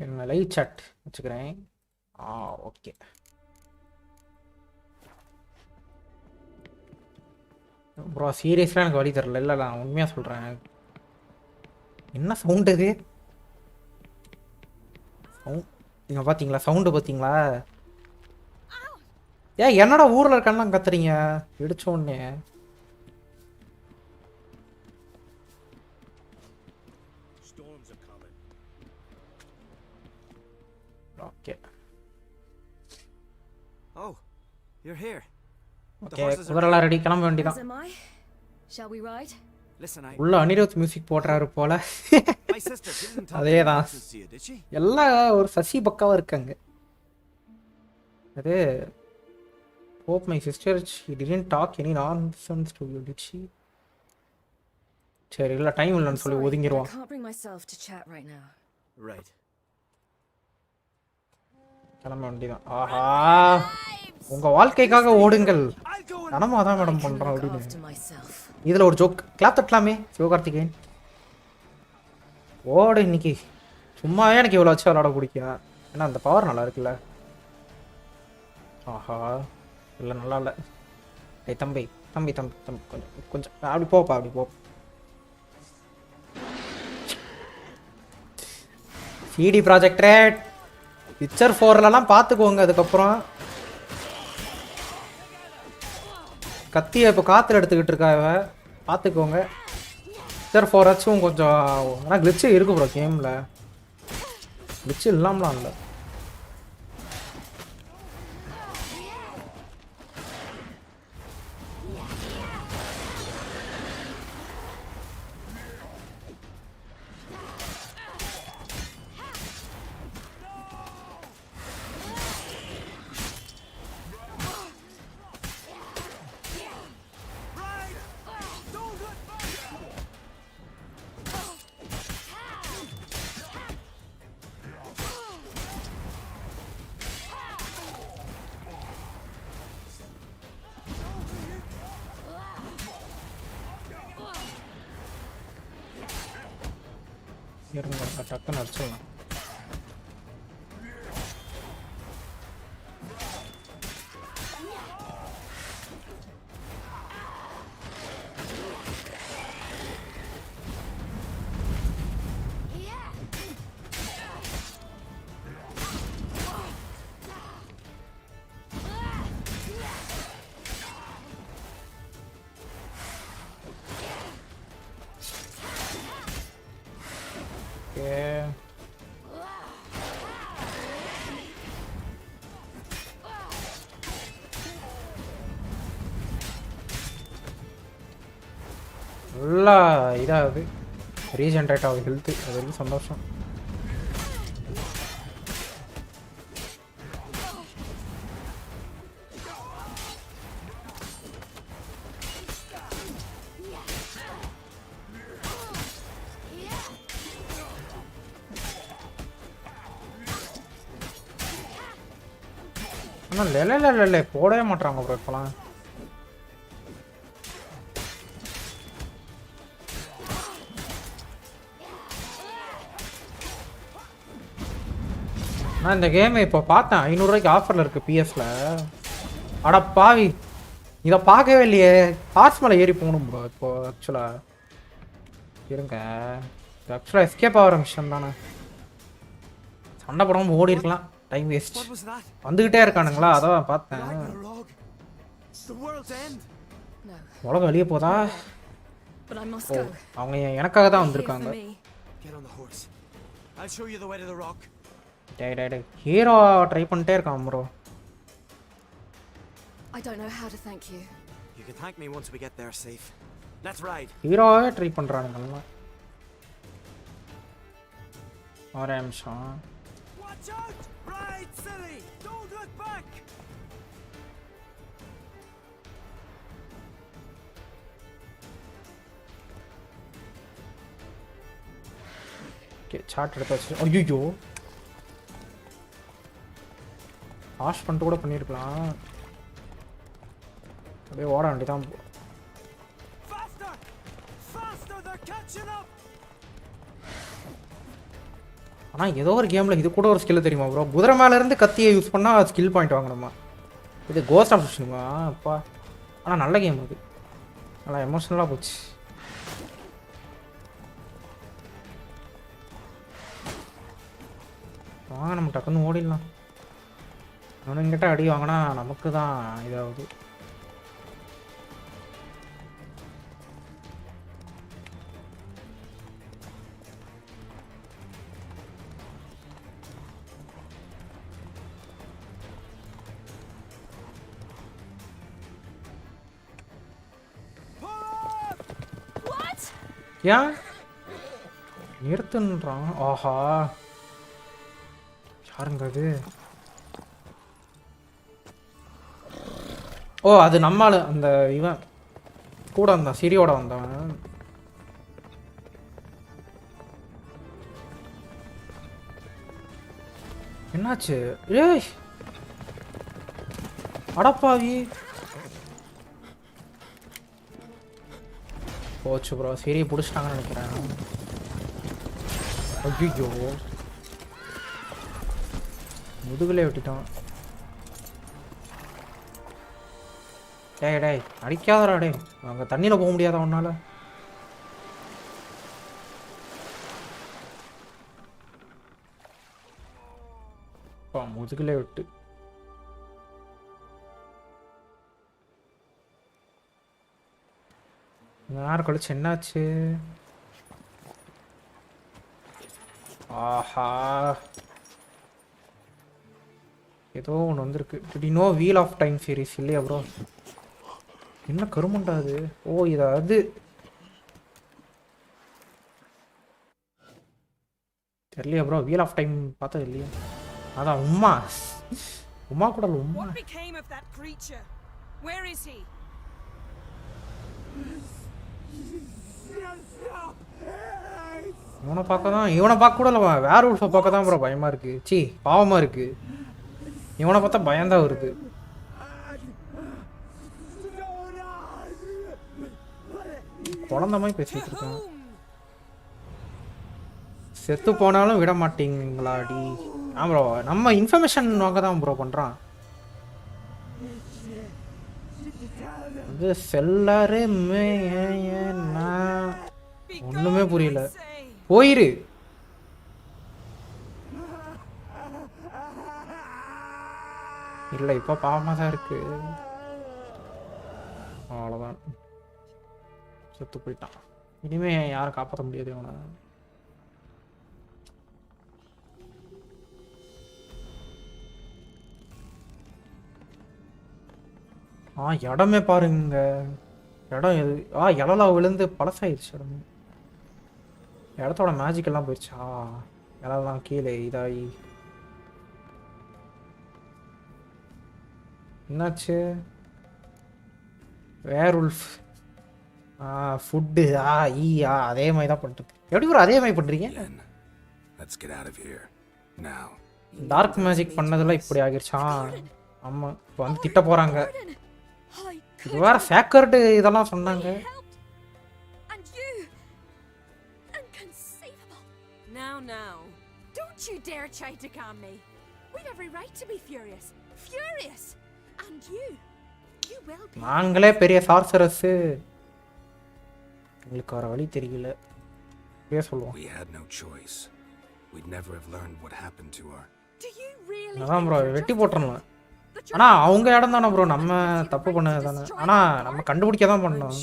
என்ன லைவ் சாட் வச்சுக்கிறேன். ஓகே. ப்ரோ சீரியஸ்லாம் எனக்கு வழி தரல. இல்லை நான் உண்மையாக சொல்கிறேன். என்ன சவுண்டு இது? நீங்கள் பார்த்தீங்களா சவுண்டு பார்த்தீங்களா? ஏன் என்னடா ஊரில் இருக்கான்னு கத்துறீங்க இடிச்ச உடனே? ஓகே ஓகே, குதிரெல்லாம் ரெடி, கிளம்ப வேண்டியதான். உள்ள அனிருத் மியூசிக் போடுறாரு போல. அதேதான், எல்லாம் ஒரு சசி பக்காவா இருக்காங்க. அது hope my sister she didn't talk any nonsense to you, did she? சரி, இல்ல டைம் இல்லைன்னு சொல்லி ஒதுங்கிடுவோம். கிளம்ப வேண்டியதான். ஆஹா, உங்க வாழ்க்கைக்காக ஓடுங்கள். நானும் அதான் மேடம் பண்றோம் அப்படின்னு. இதுல ஒரு ஜோக் கிளாப் தட்டலாமே சிவகார்த்திகேயன். ஓடு இன்னைக்கு. சும்மாவே எனக்கு இவ்வளோ வச்சு விளாட பிடிக்கும். ஏன்னா அந்த பவர் நல்லா இருக்குல்ல. ஆஹா, இல்லை நல்லா இல்லை. ஏய் தம்பி தம்பி தம்பி தம்பி கொஞ்சம் கொஞ்சம் அப்படி போப்பா, அப்படி போ. CD Projekt Red பிக்சர் 4லலாம் பார்த்துக்கோங்க. அதுக்கப்புறம் கத்தியை இப்போ காற்றுல எடுத்துக்கிட்டு இருக்கா இவ, பார்த்துக்கோங்க. பிக்சர் 4 ஆச்சும் கொஞ்சம். ஆனால் கிளிச்சு இருக்கு ப்ரோ கேமில். கிளிச்சு இல்லாமலாம் இல்லை. டக்குன்னு அடிச்சிடலாம். நல்லா இதாகுது, ரீஜென்ரேட் ஆகுது ஹெல்த்து. அது வரைக்கும் சந்தோஷம். ஆனால் இல்லை போடவே மாட்டாங்க ப்ரோ இப்போலாம். நான் இந்த கேமை இப்போ பார்த்தேன், 500 ரூபாய்க்கு ஆஃபரில் இருக்குது பிஎஸ்ல. அட பாவி, இதை பார்க்கவே இல்லையே. ஹார்ஸ் மேலே ஏறி போகணும் ப்ரோ இப்போ. ஆக்சுவலாக இருங்க, ஆக்சுவலாக எஸ்கேப் ஆகிற மிஷன் தானே. சண்டை போடாமல் ஓடி இருக்கலாம், டைம் வேஸ்ட். வந்துக்கிட்டே இருக்கானுங்களா, அதான் பார்த்தேன். உலகம் வெளியே போதா? ஓ, அவங்க எனக்காக தான் வந்திருக்காங்க. ஹீரோ ட்ரை பண்ணிட்டே இருக்கான் ப்ரோ. ஹீரோவே ட்ரை பண்றானுங்க. ஒரே நிமிஷம். ஓகே சார்ட் எடுத்தாச்சு. ஐயோ வாஷ் பண்ணிட்டு கூட பண்ணியிருக்கலாம். அப்படியே ஓட வேண்டியதான். ஆனால் ஏதோ ஒரு கேமில் இது கூட ஒரு ஸ்கில் தெரியுமா ப்ரோ? குதிரை மேலேருந்து கத்தியை யூஸ் பண்ணால் ஸ்கில் பாயிண்ட் வாங்கணுமா? இது கோஸ்ட் ஆஃப் ஃபிஷிங்கா அப்பா. ஆனால் நல்ல கேம் அது, நல்லா எமோஷ்னலாக போச்சு. வாங்க நம்ம டக்குன்னு ஓடிடலாம். அவனுங்கிட்ட அடி வாங்கினா நமக்கு தான் இதாகுது. ஏன் நிறுத்துன்றான்? ஆஹா யாருங்க அது? ஓ அது நம்மால் அந்த இவன் கூட வந்தான், சிரியோட வந்தவன். என்னாச்சு? ஏய் அடப்பாவி போச்சு ப்ரோ. சரி பிடிச்சிட்டாங்கன்னு நினைக்கிறேன். ஐயோ முதுகுலே விட்டுட்டான். டேய் டேய் அடிக்காதடா டே. அங்கே தண்ணியில் போக முடியாதா உன்னால? முதுகுலே விட்டு நேரம் கழிச்சு என்னாச்சு? ஆஹா ஏதோ ஒன்று வந்திருக்கு. திடீர்னோ வீல் ஆஃப் டைம் சீரீஸ் இல்லையா ப்ரோ? என்ன கருமண்டா அது? ஓ இது அது தெரியலையா ப்ரோ? வீல் ஆஃப் டைம் பார்த்தது இல்லையா? அதான் உமா உமா கூட உமா. இவனை பார்க்க தான், இவனை பார்க்க கூட இல்லை, வேற உல்ஃபை பார்க்க தான் ப்ரோ பயமா இருக்கு. சி பாவமா இருக்கு. இவனை பார்த்தா பயம்தான் வருது. குழந்த மாதிரி பேசிட்டு இருக்கான். செத்து போனாலும் விட மாட்டீங்களாடி? ஆ ப்ரோ நம்ம இன்ஃபர்மேஷன் வாங்க தான் ப்ரோ பண்றான். அது செல்லாரு ஒண்ணுமே புரியல. போயிரு. இல்ல இப்ப பாவமா தான் இருக்கு. அவ்வளவுதான் செத்து போயிட்டான். இனிமே யாரும் காப்பாற்ற முடியாது இவனை. இடமே பாருங்க. இடம் எது? இலலாம் விழுந்து பழசாயிடுச்சு இடம். இடத்தோட மேஜிக் எல்லாம் போயிடுச்சா? இலலாம் கீழே இதாகி என்னாச்சு? வேர் உல்ஃப் ஃபுட்டு அதே மாதிரி தான் பண்ணிட்டு. எப்படி ப்ரோ அதே மாதிரி பண்றீங்க? டார்க் மேஜிக் பண்ணதெல்லாம் இப்படி ஆகிருச்சா? ஆமா இப்போ வந்து திட்ட போறாங்க. இது வேற சேக்கர்டு இதெல்லாம் சொன்னாங்க. Now, don't you dare try to calm me. We've every right to be furious. And you will be. நாங்களே பெரிய சார்சரஸ். உங்களுக்கு வர வழி தெரியல. சொல்லுவோம். We had no choice. We'd never have learned what happened to her. Do you really? அதான் bro வெட்டி போட்டுறலாம். ஆனா அவங்க இடம் தானே ப்ரோ, நம்ம தப்பு பண்ணது தானே. ஆனா நம்ம கண்டுபிடிக்க தான் பண்ணோம்.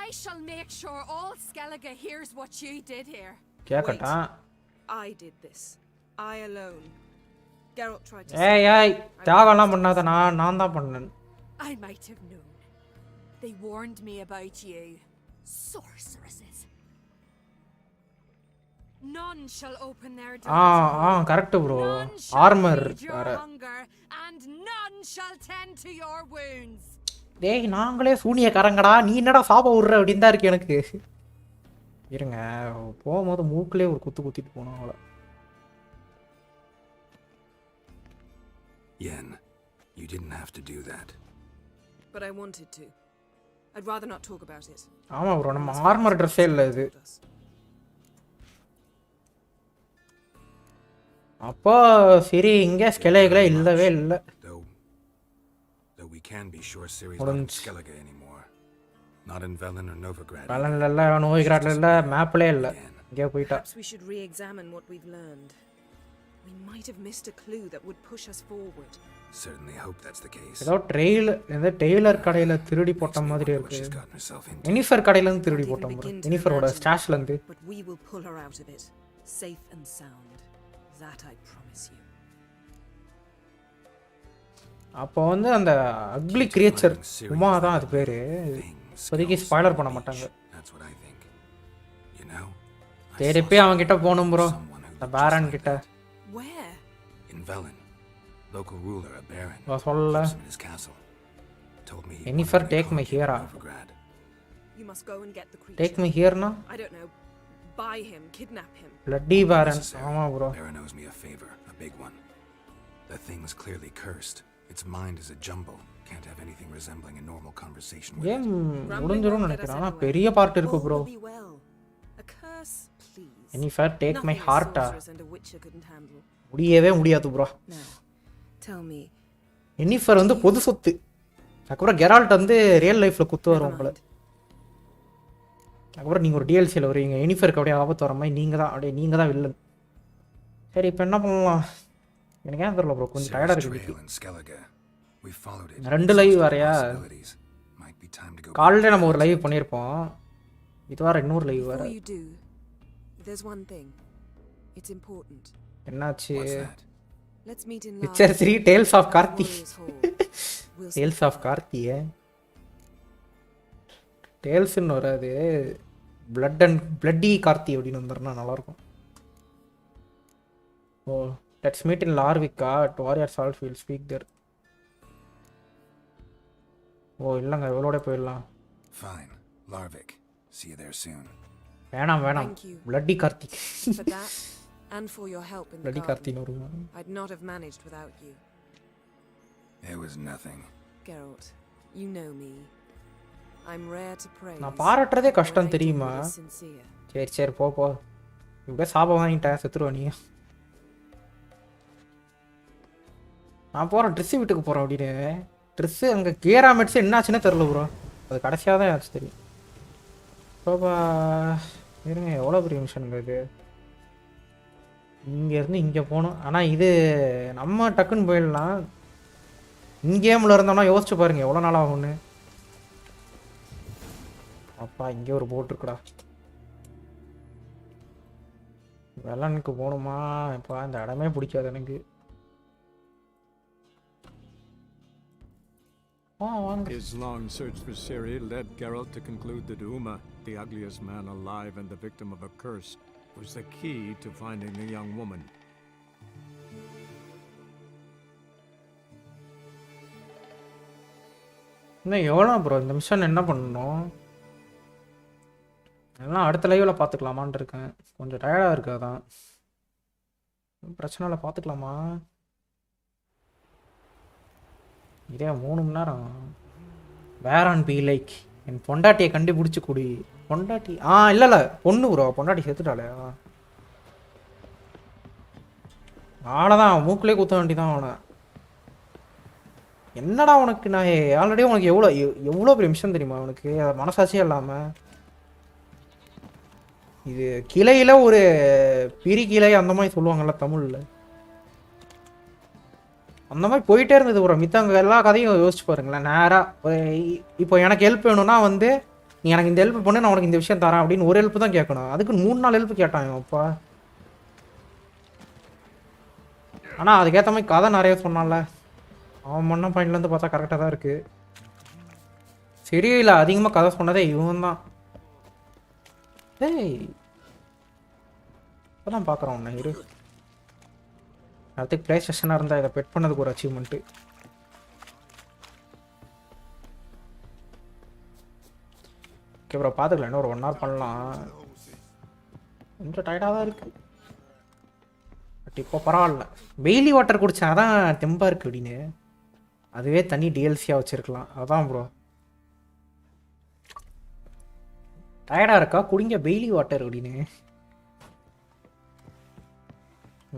I shall make sure all Skellige hears what you did here. கேக்கட்டா? I did this. I alone. Geralt tried to. ஏய் தியாகம்லாம் பண்ணாத. நான் தான் பண்ணேன். I might have known. They warned me about you. Sorceresses. None shall open their doors. Correct bro. Armour வேற. And none shall tend to your wounds. டேய் நாங்களே சூனியக்காரங்கடா, நீ என்னடா சாப விடுற அப்படின்னு தான் இருக்கு எனக்கு. இருங்க போகும்போது மூக்குலேயே ஒரு குத்து குத்திட்டு போனோம் அவ்வளோ. Yen, you didn't have to do that. But I wanted to. I'd rather not talk about it. ஆமாம் ப்ரோ, நம்ம ஆர்மர் ட்ரெஸ்ஸே இல்லை இது. அப்போ சரி இங்கே ஸ்கெலேகளே இல்லவே இல்லை. Though we can be sure Ciri's not in Skellige anymore. Not in Velen or Novigrad. Velenல இல்ல, நோவிகிராட்ல இல்ல, மேப்லே இல்ல. இங்கே போயிட்டா. Perhaps we should re-examine what we've learned. We might have missed a clue that would push us forward. Certainly hope that's the case. ஏதோ இந்த Taylor கடையில திருடி போட்ட மாதிரி இருக்கு. எனிஃபர் கடையில இருந்து திருடி போட்டோம் ப்ரோ. எனிஃபரோட ஸ்டாஷ்ல இருந்து. But we will pull her out of it, safe and sound. That I promise you. அப்போ வந்து அந்த அக்லி கிரியேச்சர் உமா தான் அது பேரு. இப்போதைக்கு ஸ்பாய்லர் பண்ண மாட்டாங்க. தேடிப்பே அவன் கிட்ட போகணும் ப்ரோ, அந்த பேரன் கிட்ட. Where? In Velen. Local ruler, a baron. சொல்லல. Told me. Jennifer, take me here. You must go and get the creature. Take me here na? I don't know. Buy him, kidnap him. Bloody baron. ஆமா bro. Baron owes me a favor, a big one. The thing's clearly cursed. Its mind is a jumble. Can't have anything resembling a normal conversation with it. முடிஞ்சிரும் நினைக்கிறேன். ஆனா பெரிய part இருக்கு bro. A curse, please. Jennifer, take my heart. handle. முடியவே முடியாது bro. Tell me. Jennifer வந்து பொது சொத்து. அதுக்கப்புறம் கெரால்ட் வந்து ரியல் லைஃப்ல குத்து வரும் போல. அதுக்கப்புறம் நீங்கள் ஒரு டிஎல்சியில் வருவீங்க. எனிஃபருக்கு அப்படியே ஆபத்து வர மாதிரி நீங்கள் தான் வில்லன். சரி இப்போ என்ன பண்ணலாம்? எனக்கு ஏன் தெரியல ப்ரோ, கொஞ்சம் டயர்டாக இருக்குது. 2 லைவ் வரையா? காலையில் நம்ம ஒரு லைவ் பண்ணியிருப்போம், இது வேறு இன்னொரு லைவ் வேறு. என்னாச்சு? Picture 3 tales of Karthi. Tales of கார்த்தியே டேல்ஸ்ன்னு வராது, பிளட்டி கார்த்தி அப்படின்னு வந்துடுறா நல்லாயிருக்கும். ஓ லெட்ஸ் மீட் இன் லார்விக்கா at warrior salt field speak there. ஓ இல்லைங்க, இவளோட போயிடலாம். வேணாம் bloody Karthi. And for your help in the bloody garden. Karthi, I'd not have managed without you. It was nothing. Geralt, you know me. I'm rare to praise. நான் பாராட்டுறதே கஷ்டம் தெரியுமா? சரி போ இப்படியே சாபம் வாங்கிட்டேன், செத்துருவா நீ. நான் போகிறேன் ட்ரெஸ்ஸு வீட்டுக்கு போகிறேன் அப்படின்னு. ட்ரெஸ்ஸு அங்கே கேராமெட்ஸு என்னாச்சுன்னே தெரில ப்ரோ, அது கடைசியாக தான் ஆச்சு தெரியும். ப்ரோபா இருங்க, எவ்வளோ பெரிய மிஷனுங்க இது. இங்கேருந்து இங்கே போகணும். ஆனால் இது நம்ம டக்குன்னு போயிடலாம். இங்கேமில் இருந்தோம்னா யோசிச்சு பாருங்க எவ்வளோ நாள் ஆகும்னு. அப்பா இங்கே ஒரு போட் இருக்குடா. வெள்ளனுக்கு போகணுமா? இப்போ இந்த இடமே பிடிக்காது எனக்கு. His long search for Ciri led Geralt to conclude that Uma, the ugliest man alive and the victim of a curse, was the key to finding the young woman. இன்னும் எவ்வளோ ப்ரோ இந்த மிஷன் என்ன பண்ணணும்? எல்லாம் அடுத்த லைவில் பார்த்துக்கலாமான் இருக்கேன். கொஞ்சம் டயர்டாக இருக்கு, அதான் பிரச்சனை இல்லை, பார்த்துக்கலாமா? இதே 3 மணி நேரம். வேர் ஆன் பி லைக் என் பொண்டாட்டியை கண்டுபிடிச்சி கூடி. பொண்டாட்டி இல்லை பொண்ணு ப்ரோ, பொண்டாட்டி செத்துட்டாளே. ஆளைதான் மூக்கிலே குத்த வேண்டிதான் அவனை. என்னடா உனக்கு நான் ஆல்ரெடி உனக்கு எவ்வளோ பெரிய மிஷன் தெரியுமா உனக்கு? அதை மனசாட்சியே இல்லாமல் இது கிளையில் ஒரு பிரி கிளை அந்த மாதிரி சொல்லுவாங்கள்ல தமிழில், அந்த மாதிரி போயிட்டே இருந்தது ப்ரோ. மித்தவங்க எல்லா கதையும் யோசிச்சு பாருங்களேன். நேராக இப்போ எனக்கு ஹெல்ப் வேணும்னா வந்து நீ எனக்கு இந்த ஹெல்ப் பண்ணு, நான் உனக்கு இந்த விஷயம் தரேன் அப்படின்னு ஒரு ஹெல்ப் தான் கேட்கணும். அதுக்கு 3-4 ஹெல்ப் கேட்டான் அப்பா. ஆனால் அதுக்கேற்ற மாதிரி கதை நிறைய சொன்னான்ல, அவன் மண்ண பாயிண்ட்லேருந்து பார்த்தா கரெக்டாக தான் இருக்குது. சரியில்லை, அதிகமாக கதை சொன்னதே இவன் தான். ஏய் இப்போதான் பார்க்குறான் உன்னை இரு. அதுக்கு ப்ளே ஸ்டேஷனாக இருந்தால் இதை பெட் பண்ணதுக்கு ஒரு அச்சீவ்மெண்ட்டு. ஓகே ப்ரோ பார்த்துக்கலாம், இன்னும் ஒரு 1 hour பண்ணலாம். கொஞ்சம் டயர்டாக தான் இருக்குது. பட் இப்போ பரவாயில்ல. பெய்லி வாட்டர் குடித்தா தான் தெம்பாக இருக்குது அப்படின்னு. அதுவே தண்ணி டிஎல்சியாக வச்சுருக்கலாம். அதான் ப்ரோ. டயர்டாக இருக்கா குடிங்க பெய்லி வாட்டர் அப்படின்னு.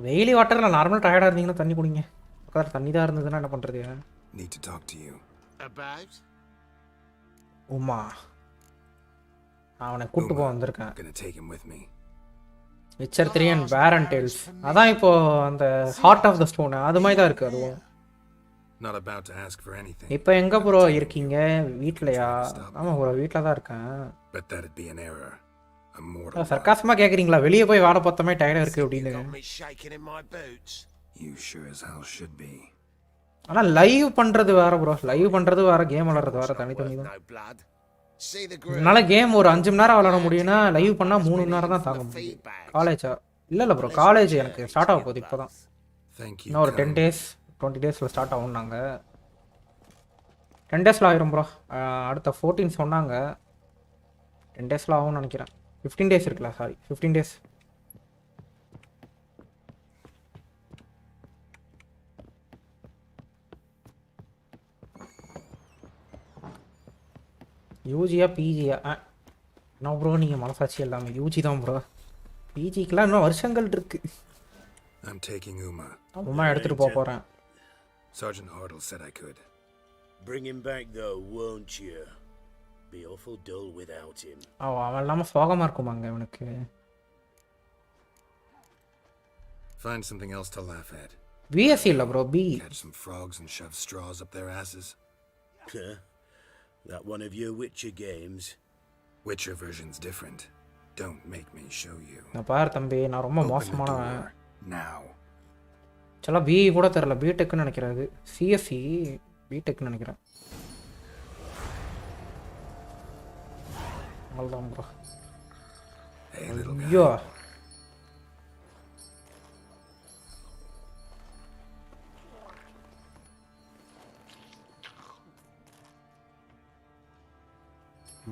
வெயிலி வாட்டரில் நார்மலாக டயர்டாக இருந்தீங்கன்னா தண்ணி குடிங்க. பக்கத்தில் தண்ணி தான் இருந்ததுன்னா என்ன பண்ணுறது? Need to talk to you. About? Uma அவனை கூட்டு போக வந்திருக்கேன். Gonna take him with me. Witcher 3 and பேரன் டேல்ஸ். அதான் இப்போ அந்த ஹார்ட் ஆஃப் த ஸ்டோன் அது மாதிரி தான் இருக்குது அதுவும். Not about to ask for anything. இப்போ எங்கே ப்ரோ இருக்கீங்க? வீட்லையா? ஆமாம் ப்ரோ வீட்டில் தான் இருக்கேன். But that'd be an error. A mortal. சர்க்காசமாக கேட்குறீங்களா? வெளியே போய் வாட பார்த்தோமே டயர்டாக இருக்குது அப்படின்னு. You sure as hell should be. ஆனால் லைவ் பண்ணுறது வேறு ப்ரோ. லைவ் பண்ணுறது வேறு, கேம் விளாட்றது வேறு, தனித்தனி தான். என்னால் கேம் ஒரு 5 மணி நேரம் விளாட முடியும்னா லைவ் பண்ணால் 3 மணி நேரம் தான் தாங்க முடியும். காலேஜா? இல்லை ப்ரோ, காலேஜ் எனக்கு ஸ்டார்ட் ஆக போகுது இப்போ தான். இன்னும் ஒரு 10 days 20 days ஸ்டார்ட் ஆகும். நாங்கள் 10 days ஆகிரும் ப்ரோ. அடுத்த 14 சொன்னாங்க. 10 days ஆகும்னு நினைக்கிறேன். 15 days இருக்குல்ல, சாரி 15 days. யூஜியா பிஜியா? என்ன ப்ரோ நீங்கள் மனசாட்சி எல்லாமே யூஜி தான் ப்ரோ. பிஜிக்கெலாம் இன்னும் வருஷங்கள் இருக்கு. I'm taking Uma. உமா எடுத்துகிட்டு போக போகிறேன். Sergeant Hartle said I could. Bring him back though, won't you? Be awful dull without him. அவன் இல்லாமல் சோகமாக இருக்குமாங்க இவனுக்கு. Find something else to laugh at. BSc இல்லை bro, B. Catch some frogs and shove straws up their asses. That one of your Witcher games? Witcher version's different. Don't make me show you. நான் பாரு தம்பி, நான் ரொம்ப மோசமானவன். Now. சில B கூட தெரில, பிடெக்னு நினைக்கிறது. சிஎஸ்சி பிடெக்னு நினைக்கிறேன். அவ்வளோதான் ப்ரோ. ஐயோ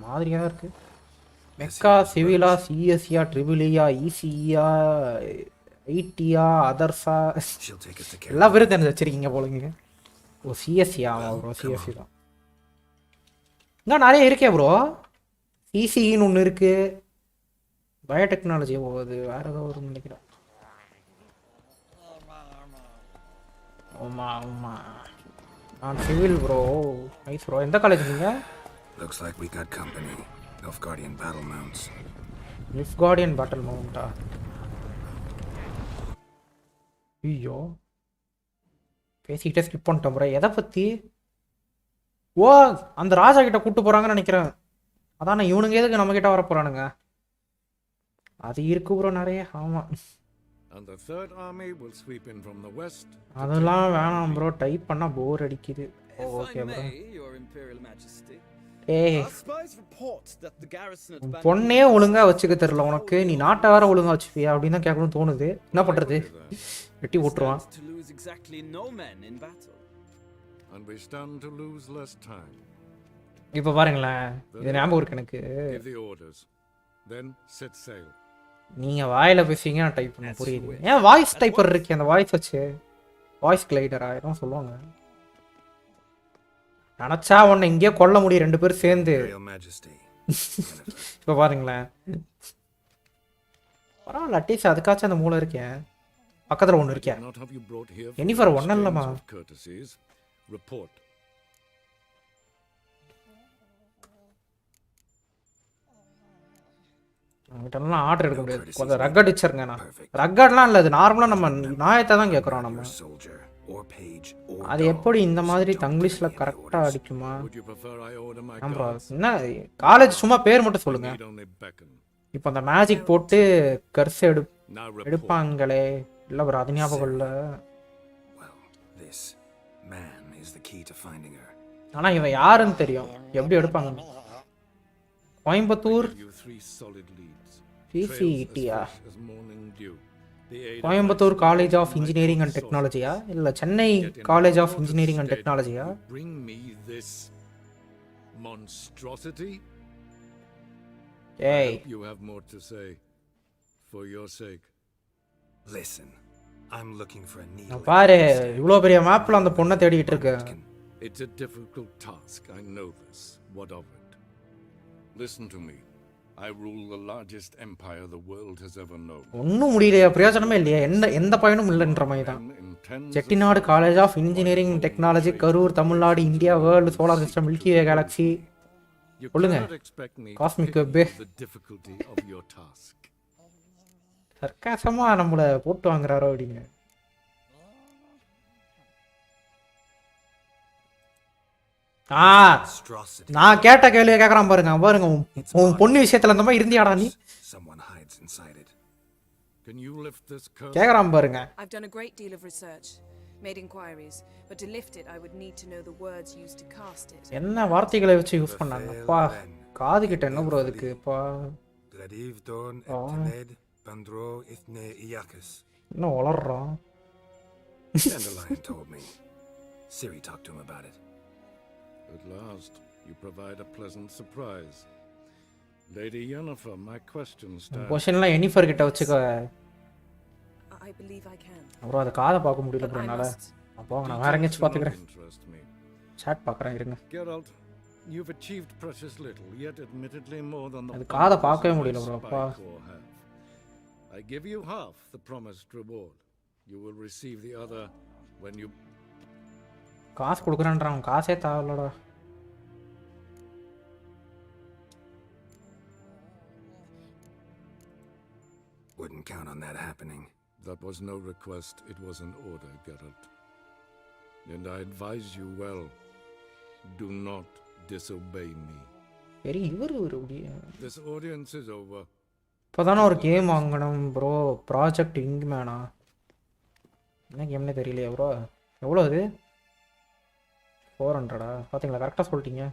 மாதிரியாக தான் இருக்குது. மெக்கா, சிவிலா, சிஎஸ்சியா, ட்ரிபிளியா, இசியா, ஐடியா, அதர்ஸா எல்லா பேரும் தெரிஞ்சு வச்சிருக்கீங்க போலங்க. ஓ சிஎஸ்சியா? ஆமாம் ப்ரோ சிஎஸ்சி தான். இன்னும் நிறைய இருக்கே ப்ரோ. இசின்னு ஒன்று இருக்குது. பயோடெக்னாலஜி போகுது, வேறு ஏதோ வரும்னு நினைக்கிறேன். ஆமாம் ஆமாம். நான் சிவில் ப்ரோ. Nice bro. எந்த காலேஜ் நீங்கள்? Looks like we got company. Nilfgaardian battle mounts. Nilfgaardian battle mount. ஐயோ பேசிக்கிட்டே ஸ்கிப் பண்ணிட்டோம் ப்ரோ. எதை பற்றி? ஓ அந்த ராஜா கிட்ட கூப்பிட்டு போகிறாங்கன்னு நினைக்கிறேன். அதான் இவனுங்க எதுக்கு நம்மக்கிட்ட வர போகிறானுங்க? அது இருக்கு ப்ரோ நிறைய. ஆமாம். And the third army will sweep in from the west. அதெல்லாம் வேணாம் ப்ரோ, டைப் பண்ணால் போர் அடிக்குது. Okay bro. ஏய் பொண்ணே ஒழுங்காக வச்சுக்க தெரில உனக்கு. நீ நாட்டை வேற ஒழுங்காக வச்சுப்பியா அப்படின்னு தான் கேட்கணும்னு தோணுது. என்ன பண்ணுறது? வெட்டி விட்டுருவான். And we stand to lose less time. இப்போ பாருங்களேன், இது ஞாபகம் இருக்கு எனக்கு. Give the orders. Then set sail. நீங்கள் வாயில் பேசுவீங்க, நான் டைப் பண்ண புரியுது. ஏன் வாய்ஸ் டைப்பர் இருக்கு, அந்த வாய்ஸ் வச்சு வாய்ஸ் கிளைடரா எதுவும் சொல்லுவாங்க. நினச்சா உன்னை இங்கேயே கொல்ல முடியும் 2 பேரும் சேர்ந்து. இப்போ பாருங்களேன் பரவாயில்ல, அட்லீஸ்ட் அதுக்காச்சும் அந்த மூளை இருக்கேன். பக்கத்தில் ஒன்று இருக்கேன். எனிஃபர் ஒன்றும் இல்லைம்மா. அவங்ககிட்டலாம் ஆர்டர் எடுக்க முடியாது. கொஞ்சம் ரக்கட் வச்சிருங்க. நான் ரக்கட்லாம் இல்லை, அது நார்மலாக நம்ம நாயத்தை தான் கேட்குறோம். நம்ம அது எப்படி இந்த மாதிரி தங்கிலீஷில் கரெக்டாக அடிக்குமா? அப்புறம் என்ன காலேஜ் சும்மா பேர் மட்டும் சொல்லுங்க. இப்போ அந்த மேஜிக் போட்டு கர்ஸ் எடுப்பாங்களே, இல்லை ப்ரோ அது ஞாபகம் இல்லை. ஆனால் இவன் யாருன்னு தெரியும், எப்படி எடுப்பாங்க. கோயம்புத்தூர் பிசிஇடியா? Coimbatore college of engineering and டெக்னாலஜியா இல்லை Chennai college of engineering and டெக்னாலஜியா? ஏய் for your sake. Listen, I'm looking for a needle. பாரு இவ்ளோ பெரிய மேப்ல அந்த பொண்ணை தேடிட்டு இருக்கு. It's a difficult task, I know this. What of it? Listen to me. I rule the largest empire the world has ever known. ஒண்ணும் முடியலையா, பிரயோஜனமே இல்லையா, எந்த பயனும் இல்லைன்ற மாதிரி தான். Chettinad college of engineering technology, Karur, Tamil Nadu, India, world, solar system, milky way galaxy. சொல்லுங்க காஸ்மிக் வெப். சர்க்காசமா நம்மள போட்டு வாங்குறாரோ அப்படிங்க. நான் கேட்ட கேள்வியை கேட்கறான் பாருங்க. பாருங்க உன் பொண்ணு விஷயத்துல அந்த மாதிரி இருந்தியாடா நீ? கேட்கறான் பாருங்க. I've done a great deal of research, made inquiries, but to lift it I would need to know the words used to cast it. என்ன வார்த்தைகளை வச்சு யூஸ் பண்ணாங்க? அப்பா காது கிட்ட என்ன ப்ரோ அதுக்கு? அப்பா என்ன வளர்றான்? Dandelion told me. Siri talked to him about it. At last, you provide a pleasant surprise. Lady Yennefer, my question stands. क्वेश्चनला Yennefer கிட்ட வச்சுக்க. I believe I can. bro அத காதை பார்க்க முடியல bro என்னால. அப்போ நான் வேற எங்கேயாச்சு பாத்துக்கறேன். சாட் பார்க்கறேன் இருங்க. Geralt, you've achieved precious little, yet admittedly more than the. அது காதை பார்க்கவே முடியல bro அப்பா. I give you half the promised reward. You will receive the other when you. காசு கொடுக்குறான்றான், காசே தேவையில்லடா. Wouldn't count on that happening. That was no request, it was an order, Geralt. And I advise you well, do not disobey me. very This audience is over. இப்போதானே ஒரு game வாங்கணும் bro. Project இங்க்மேனா என்ன கேம்னே தெரியலையா bro? எவ்வளோ அது? 400 பார்த்தீங்களா? கரெக்டாக சொல்லிட்டீங்க.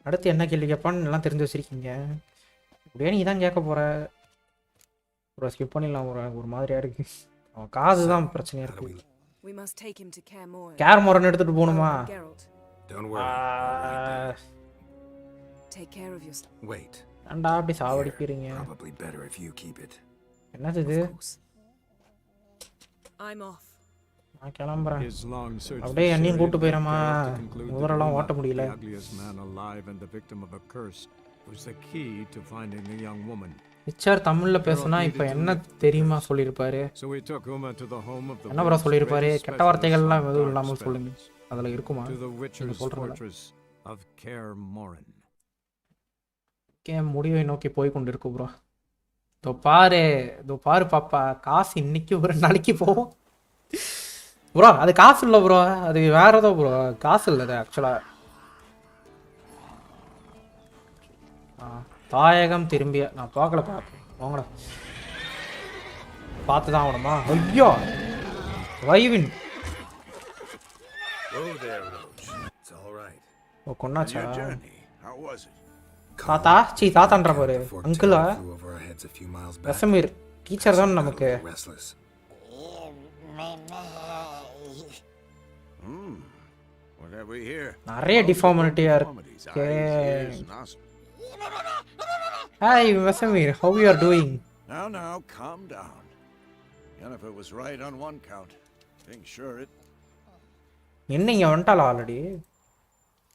அடுத்து என்ன கேள்வி கேட்பான்னு எல்லாம் தெரிஞ்சு வச்சிருக்கீங்க. அப்படியே நீ தான் கேட்க போகிற ப்ரோ. ஸ்கிப் பண்ணிடலாம் ப்ரோ, ஒரு மாதிரியாக இருக்கு. அவன் காது தான் பிரச்சனையாக இருக்கு. கேர் மோரன் எடுத்துகிட்டு போகணுமா? Wait. ஏன்டா அப்படி சாவடிக்கிறீங்க? என்னது இது? நான் கிளம்புறேன். அப்படியே என்னையும் கூட்டு போயிடமா? முதரெல்லாம் ஓட்ட முடியல. பிக்சர் தமிழ்ல பேசுனா இப்போ என்ன தெரியுமா சொல்லியிருப்பாரு? என்ன ப்ரோ சொல்லியிருப்பாரு? கெட்ட வார்த்தைகள்லாம் எதுவும் இல்லாமல் சொல்லுங்க, அதில் இருக்குமா சொல்கிறேன். முடிவை நோக்கி போய் கொண்டு இருக்கு ப்ரோ. இதோ பாரு பாப்பா, காசு இன்னைக்கு ஒரு நாளைக்கு போகும் ப்ரோ. அது காசு இல்லை ப்ரோ, அது வேற ஏதோ ப்ரோ. காசு இல்லை அது ஆக்சுவலா. தாயகம் திரும்பிய நான் பார்க்கல. வாங்கடா, பார்த்து தான் ஆகணுமா? ஐயோ வைவின் ஓ கொன்னாச்சா? தாத்தா தாத்தான்ற பாரு அங்கிளா? ரசமீர் டீச்சர் தான் நமக்கு. நிறைய டிஃபார்மிட்டியா இருக்கு. Hi Vesemir, how you are doing? Now, calm down. Yennefer was right on one count. Being sure it. என்னங்க வந்துட்டாளா already?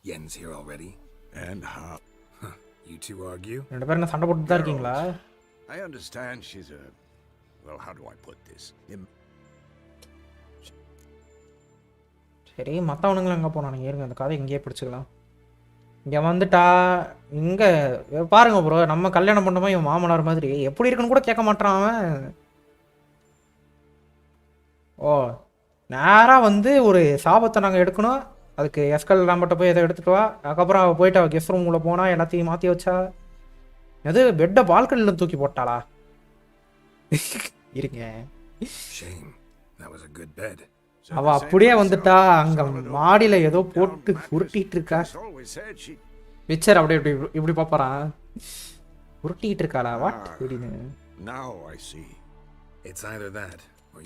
Yen's here already. And how? You two argue? ரெண்டு பேரும் என்ன சண்டை போட்டுட்டு தான் இருக்கீங்களா? I understand she's a, well, how do I put this? சரி, மற்றவனுங்களும் எங்கே போனானுங்க? இருங்க, அந்த கதை இங்கேயே பிடிச்சிக்கலாம். இங்கே வந்துட்டா இங்கே பாருங்க ப்ரோ, நம்ம கல்யாணம் பண்ணோமா இவன் மாமனார் மாதிரி எப்படி இருக்குன்னு கூட கேட்க மாட்டான் அவன். ஓ நேராக வந்து ஒரு சாபத்தை நாங்கள் எடுக்கணும், அதுக்கு எஸ்கல் நம்மகிட்ட போய் எதை எடுத்துட்டு வா. அதுக்கப்புறம் அவள் போயிட்டு அவள் கெஸ்ட் ரூமில் போனால் எல்லாத்தையும் மாற்றி வச்சா. எது பெட்டை பால்கனியில் தூக்கி போட்டாளா? இருங்க, அவ அப்படியே வந்துட்டா அங்க மாடியில ஏதோ போட்டு உருட்டிட்டு இருக்கா. பிக்சர் அப்படியே இப்படி பாப்பறான், உருட்டிட்டு இருக்காளா? வாட் இப்படின்னு. Now I see. It's either that or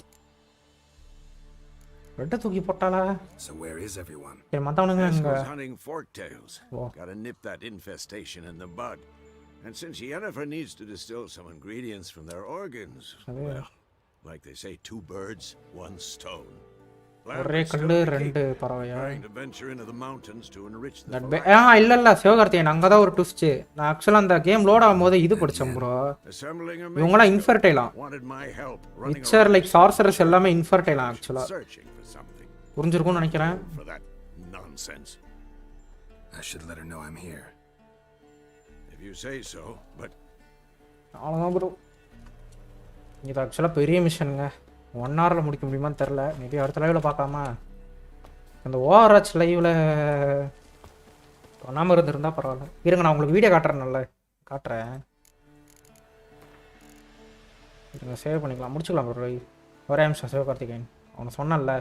ரெட்ட தூக்கி போட்டாளா? So where is everyone? மத்தவனுங்க அங்க hunting fork tails. Got to nip that infestation in the bud. And since Yennefer needs to distill some ingredients from their organs, well, like they say, 2 birds, 1 stone. ஒரே கல்லு 2 பறவையா? Trying to venture into the mountains to enrich the இல்ல சிவகார்த்திகேயன் அங்க தான் ஒரு twist. நான் ஆக்சுவலா அந்த game load ஆகும்போது இது படிச்சேன் ப்ரோ. இவங்களா இன்ஃபர்டைலாம். விச்சர் லைக் சார்சரஸ் எல்லாமே இன்ஃபர்டைலாம் ஆக்சுவலா. புரிஞ்சிருக்கும்னு நினைக்கிறேன். I should let her know I'm here. If you say so, but அவ்வளோதான் ப்ரோ. இது ஆக்சுவலாக பெரிய மிஷனுங்க. 1 ஹவரில் முடிக்க முடியுமான்னு தெரில. மேபி அடுத்த லைவில் பார்க்காம அந்த ஓஆர்ஹெச் லைவில் பண்ணாமல் இருந்திருந்தால் பரவாயில்ல. இருங்க நான் உங்களுக்கு வீடியோ காட்டுறேன். நல்லா காட்டுறேன். இருங்க சேவ் பண்ணிக்கலாம். முடிச்சுக்கலாம் ப்ரோ. ஒரே நிமிஷம் சிவகார்த்திகேயன். அவனை சொன்னல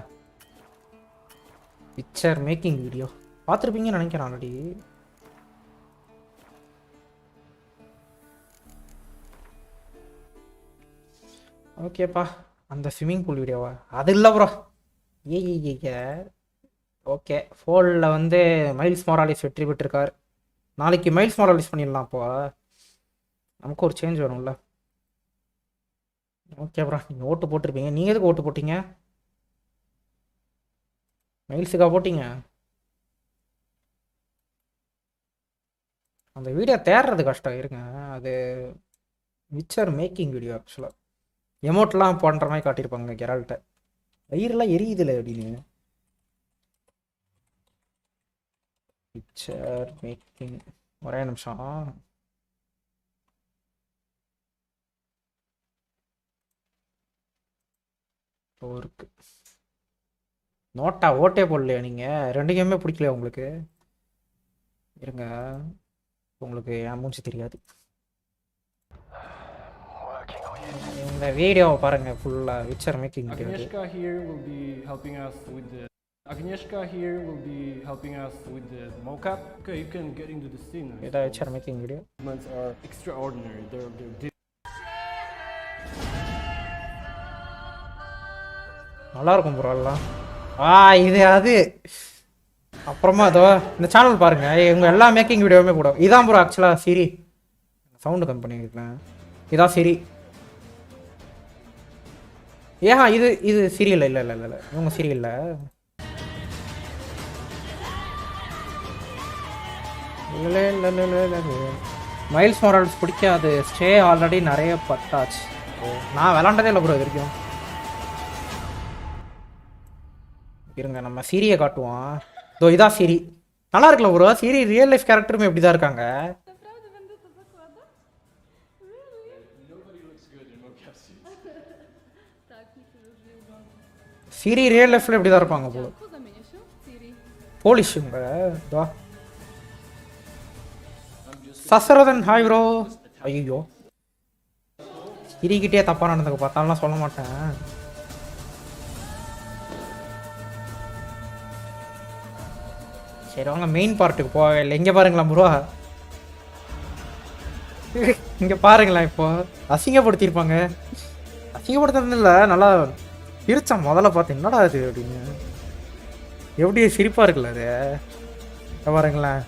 பிக்சர் மேக்கிங் வீடியோ பார்த்துருப்பீங்கன்னு நினைக்கிறேன் ஆல்ரெடி. ஓகேப்பா அந்த ஸ்விம்மிங் பூல் வீடியோவா? அது இல்லை ப்ரோ. ஏ ஓகே. ஃபோலில் வந்து மைல்ஸ் மொராலிஸ் வெற்றி பெற்றிருக்கார். நாளைக்கு மைல்ஸ் மொராலிஸ் பண்ணிடலாம். அப்போ நமக்கு ஒரு சேஞ்ச் வரும்ல. Okay bro. நீங்கள் ஓட்டு போட்டிருப்பீங்க. நீங்கள் எதுக்கு ஓட்டு போட்டீங்க? மைல்ஸுக்கா போட்டீங்க? அந்த வீடியோ தேடுறது கஷ்டம். இருங்க அது விச்சர் மேக்கிங் வீடியோ. ஆக்சுவலாக எமௌண்ட்லாம் பண்ணுற மாதிரி காட்டியிருப்பாங்க கெரால்ட்ட. வயிறுலாம் எரியுதுல அப்படின்னு. பிக்சர் மேக்கிங் ஒரே நிமிஷம். இருக்கு நோட்டா ஓட்டே போடலையா நீங்கள்? 2 கேமே பிடிக்கலையா உங்களுக்கு? இருங்க உங்களுக்கு என் மூஞ்சி தெரியாது. இந்த வீடியோவை பாருங்க ஃபுல்லா. Witcher making video. Agnieszka here will be helping us with the mocap. Okay, you can get into the scene. இத Witcher making video. Are extraordinary. They're நல்லா இருக்கும் ப்ரோ எல்லாம். இது அது அப்புறமா அதோ இந்த சேனல் பாருங்க. இவங்க எல்லா மேக்கிங் வீடியோவுமே போடும். இதான் ப்ரோ ஆக்சுவலாக சிரி சவுண்டு கம்பெனி இருக்கேன். இதான் சிரி. இது சிரி இல்லை. இல்லை இல்லை இல்லை இல்லை இவங்க சிரி இல்லை. இல்லை இல்லை இல்லை இல்லை இல்லை மைல்ஸ் மொராலிஸ் பிடிக்காது. ஸ்டே ஆல்ரெடி நிறைய பட்டாச்சு. நான் விளாண்டதே இல்லை ப்ரோ இது வரைக்கும். இருங்க நம்ம சீரியை காட்டுவோம். இதோ இதான் சீரி. நல்லா இருக்குல்ல ப்ரோ? சீரி ரியல் லைஃப் கேரக்டருமே இப்படி தான் இருக்காங்க. சீரி ரியல் லைஃப்ல இப்படி தான் இருப்பாங்க ப்ரோ. போலிஷுங்க. சசரதன் ஹாய் ப்ரோ. ஐயோ சீரிக்கிட்டே தப்பா நடந்துக்க பார்த்தாலாம் சொல்ல மாட்டேன். சரி வாங்க மெயின் பார்ட்டுக்கு போகவே இல்லை. இங்கே பாருங்களா ப்ரோ. இங்கே பாருங்களேன். இப்போ அசிங்கப்படுத்தியிருப்பாங்க. அசிங்கப்படுத்துறது இல்லை, நல்லா பிரித்தான். முதல்ல பார்த்து என்னடா அது அப்படின்னு எப்படி சிரிப்பாக இருக்குல்ல அது. பாருங்களேன்.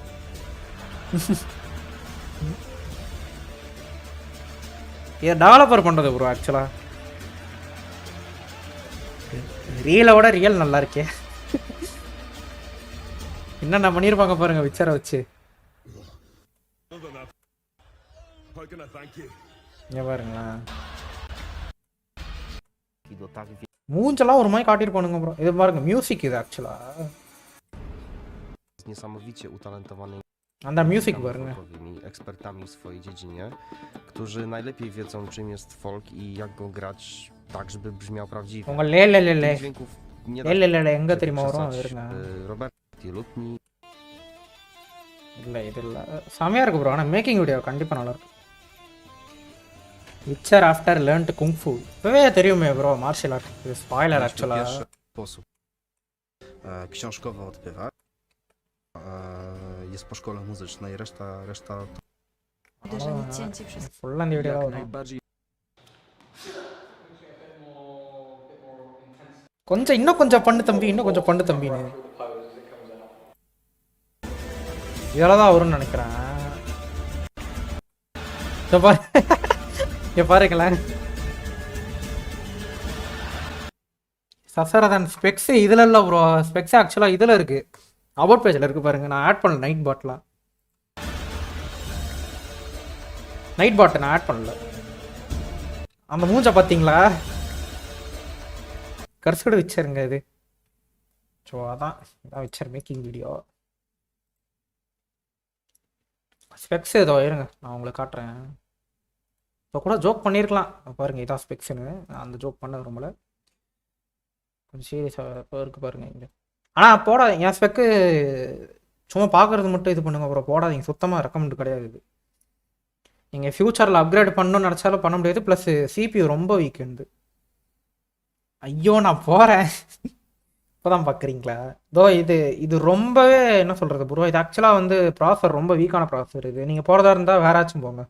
இதை டெவலப்பர் பண்ணுறது ப்ரோ. ஆக்சுவலாக ரியலை விட ரியல் நல்லா இருக்கே. என்னென்ன பண்ணியிருப்பாங்க பாருங்க விச்சரை வச்சு. இங்கே பாருங்களேன். மூஞ்செல்லாம் ஒரு மாதிரி காட்டியிருப்பானுங்க ப்ரோ. இது பாருங்க மியூசிக். இது ஆக்சுவலா niesamowicie utalentowanymi அந்த மியூசிக் பாருங்க. ekspertami w swojej dziedzinie, którzy najlepiej wiedzą czym jest folk i jak go grać tak żeby brzmiał prawdziwie. உங்க லே லே லே லே லே லே லே எங்க தெரியுமா வரும்? இருங்க Robert Lutni. இல்லை இது இல்லை. செமையாக இருக்கு ப்ரோ. ஆனால் மேக்கிங் வீடியோ கண்டிப்பாக நல்லா இருக்கும். விச்சர் ஆஃப்டர் லேர்ன்ட் குங்ஃபு இப்போவே தெரியுமே ப்ரோ. Martial art. இது ஸ்பாய்லர் ஆக்சுவலாக. Sposób książkowo odbywa. Jest po szkole muzycznej, reszta ஃபுல்லாக இந்த வீடியோ கொஞ்சம் இன்னும் கொஞ்சம் பண்ணு தம்பி, இன்னும் கொஞ்சம் பண்ணு தம்பின்னு இதெல்லாம் தான் வரும்னு நினைக்கிறேன். பாருங்களேன் சசரதன் ஸ்பெக்ஸ் இதில் இல்லை ப்ரோ. ஸ்பெக்ஸ் ஆக்சுவலாக இதில் இருக்குது, அபவுட் பேஜில் இருக்குது பாருங்க. நான் ஆட் பண்ணல நைட் பாட்லாம். நைட் பாட்டை நான் ஆட் பண்ணல. அந்த மூஞ்ச பார்த்தீங்களா? கர்ஸ்கடு வச்சிருங்க இது. ஸோ அதான் இதான் வச்சர் மேக்கிங் வீடியோ. ஸ்பெக்ஸ் ஏதோ இருங்க நான் உங்களுக்கு காட்டுறேன். இப்போ கூட ஜோக் பண்ணியிருக்கலாம் பாருங்கள், இதான் ஸ்பெக்ஸுன்னு. அந்த ஜோக் பண்ண ரொம்பல கொஞ்சம் சீரியஸாக இப்போ இருக்குது பாருங்கள் இங்கே. ஆனால் போடாதீங்க, என் ஸ்பெக்கு சும்மா பார்க்குறது மட்டும் இது பண்ணுங்க, அப்புறம் போடாதீங்க. சுத்தமாக ரெக்கமெண்ட் கிடையாது இது. நீங்கள் ஃப்யூச்சரில் அப்கிரேட் பண்ணணும்னு நினச்சாலும் பண்ண முடியாது. ப்ளஸ் சிபியூ ரொம்ப வீக்குண்டு. ஐயோ நான் போகிறேன். இப்போ தான் பார்க்குறீங்களா? இதோ இது ரொம்பவே என்ன சொல்கிறது ப்ரோ, இது ஆக்சுவலாக வந்து ப்ராசர் ரொம்ப வீக்கான ப்ராசர். இது நீங்கள் போகிறதா இருந்தால் வேறாச்சும் போங்க,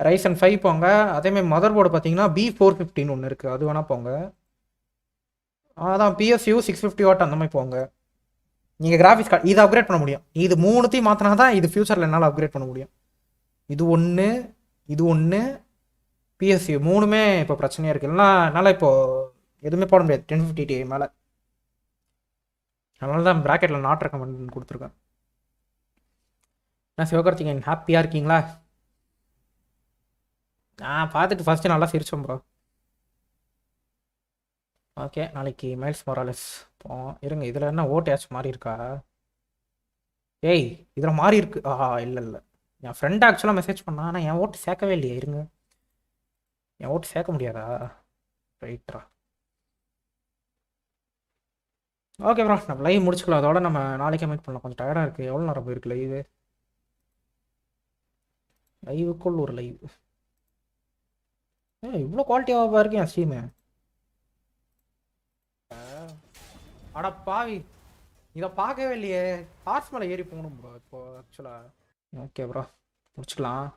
ரைசன் 5 போங்க. அதேமாதிரி மதர் போர்டு பார்த்தீங்கன்னா B415 ஒன்று இருக்குது, அது வேணால் போங்க. அதான் PSU 650 வாட் அந்த மாதிரி போங்க. நீங்கள் கிராஃபிக்ஸ் கார்டு இதை அப்கிரேட் பண்ண முடியும். இது மூணுத்தையும் மாற்றினா தான் இது ஃப்யூச்சரில் என்னால் அப்கிரேட் பண்ண முடியும். இது ஒன்று PSU மூணுமே இப்போ பிரச்சனையாக இருக்குது. இல்லைனா என்னால் இப்போது எதுவுமே போட முடியாது 1050 Ti மேலே. அதனால தான் ப்ராக்கெட்டில் நாட் ரெக்கமெண்ட் கொடுத்துருக்கேன். நான் சிவகார்த்திகேயன் ஹாப்பியாக இருக்கீங்களா? நான் பார்த்துட்டு ஃபஸ்ட்டு நல்லா சிரிச்சோம் ப்ரோ. ஓகே நாளைக்கு மைல்ஸ் மொராலஸ் போவோம். இருங்க இதில் என்ன ஓட்டேச்சு மாறி இருக்கா? ஏய் இதில் மாறி இருக்கு. இல்லை என் ஃப்ரெண்ட் ஆக்சுவலாக மெசேஜ் பண்ணா, ஆனால் என் ஓட்டு சேர்க்கவே இல்லையே. இருங்க என் ஓட்டு சேர்க்க முடியாதா? ரைட்ரா. ஓகே ப்ரோ நம்ம லைவ் முடிச்சுக்கலாம். அதோட நம்ம நாளைக்கே மீட் பண்ணலாம். கொஞ்சம் டயர்டாக இருக்குது. எவ்வளோ நேரம் போயிருக்கு லைவுக்குள் ஒரு லைவ். இவ்வளோ குவாலிட்டியாக இருக்கு என் ஸ்ட்ரீமு. அட பாவி, இதை பார்க்கவே இல்லையே. ஹார்ஸ் மேலே ஏறி போகணும் ப்ரோ இப்போ ஆக்சுவலாக. ஓகே ப்ரோ முடிச்சுக்கலாம்.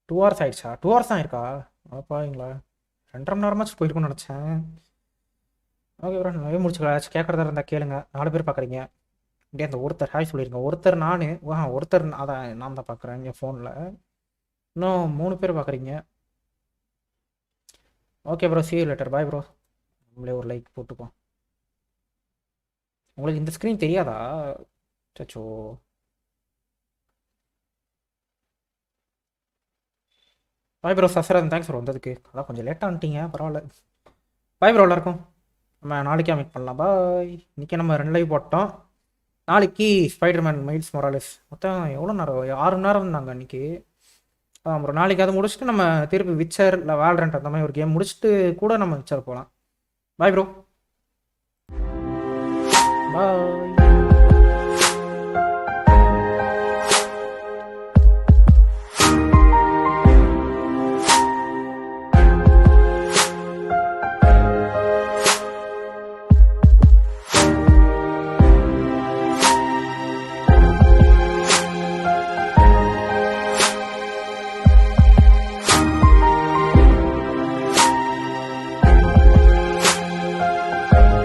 2 hours ஆயிடுச்சா? 2 hours தான் இருக்கா? பாவீங்களா, 2.5 மணி நேரமாச்சும் போயிருக்குன்னு நினச்சேன். ஓகே ப்ரோ நிறைய முடிச்சுக்கலாம். கேட்குறதா இருந்தால் கேளுங்க. 4 பேர் பார்க்குறீங்க. இப்படியே அந்த ஒருத்தர் ஹாய் சொல்லியிருங்க. ஒருத்தர் ஒருத்தர் அதான் நான் தான் பார்க்குறேன் என் ஃபோனில். இன்னும் 3 பேர் பார்க்குறீங்க. Okay bro see you later. Bye bro. நம்மளே ஒரு லைக் போட்டுப்போம். உங்களுக்கு இந்த ஸ்க்ரீன் தெரியாதா? சச்சோ பாய் ப்ரோ. சசரன் தேங்க்ஸ் ப்ரோ வந்ததுக்கு. அதான் கொஞ்சம் லேட்டாக வந்துட்டீங்க, பரவாயில்ல. பாய் ப்ரோ எல்லாருக்கும். நம்ம நாளைக்கே மீட் பண்ணலாம். பாய். இன்றைக்கி நம்ம 2 லைவ் போட்டோம். நாளைக்கு ஸ்பைடர்மேன் மைல்ஸ் மொராலஸ். மொத்தம் எவ்வளோ நேரம்? 6 மணி நேரம் இருந்தாங்க அன்றைக்கி. அதான் ப்ரோ நாளைக்கு அதை முடிச்சுட்டு நம்ம திருப்பி விச்சர் இல்லை வேல்ரண்ட் அந்த மாதிரி ஒரு கேம் முடிச்சுட்டு கூட நம்ம விச்சர் போகலாம். Bye bro. Bye.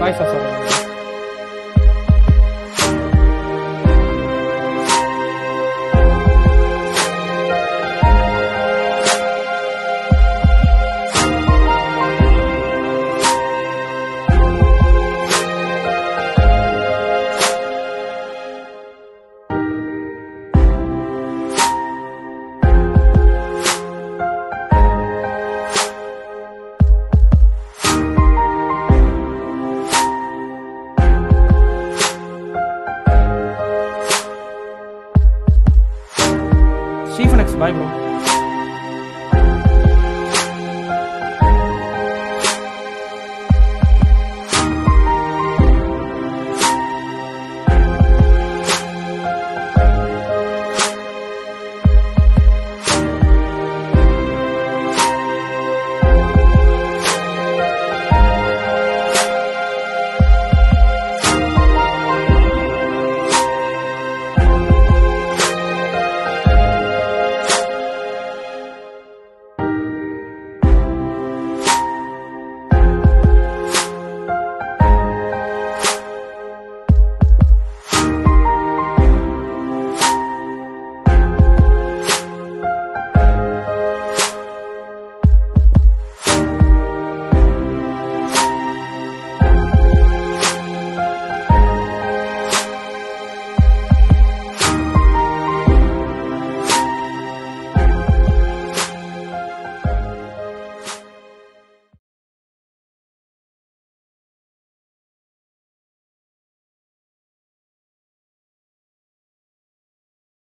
Bye, Sasa. Bye bro.